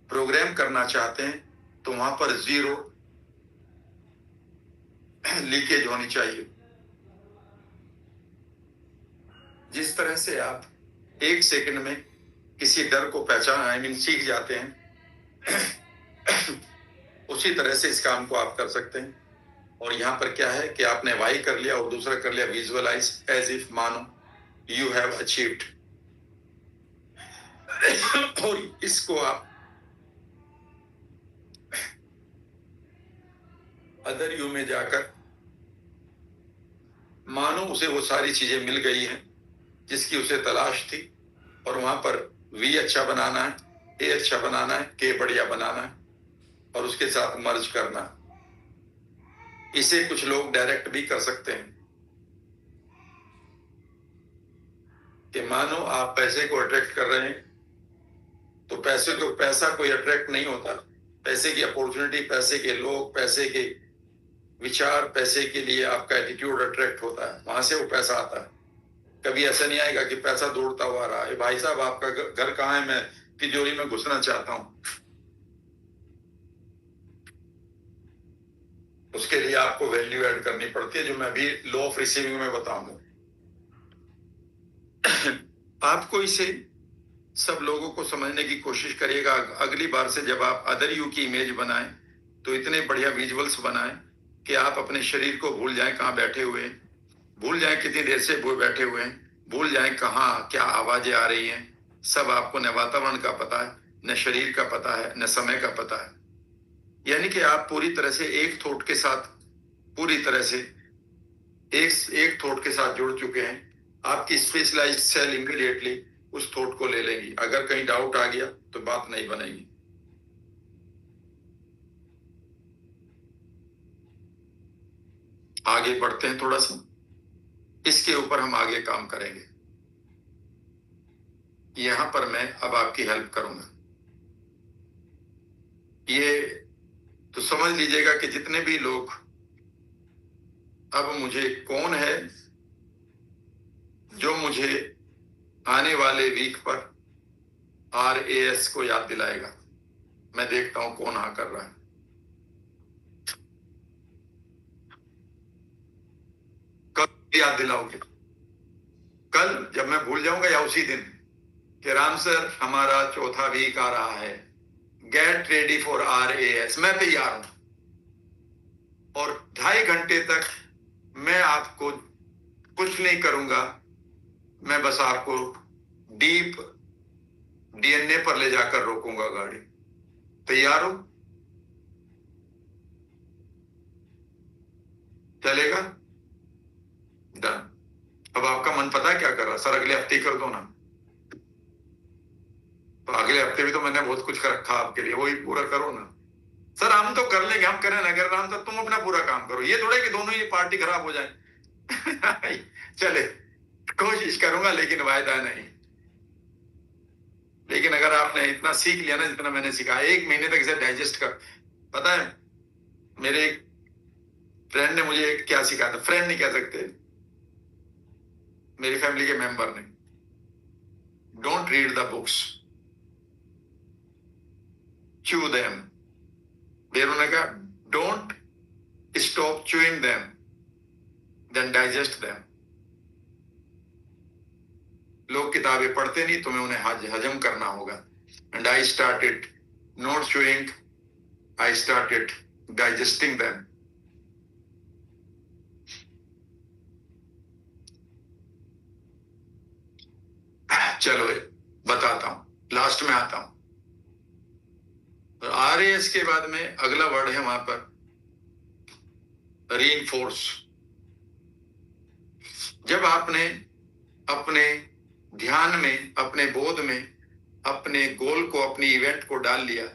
प्रोग्राम करना चाहते हैं तो वहां पर 0 लीकेज होनी चाहिए। जिस तरह से आप 1 सेकंड में किसी डर को पहचान सीख जाते हैं उसी तरह से इस काम को आप कर सकते हैं। और यहाँ पर क्या है कि आपने वाई कर लिया और दूसरा कर लिया विजुअलाइज, एज इफ मानो यू हैव अचीव्ड। और इसको आप अदर यू में जाकर मानो उसे वो सारी चीजें मिल गई हैं जिसकी उसे तलाश थी, और वहां पर वी अच्छा बनाना है, ए अच्छा बनाना है, के बढ़िया बनाना है और उसके साथ मर्ज करना। इसे कुछ लोग डायरेक्ट भी कर सकते हैं कि मानो आप पैसे को अट्रैक्ट कर रहे हैं तो पैसा कोई अट्रैक्ट नहीं होता। पैसे की अपॉर्चुनिटी, पैसे के लोग, पैसे के विचार, पैसे के लिए आपका एटीट्यूड अट्रैक्ट होता है, वहां से वो पैसा आता है। कभी ऐसा नहीं आएगा कि पैसा दौड़ता हुआ रहा है, भाई साहब आपका घर कहाँ है, मैं तिजोरी में घुसना चाहता हूं। उसके लिए आपको वैल्यू ऐड करनी पड़ती है, जो मैं भी लॉ ऑफ रिसीविंग में बताऊंगा। आपको इसे सब लोगों को समझने की कोशिश करिएगा। अगली बार से जब आप अदर यू की इमेज बनाएं तो इतने बढ़िया विजुअल्स बनाएं कि आप अपने शरीर को भूल जाएं कहाँ बैठे हुए हैं, भूल जाएं कितनी देर से वो बैठे हुए हैं, भूल जाएं कहाँ क्या आवाजें आ रही हैं। सब आपको न वातावरण का पता है, न शरीर का पता है, न समय का पता है। यानी कि आप पूरी तरह से एक थॉट के साथ, पूरी तरह से एक थॉट के साथ जुड़ चुके हैं। आपकी स्पेशलाइज्ड सेल इमीडिएटली उस थॉट को ले लेगी। अगर कहीं डाउट आ गया तो बात नहीं बनेगी। आगे बढ़ते हैं थोड़ा सा, इसके ऊपर हम आगे काम करेंगे। यहां पर मैं अब आपकी हेल्प करूंगा। ये तो समझ लीजिएगा कि जितने भी लोग, अब मुझे कौन है जो मुझे आने वाले वीक पर RAS को याद दिलाएगा। मैं देखता हूं कौन हाँ कर रहा है। कल याद दिलाओगे? कल जब मैं भूल जाऊंगा, या उसी दिन कि राम सर हमारा चौथा वीक आ रहा है, गेट रेडी फॉर RAS, मैं तैयार हूं। और 2.5 घंटे तक मैं आपको कुछ नहीं करूंगा, मैं बस आपको डीप DNA पर ले जाकर रोकूंगा गाड़ी। तैयार हो? चलेगा? डन। अब आपका मन पता है क्या कर रहा है? सर अगले हफ्ते कर दो ना। तो अगले हफ्ते भी तो मैंने बहुत कुछ कर रखा आपके लिए, वही पूरा करो ना। सर हम तो कर लेंगे, हम करें ना करें, हम तो तुम अपना पूरा काम करो। ये थोड़े कि दोनों ही पार्टी खराब हो जाए। चले, कोशिश करूंगा लेकिन वायदा नहीं। लेकिन अगर आपने इतना सीख लिया ना जितना मैंने सीखा, 1 महीने तक इसे डाइजेस्ट कर। पता है मेरे एक फ्रेंड ने मुझे क्या सिखाया था, फ्रेंड नहीं कह सकते, मेरी फैमिली के मेंबर ने, don't read the books, chew them। फिर उन्होंने कहा don't stop chewing them, then digest them। लोग किताबें पढ़ते नहीं, तुम्हें उन्हें हजम करना होगा। And I started not chewing, I started digesting them। चलो बताता हूं, लास्ट में आता हूं। RAS के बाद में अगला वर्ड है वहां पर रीइंफोर्स। जब आपने अपने ध्यान में, अपने बोध में, अपने गोल को, अपनी इवेंट को डाल लिया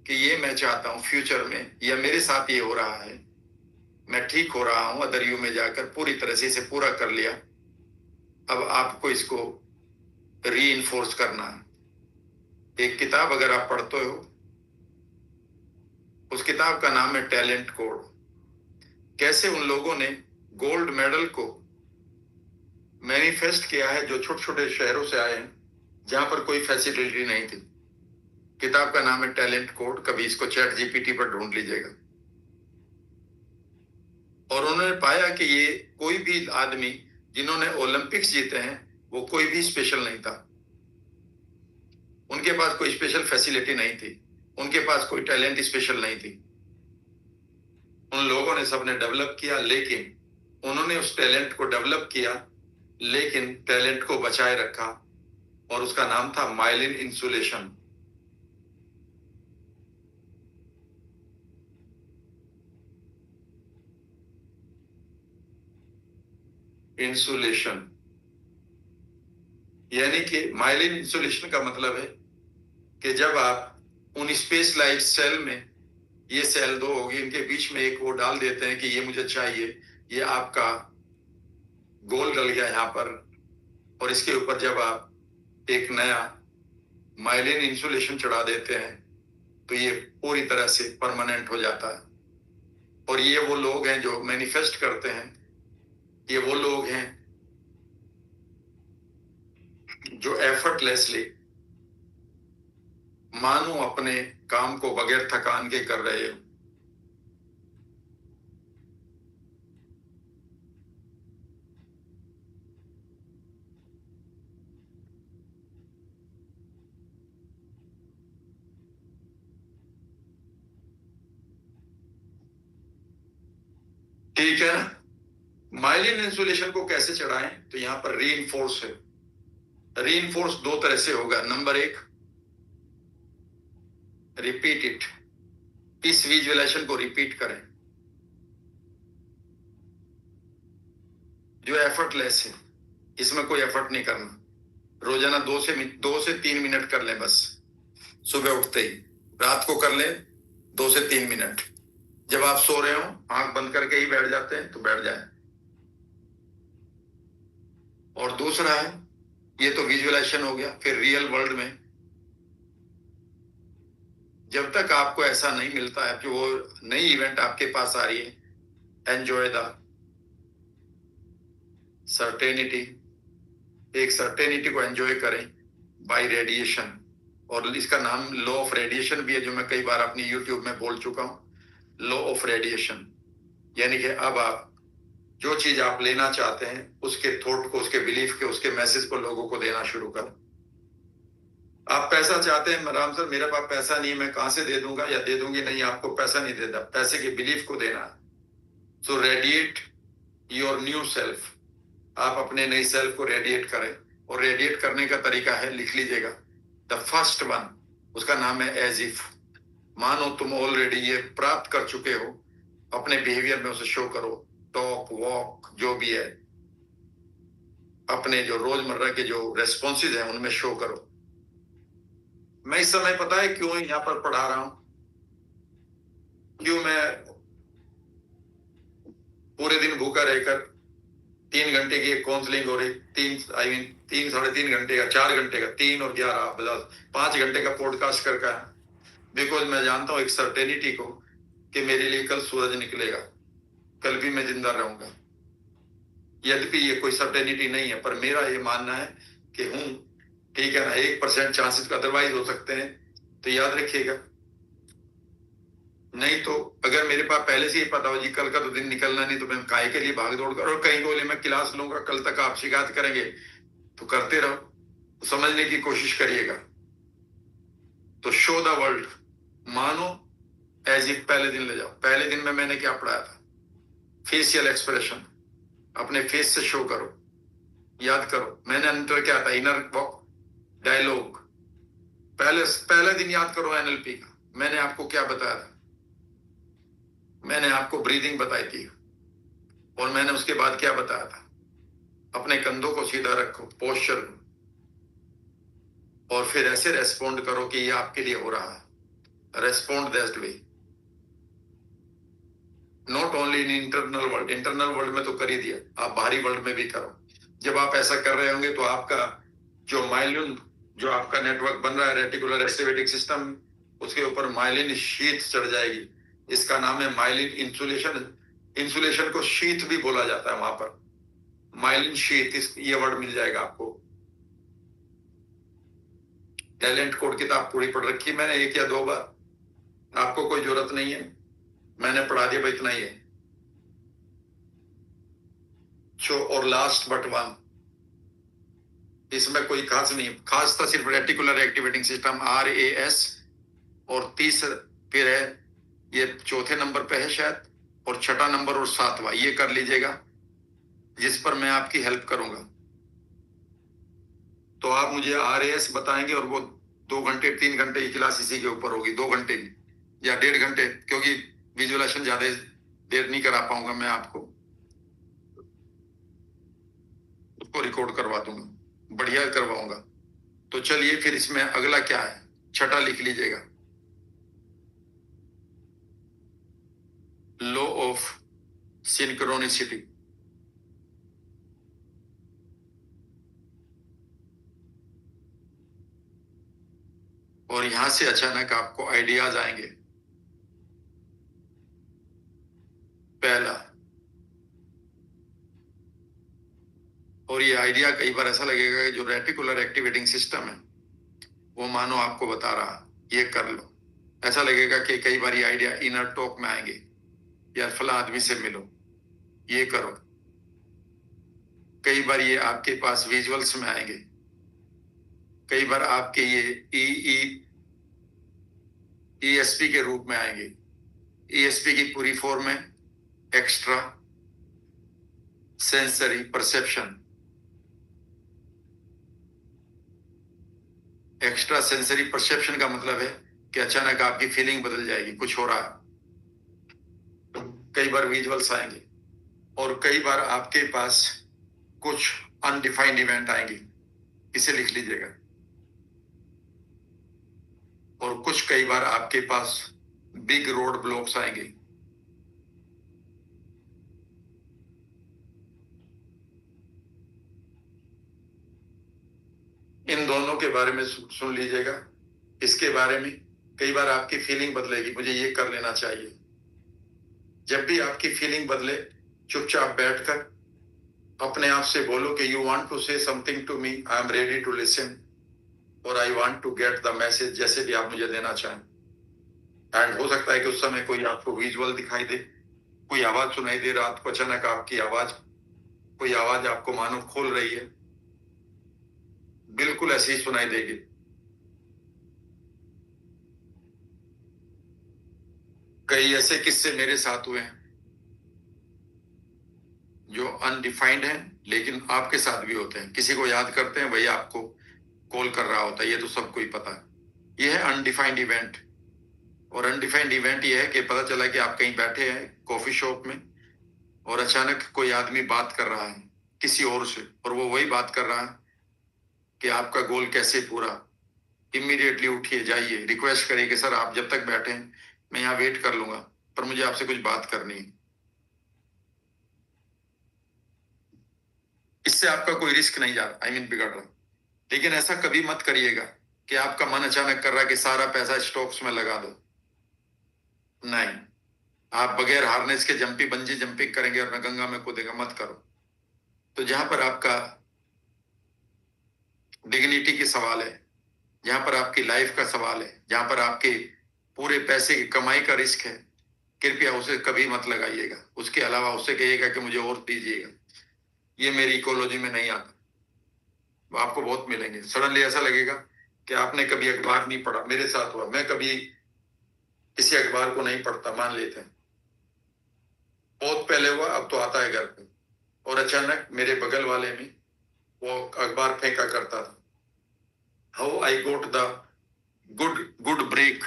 कि ये मैं चाहता हूं फ्यूचर में, या मेरे साथ ये हो रहा है, मैं ठीक हो रहा हूं, अदर यू में जाकर पूरी तरह से इसे पूरा कर लिया। अब आपको इसको रीइंफोर्स करना है। एक किताब अगर आप पढ़ते हो, उस किताब का नाम है टैलेंट कोड। कैसे उन लोगों ने गोल्ड मेडल को मैनिफेस्ट किया है जो छोटे छोटे शहरों से आए हैं जहां पर कोई फैसिलिटी नहीं थी। किताब का नाम है टैलेंट कोड, कभी इसको ChatGPT पर ढूंढ लीजिएगा। और उन्होंने पाया कि ये कोई भी आदमी जिन्होंने ओलंपिक्स जीते हैं वो कोई भी स्पेशल नहीं था। उनके पास कोई स्पेशल फैसिलिटी नहीं थी, उनके पास कोई टैलेंट स्पेशल नहीं थी। उन लोगों ने सबने डेवलप किया, लेकिन उन्होंने उस टैलेंट को डेवलप किया, लेकिन टैलेंट को बचाए रखा, और उसका नाम था माइलिन इंसुलेशन। इंसुलेशन यानी कि माइलिन इंसुलेशन का मतलब है कि जब आप उन स्पेस लाइट सेल में, ये सेल दो होगी, इनके बीच में एक वो डाल देते हैं कि ये मुझे चाहिए, ये आपका गोल डल गया यहाँ पर, और इसके ऊपर जब आप एक नया माइलिन इंसुलेशन चढ़ा देते हैं तो ये पूरी तरह से परमानेंट हो जाता है। और ये वो लोग हैं जो मैनिफेस्ट करते हैं, ये वो लोग हैं जो एफर्टलेसली मानो अपने काम को बगैर थकान के कर रहे हो। ठीक है ना। माइलिन इंसुलेशन को कैसे चढ़ाएं? तो यहां पर रीइंफोर्स है। रीइंफोर्स दो तरह से होगा। नंबर एक, रिपीट इट, इस विजुअलाइजेशन को रिपीट करें जो एफर्टलेस है, इसमें कोई एफर्ट नहीं करना। रोजाना 2 से 3 मिनट कर लें बस, सुबह उठते ही, रात को कर लें 2 से 3 मिनट। जब आप सो रहे हो आंख बंद करके ही बैठ जाते हैं तो बैठ जाए। और दूसरा है, ये तो विजुअलाइजेशन हो गया। फिर रियल वर्ल्ड में जब तक आपको ऐसा नहीं मिलता है कि वो नई इवेंट आपके पास आ रही है, एंजॉय द सर्टेनिटी, एक सर्टेनिटी को एंजॉय करें बाय रेडिएशन। और इसका नाम लॉ ऑफ रेडिएशन भी है, जो मैं कई बार अपनी यूट्यूब में बोल चुका हूं। लॉ ऑफ रेडिएशन यानी कि अब आप जो चीज आप लेना चाहते हैं उसके थॉट को, उसके बिलीफ के, उसके मैसेज को लोगों को देना शुरू करो। आप पैसा चाहते हैं, राम सर मेरे पास पैसा नहीं है, मैं कहां से दे दूंगा या दे दूंगी? नहीं, आपको पैसा नहीं देता, पैसे के बिलीफ को देना। सो रेडिएट योर न्यू सेल्फ, आप अपने नई सेल्फ को रेडिएट करें। और रेडिएट करने का तरीका है, लिख लीजिएगा, द फर्स्ट वन, उसका नाम है एज इफ। मानो तुम ऑलरेडी ये प्राप्त कर चुके हो, अपने बिहेवियर में उसे शो करो। टॉक, वॉक, जो भी है, अपने जो रोजमर्रा के जो रेस्पॉन्सेज हैं उनमें शो करो। मैं इस समय पता है क्यों यहाँ पर पढ़ा रहा हूं, क्यों मैं पूरे दिन भूखा रहकर 3 घंटे की एक काउंसलिंग हो रही, 3 साढ़े 3 घंटे का, 4 घंटे का, 3 और 11 5 घंटे का पॉडकास्ट करके, बिकॉज मैं जानता हूं एक सर्टेनिटी को कि मेरे लिए कल सूरज निकलेगा, कल भी मैं जिंदा रहूंगा। यद्यपि ये कोई सर्टेनिटी नहीं है, पर मेरा ये मानना है कि हूं, ठीक है ना। 1% चांसेस अदरवाइज हो सकते हैं, तो याद रखिएगा। नहीं तो अगर मेरे पास पहले से ही पता हो जी कल का तो दिन निकलना नहीं, तो मैं काहे के लिए भाग दौड़ कर, और कहीं बोले मैं क्लास लूंगा कल तक आप शिकायत करेंगे, तो करते रहो, तो समझने की कोशिश करिएगा। तो शो द वर्ल्ड, मानो एज इफ पहले दिन ले जाओ। पहले दिन में मैंने क्या पढ़ाया था? फेशियल एक्सप्रेशन, अपने फेस से शो करो, याद करो। मैंने अंतर क्या था? Inner dialogue. पहले दिन याद करो एनएलपी का, मैंने आपको क्या बताया था? मैंने आपको ब्रीदिंग बताई थी, और मैंने उसके बाद क्या बताया था? अपने कंधों को सीधा रखो, पोस्चर को, और फिर ऐसे रेस्पॉन्ड करो कि ये आपके लिए हो रहा है। Respond that way, not only in internal world. Internal world में तो कर ही दिया, आप बाहरी वर्ल्ड में भी करो। जब आप ऐसा कर रहे होंगे तो आपका जो माइलिन, जो आपका नेटवर्क बन रहा है, रेटिकुलर एक्टिवेटिंग सिस्टम, उसके ऊपर माइलिन शीथ चढ़ जाएगी। इसका नाम है माइलिन इंसुलेशन। इंसुलेशन को शीथ भी बोला जाता है, वहां पर माइलिन शीथ, ये वर्ड मिल जाएगा आपको। टैलेंट कोड किताब पूरी पढ़ रखी मैंने 1 या 2 बार, आपको कोई जरूरत नहीं है, मैंने पढ़ा दिया, भाई इतना ही है। और लास्ट बट वन, इसमें कोई खास नहीं, खास था सिर्फ रेटिकुलर एक्टिवेटिंग सिस्टम, RAS। और तीसरा फिर है, ये चौथे नंबर पे है शायद, और छठा नंबर और सातवां ये कर लीजिएगा, जिस पर मैं आपकी हेल्प करूंगा। तो आप मुझे RAS बताएंगे और वो 2 घंटे 3 घंटे की क्लास इसी के ऊपर होगी, 2 घंटे की या 1.5 घंटे, क्योंकि विजुअलाइजेशन ज्यादा देर नहीं करा पाऊंगा मैं आपको, उसको रिकॉर्ड करवा दूंगा, बढ़िया करवाऊंगा। तो चलिए फिर इसमें अगला क्या है, छठा लिख लीजिएगा, लॉ ऑफ सिंक्रोनिसिटी। और यहां से अचानक आपको आइडियाज आएंगे। पहला, और ये आइडिया कई बार ऐसा लगेगा कि जो रेटिकुलर एक्टिवेटिंग सिस्टम है वो मानो आपको बता रहा ये कर लो। ऐसा लगेगा कि कई बार ये आइडिया इनर टॉक में आएंगे, यार फला आदमी से मिलो, ये करो। कई बार ये आपके पास विजुअल्स में आएंगे, कई बार आपके ये ESP के रूप में आएंगे। ESP की पूरी फॉर्म है extra sensory perception. Extra sensory perception का मतलब है कि अचानक आपकी फीलिंग बदल जाएगी, कुछ हो रहा है। तो कई बार विजुअल्स आएंगे और कई बार आपके पास कुछ अनडिफाइंड इवेंट आएंगे, इसे लिख लीजिएगा। और कुछ कई बार आपके पास बिग रोड ब्लॉक्स आएंगे। इन दोनों के बारे में सुन लीजिएगा। इसके बारे में कई बार आपकी फीलिंग बदलेगी, मुझे ये कर लेना चाहिए। जब भी आपकी फीलिंग बदले, चुपचाप बैठकर अपने आप से बोलो कि you want to say something to me, I am ready to listen, और I want to get the message, जैसे भी आप मुझे देना चाहें। एंड हो सकता है कि उस समय कोई आपको विजुअल दिखाई दे, कोई आवाज सुनाई दे, रात को अचानक आपकी आवाज, कोई आवाज आपको मानो खोल रही है, बिल्कुल ऐसी ही सुनाई देगी। कई ऐसे किस्से मेरे साथ हुए हैं जो अनडिफाइंड हैं, लेकिन आपके साथ भी होते हैं। किसी को याद करते हैं, वही आपको कॉल कर रहा होता है, ये तो सबको ही पता है। ये है अनडिफाइंड इवेंट। और अनडिफाइंड इवेंट ये है कि पता चला कि आप कहीं बैठे हैं कॉफी शॉप में और अचानक कोई आदमी बात कर रहा है किसी और से, और वो वही बात कर रहा है कि आपका गोल कैसे पूरा। इमीडिएटली उठिए, जाइए, रिक्वेस्ट करिए कि सर आप जब तक बैठे हैं मैं यहाँ वेट कर लूंगा, पर मुझे आपसे कुछ बात करनी है। इससे आपका कोई रिस्क नहीं जा रहा, बिगड़ रहा। लेकिन ऐसा कभी मत करिएगा कि आपका मन अचानक कर रहा है कि सारा पैसा स्टॉक्स में लगा दो। नहीं, आप बगैर हार्नेस के जंपी बंजी जंपिंग करेंगे और न गंगा में कूदेगा, मत करो। तो जहां पर आपका डिग्निटी की सवाल है, जहां पर आपकी लाइफ का सवाल है, जहां पर आपके पूरे पैसे की कमाई का रिस्क है, कृपया उसे कभी मत लगाइएगा। उसके अलावा उससे कहिएगा कि मुझे और दीजिएगा, ये मेरी इकोलॉजी में नहीं आता। वो आपको बहुत मिलेंगे। सडनली ऐसा लगेगा कि आपने कभी अखबार नहीं पढ़ा। मेरे साथ हुआ, मैं कभी किसी अखबार को नहीं पढ़ता, मान लेते हैं, बहुत पहले हुआ, अब तो आता है घर पे, और अचानक मेरे बगल वाले में वो अखबार फेंका करता था। How I got the good break,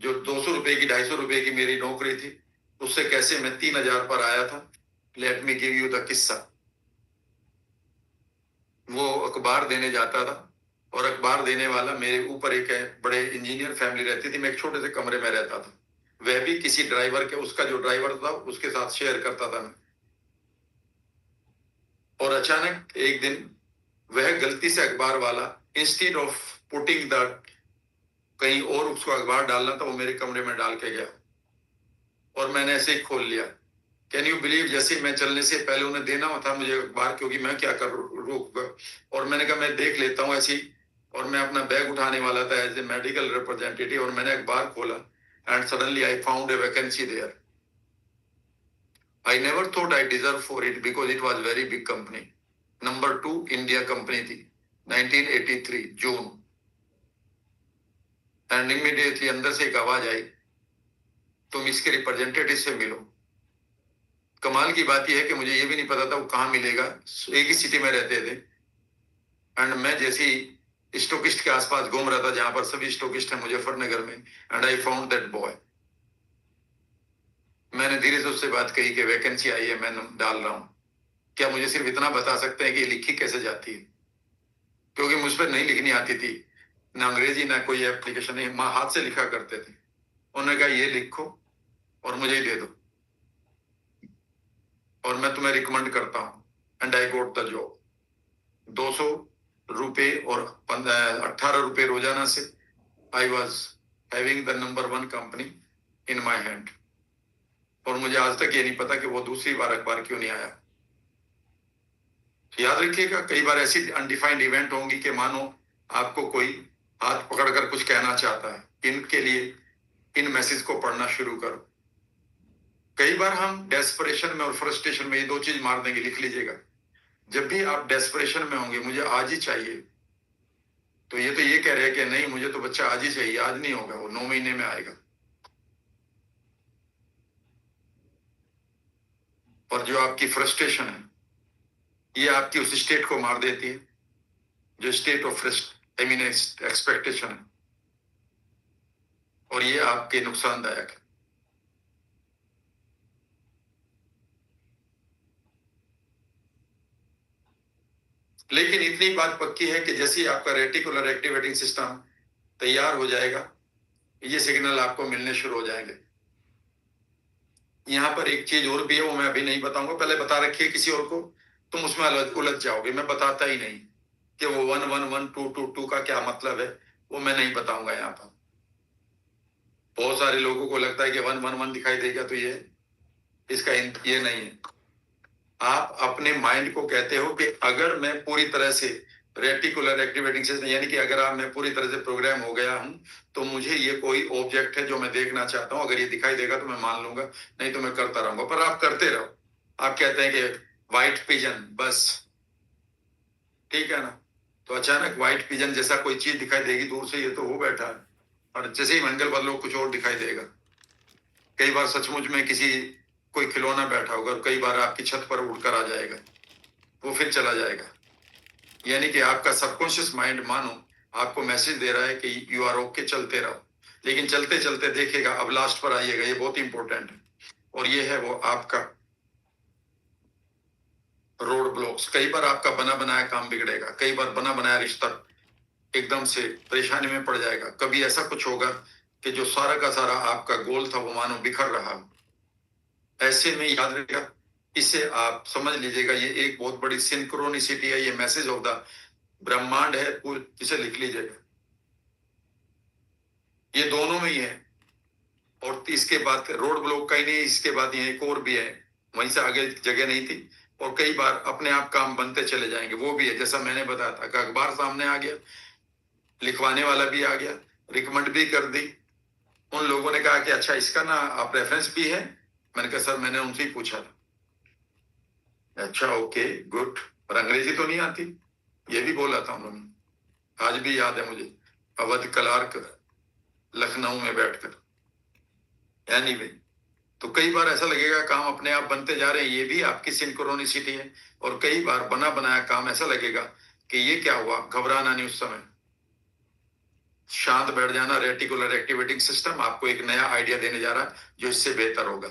जो 200 रुपए की 250 रुपए की मेरी नौकरी थी, उससे कैसे मैं 3000 पर आया था। Let me give you the किस्सा। वो अखबार देने जाता था और अखबार देने वाला मेरे ऊपर एक है, बड़े इंजीनियर फैमिली रहती थी, मैं एक छोटे से कमरे में रहता था। वह भी किसी ड्राइवर के, उसका जो ड्राइवर था उसके साथ शेयर करता था मैं। और अचानक एक दिन वह गलती से अखबार वाला, इंस्टेड ऑफ पुटिंग द कहीं और उसको अखबार डालना था, वो मेरे कमरे में डाल के गया और मैंने ऐसे ही खोल लिया। कैन यू बिलीव, जैसे मैं चलने से पहले उन्हें देना था मुझे अखबार, क्योंकि मैं क्या कर रोक, और मैंने कहा मैं देख लेता हूँ ऐसी, और मैं अपना बैग उठाने वाला था एज ए मेडिकल रिप्रेजेंटेटिव, और मैंने अखबार खोला and suddenly I found a vacancy there. I never thought I deserve for it because it was very big company, number 2 India company थी, 1983 जून। एंड इमीडिएटली अंदर से एक आवाज आई, तुम इसके रिप्रेजेंटेटिव से मिलो। कमाल की बात यह है कि मुझे ये भी नहीं पता था वो कहाँ मिलेगा, एक ही सिटी में रहते थे। एंड मैं जैसे ही स्टोकिस्ट के आसपास घूम रहा था जहां पर सभी स्टोकिस्ट हैं मुजफ्फरनगर में, and I found that boy. मैंने धीरे से उससे बात कही कि वैकेंसी आई है, मैं डाल रहा हूँ, क्या मुझे सिर्फ इतना बता सकते हैं कि ये लिखी कैसे जाती है, क्योंकि मुझ पर नहीं लिखनी आती थी, ना अंग्रेजी ना कोई एप्लीकेशन, नहीं, माँ हाथ से लिखा करते थे। उन्होंने कहा ये लिखो और मुझे ही दे दो और मैं तुम्हें रिकमेंड करता हूँ। And I got the job. 200 रुपये और 18 रुपये रोजाना से I was having the number 1 company in my hand. और मुझे आज तक ये नहीं पता कि वो दूसरी बार अखबार क्यों नहीं आया। तो याद रखिएगा, कई बार ऐसी अनडिफाइंड इवेंट होंगी कि मानो आपको कोई हाथ पकड़कर कुछ कहना चाहता है, इनके लिए इन मैसेज को पढ़ना शुरू करो। कई बार हम डेस्परेशन में और फ्रस्ट्रेशन में ये दो चीज मार देंगे, लिख लीजिएगा। जब भी आप डेस्परेशन में होंगे, मुझे आज ही चाहिए, तो ये कह रहे हैं कि नहीं मुझे तो बच्चा आज ही चाहिए, आज नहीं होगा, वो 9 महीने में आएगा। और जो आपकी फ्रस्ट्रेशन है, ये आपकी उस स्टेट को मार देती है जो स्टेट ऑफ एक्सपेक्टेशन है, और ये आपके नुकसानदायक है। लेकिन इतनी बात पक्की है कि जैसे ही आपका रेटिकुलर एक्टिवेटिंग सिस्टम तैयार हो जाएगा, ये सिग्नल आपको मिलने शुरू हो जाएंगे। यहाँ पर एक चीज और भी है, वो मैं अभी नहीं बताऊंगा, पहले बता रखिए किसी और को, तुम उसमें उलझ जाओगे। मैं बताता ही नहीं कि वो 1 1 1 2 2 2 का क्या मतलब है, वो मैं नहीं बताऊंगा यहाँ पर। बहुत सारे लोगों को लगता है कि 1 1 1 दिखाई देगा, तो ये इसका ये नहीं है। आप अपने माइंड को कहते हो कि अगर मैं पूरी तरह से रेटिकुलर एक्टिवेटिंग सिस्टम, यानी कि अगर आप मैं पूरी तरह से प्रोग्राम हो गया हूं, तो मुझे ये कोई ऑब्जेक्ट है जो मैं देखना चाहता हूं, अगर ये दिखाई देगा तो मैं मान लूंगा, नहीं तो मैं करता रहूंगा। पर आप करते रहो। आप कहते हैं कि व्हाइट पिजन, बस ठीक है ना, तो अचानक व्हाइट पिजन जैसा कोई चीज दिखाई देगी दूर से, ये तो वो बैठा है, और जैसे ही मंगल बदलो कुछ और दिखाई देगा। कई बार सचमुच में किसी कोई खिलौना बैठा होगा, और कई बार आपकी छत पर उड़कर आ जाएगा, वो फिर चला जाएगा। यानी कि आपका सबकॉन्शियस माइंड मानो आपको मैसेज दे रहा है कि यू आर ओके, चलते रहो। लेकिन चलते चलते देखेगा, अब लास्ट पर आइएगा, ये बहुत इंपॉर्टेंट है, और ये है वो आपका रोड ब्लॉक्स। कई बार आपका बना बनाया काम बिगड़ेगा, कई बार बना बनाया रिश्ता एकदम से परेशानी में पड़ जाएगा। कभी ऐसा कुछ होगा कि जो सारा का सारा आपका गोल था वो मानो बिखर रहा। ऐसे में याद रखिएगा, इसे आप समझ लीजिएगा, ये एक बहुत बड़ी सिंक्रोनिसिटी है, ये मैसेज ऑफ द ब्रह्मांड है, इसे लिख लीजिएगा। ये दोनों में ही है। और इसके बाद रोड ब्लॉक का ही नहीं, इसके बाद ये एक और भी है, वहीं से आगे जगह नहीं थी, और कई बार अपने आप काम बनते चले जाएंगे, वो भी है। जैसा मैंने बताया था कि अखबार सामने आ गया, लिखवाने वाला भी आ गया, रिकमेंड भी कर दी। उन लोगों ने कहा कि अच्छा इसका ना आप रेफरेंस भी है। मैंने कहा सर मैंने उनसे ही पूछा था। अच्छा ओके गुड, पर अंग्रेजी तो नहीं आती, ये भी बोला था उन्होंने, आज भी याद है मुझे, अवध क्लार्क लखनऊ में बैठकर। एनीवे, तो कई बार ऐसा लगेगा काम अपने आप बनते जा रहे हैं, ये भी आपकी सिंक्रोनिसिटी है। और कई बार बना बनाया काम ऐसा लगेगा कि ये क्या हुआ, घबराना नहीं, उस समय शांत बैठ जाना। रेटिकुलर एक्टिवेटिंग सिस्टम आपको एक नया आइडिया देने जा रहा है जो इससे बेहतर होगा।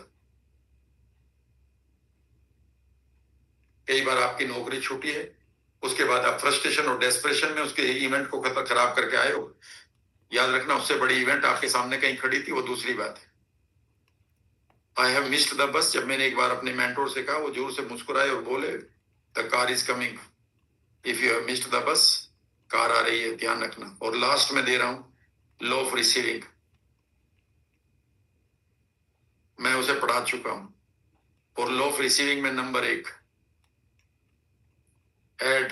कई बार आपकी नौकरी छूटी है, उसके बाद आप फ्रस्ट्रेशन और डेस्परेशन में उसके इवेंट को खराब करके आए हो। याद रखना, उससे बड़ी इवेंट आपके सामने कहीं खड़ी थी, वो दूसरी बात है। आई हैव मिस्ड द बस, जब मैंने एक बार अपने मेंटोर से कहा, वो जोर से मुस्कुराए और बोले the car is coming, if you have missed the bus, car आ रही है, ध्यान रखना। और लास्ट में दे रहा हूं लॉ ऑफ रिसीविंग, मैं उसे पढ़ा चुका हूं। और लॉ ऑफ रिसीविंग में number 1, add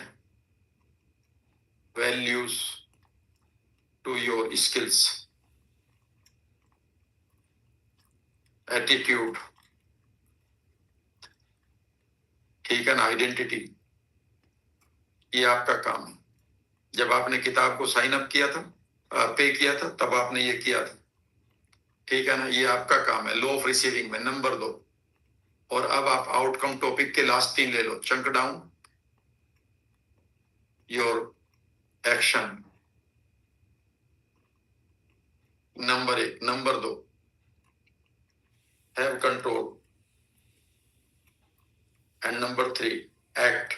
values to your skills, attitude, ठीक है ना, आइडेंटिटी, ये आपका काम है। जब आपने किताब को साइन अप किया था, पे किया था, तब आपने ये किया था, ठीक है ना, ये आपका काम है। लॉ ऑफ रिसीविंग में नंबर 2, और अब आप आउटकम टॉपिक के लास्ट 3 ले लो। Chunk down, your action, number 1। Number 2, have control, and number 3, act.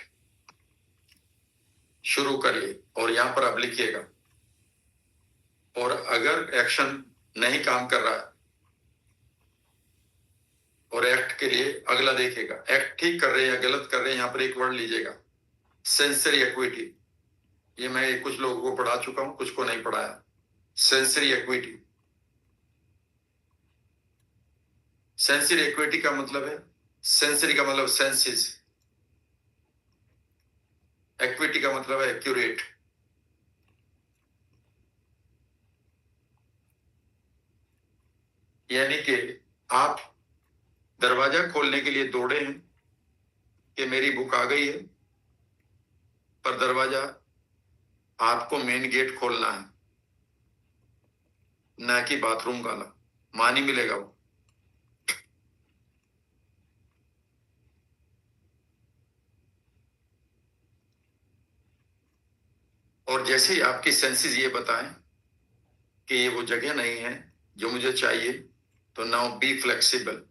शुरू करिए और यहां पर आप लिखिएगा। और अगर एक्शन नहीं काम कर रहा है और एक्ट के लिए अगला देखेगा, एक्ट ठीक कर रहे हैं या गलत कर रहे हैं, यहां पर एक वर्ड लीजिएगा, सेंसरी एक्विटी। ये मैं कुछ लोगों को पढ़ा चुका हूं, कुछ को नहीं पढ़ाया। सेंसरी एक्विटी, सेंसरी एक्विटी का मतलब है, सेंसरी का मतलब सेंसेस, एक्विटी का मतलब है एक्यूरेट। यानी कि आप दरवाजा खोलने के लिए दौड़े हैं कि मेरी बुक आ गई है, पर दरवाजा आपको मेन गेट खोलना है, ना कि बाथरूम वाला। मानी मिलेगा वो। और जैसे ही आपकी सेंसेस ये बताएं कि ये वो जगह नहीं है जो मुझे चाहिए, तो नाउ बी फ्लेक्सिबल।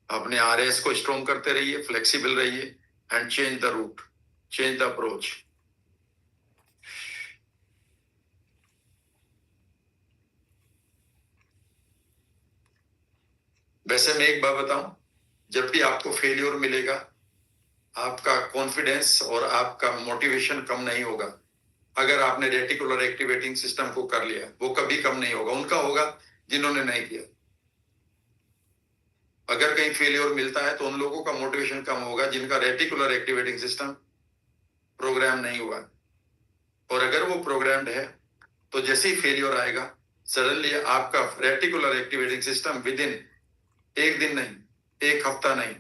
अपने आरएस को स्ट्रॉन्ग करते रहिए, फ्लेक्सिबल रहिए, and change the route, change the approach. वैसे मैं एक बात बताऊं, जब भी आपको फेलियर मिलेगा, आपका कॉन्फिडेंस और आपका मोटिवेशन कम नहीं होगा। अगर आपने रेटिकुलर एक्टिवेटिंग सिस्टम को कर लिया, वो कभी कम नहीं होगा। उनका होगा जिन्होंने नहीं किया। अगर कहीं फेलियर मिलता है तो उन लोगों का मोटिवेशन कम होगा जिनका रेटिकुलर एक्टिवेटिंग सिस्टम प्रोग्राम नहीं हुआ। और अगर वो प्रोग्राम्ड है तो जैसे ही फेलियर आएगा, सडनली आपका reticular activating system with in एक दिन नहीं, एक हफ्ता नहीं,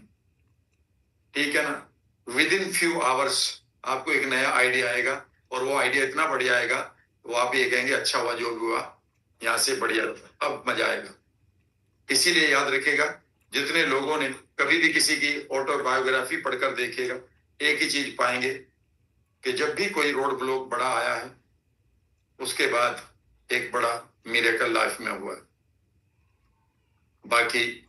ठीक है ना, विद इन फ्यू आवर्स आपको एक नया आइडिया आएगा। और वो आइडिया इतना बढ़िया आएगा, वो आप ये कहेंगे अच्छा हुआ जो भी हुआ, यहां से बढ़िया, अब मजा आएगा। इसीलिए याद रखेगा, जितने लोगों ने कभी भी किसी की ऑटोबायोग्राफी पढ़कर देखेगा, एक ही चीज पाएंगे कि जब भी कोई रोड ब्लॉक बड़ा आया है, उसके बाद एक बड़ा मिरेकल लाइफ में हुआ है। बाकी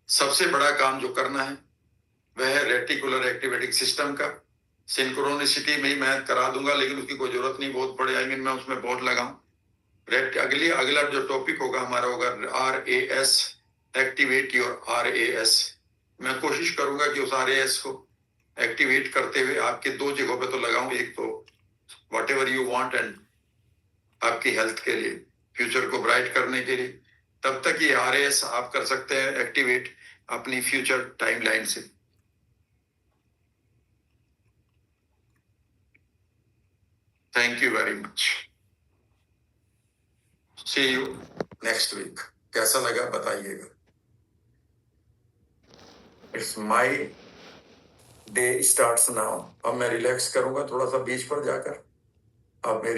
सबसे बड़ा काम जो करना है वह है रेटिकुलर एक्टिवेटिंग सिस्टम का। सिंक्रोनिसिटी में ही मैं करा दूंगा, लेकिन उसकी कोई जरूरत नहीं बहुत बड़े। आई मीन मैं उसमें बहुत लगाऊं। अगला जो टॉपिक होगा हमारा होगा RAS, एक्टिवेट योर RAS। मैं कोशिश करूंगा कि उस RAS को एक्टिवेट करते हुए आपके 2 जगहों पे तो लगाऊं। एक तो what ever you want, and आपकी हेल्थ के लिए, फ्यूचर को ब्राइट करने के लिए। तब तक ये RAS आप कर सकते हैं एक्टिवेट अपनी फ्यूचर टाइमलाइन से। Thank you very much. See you next week. कैसा लगा बताइएगा। It's my day starts now. अब मैं रिलैक्स करूंगा थोड़ा सा बीच पर जाकर। अब मेरी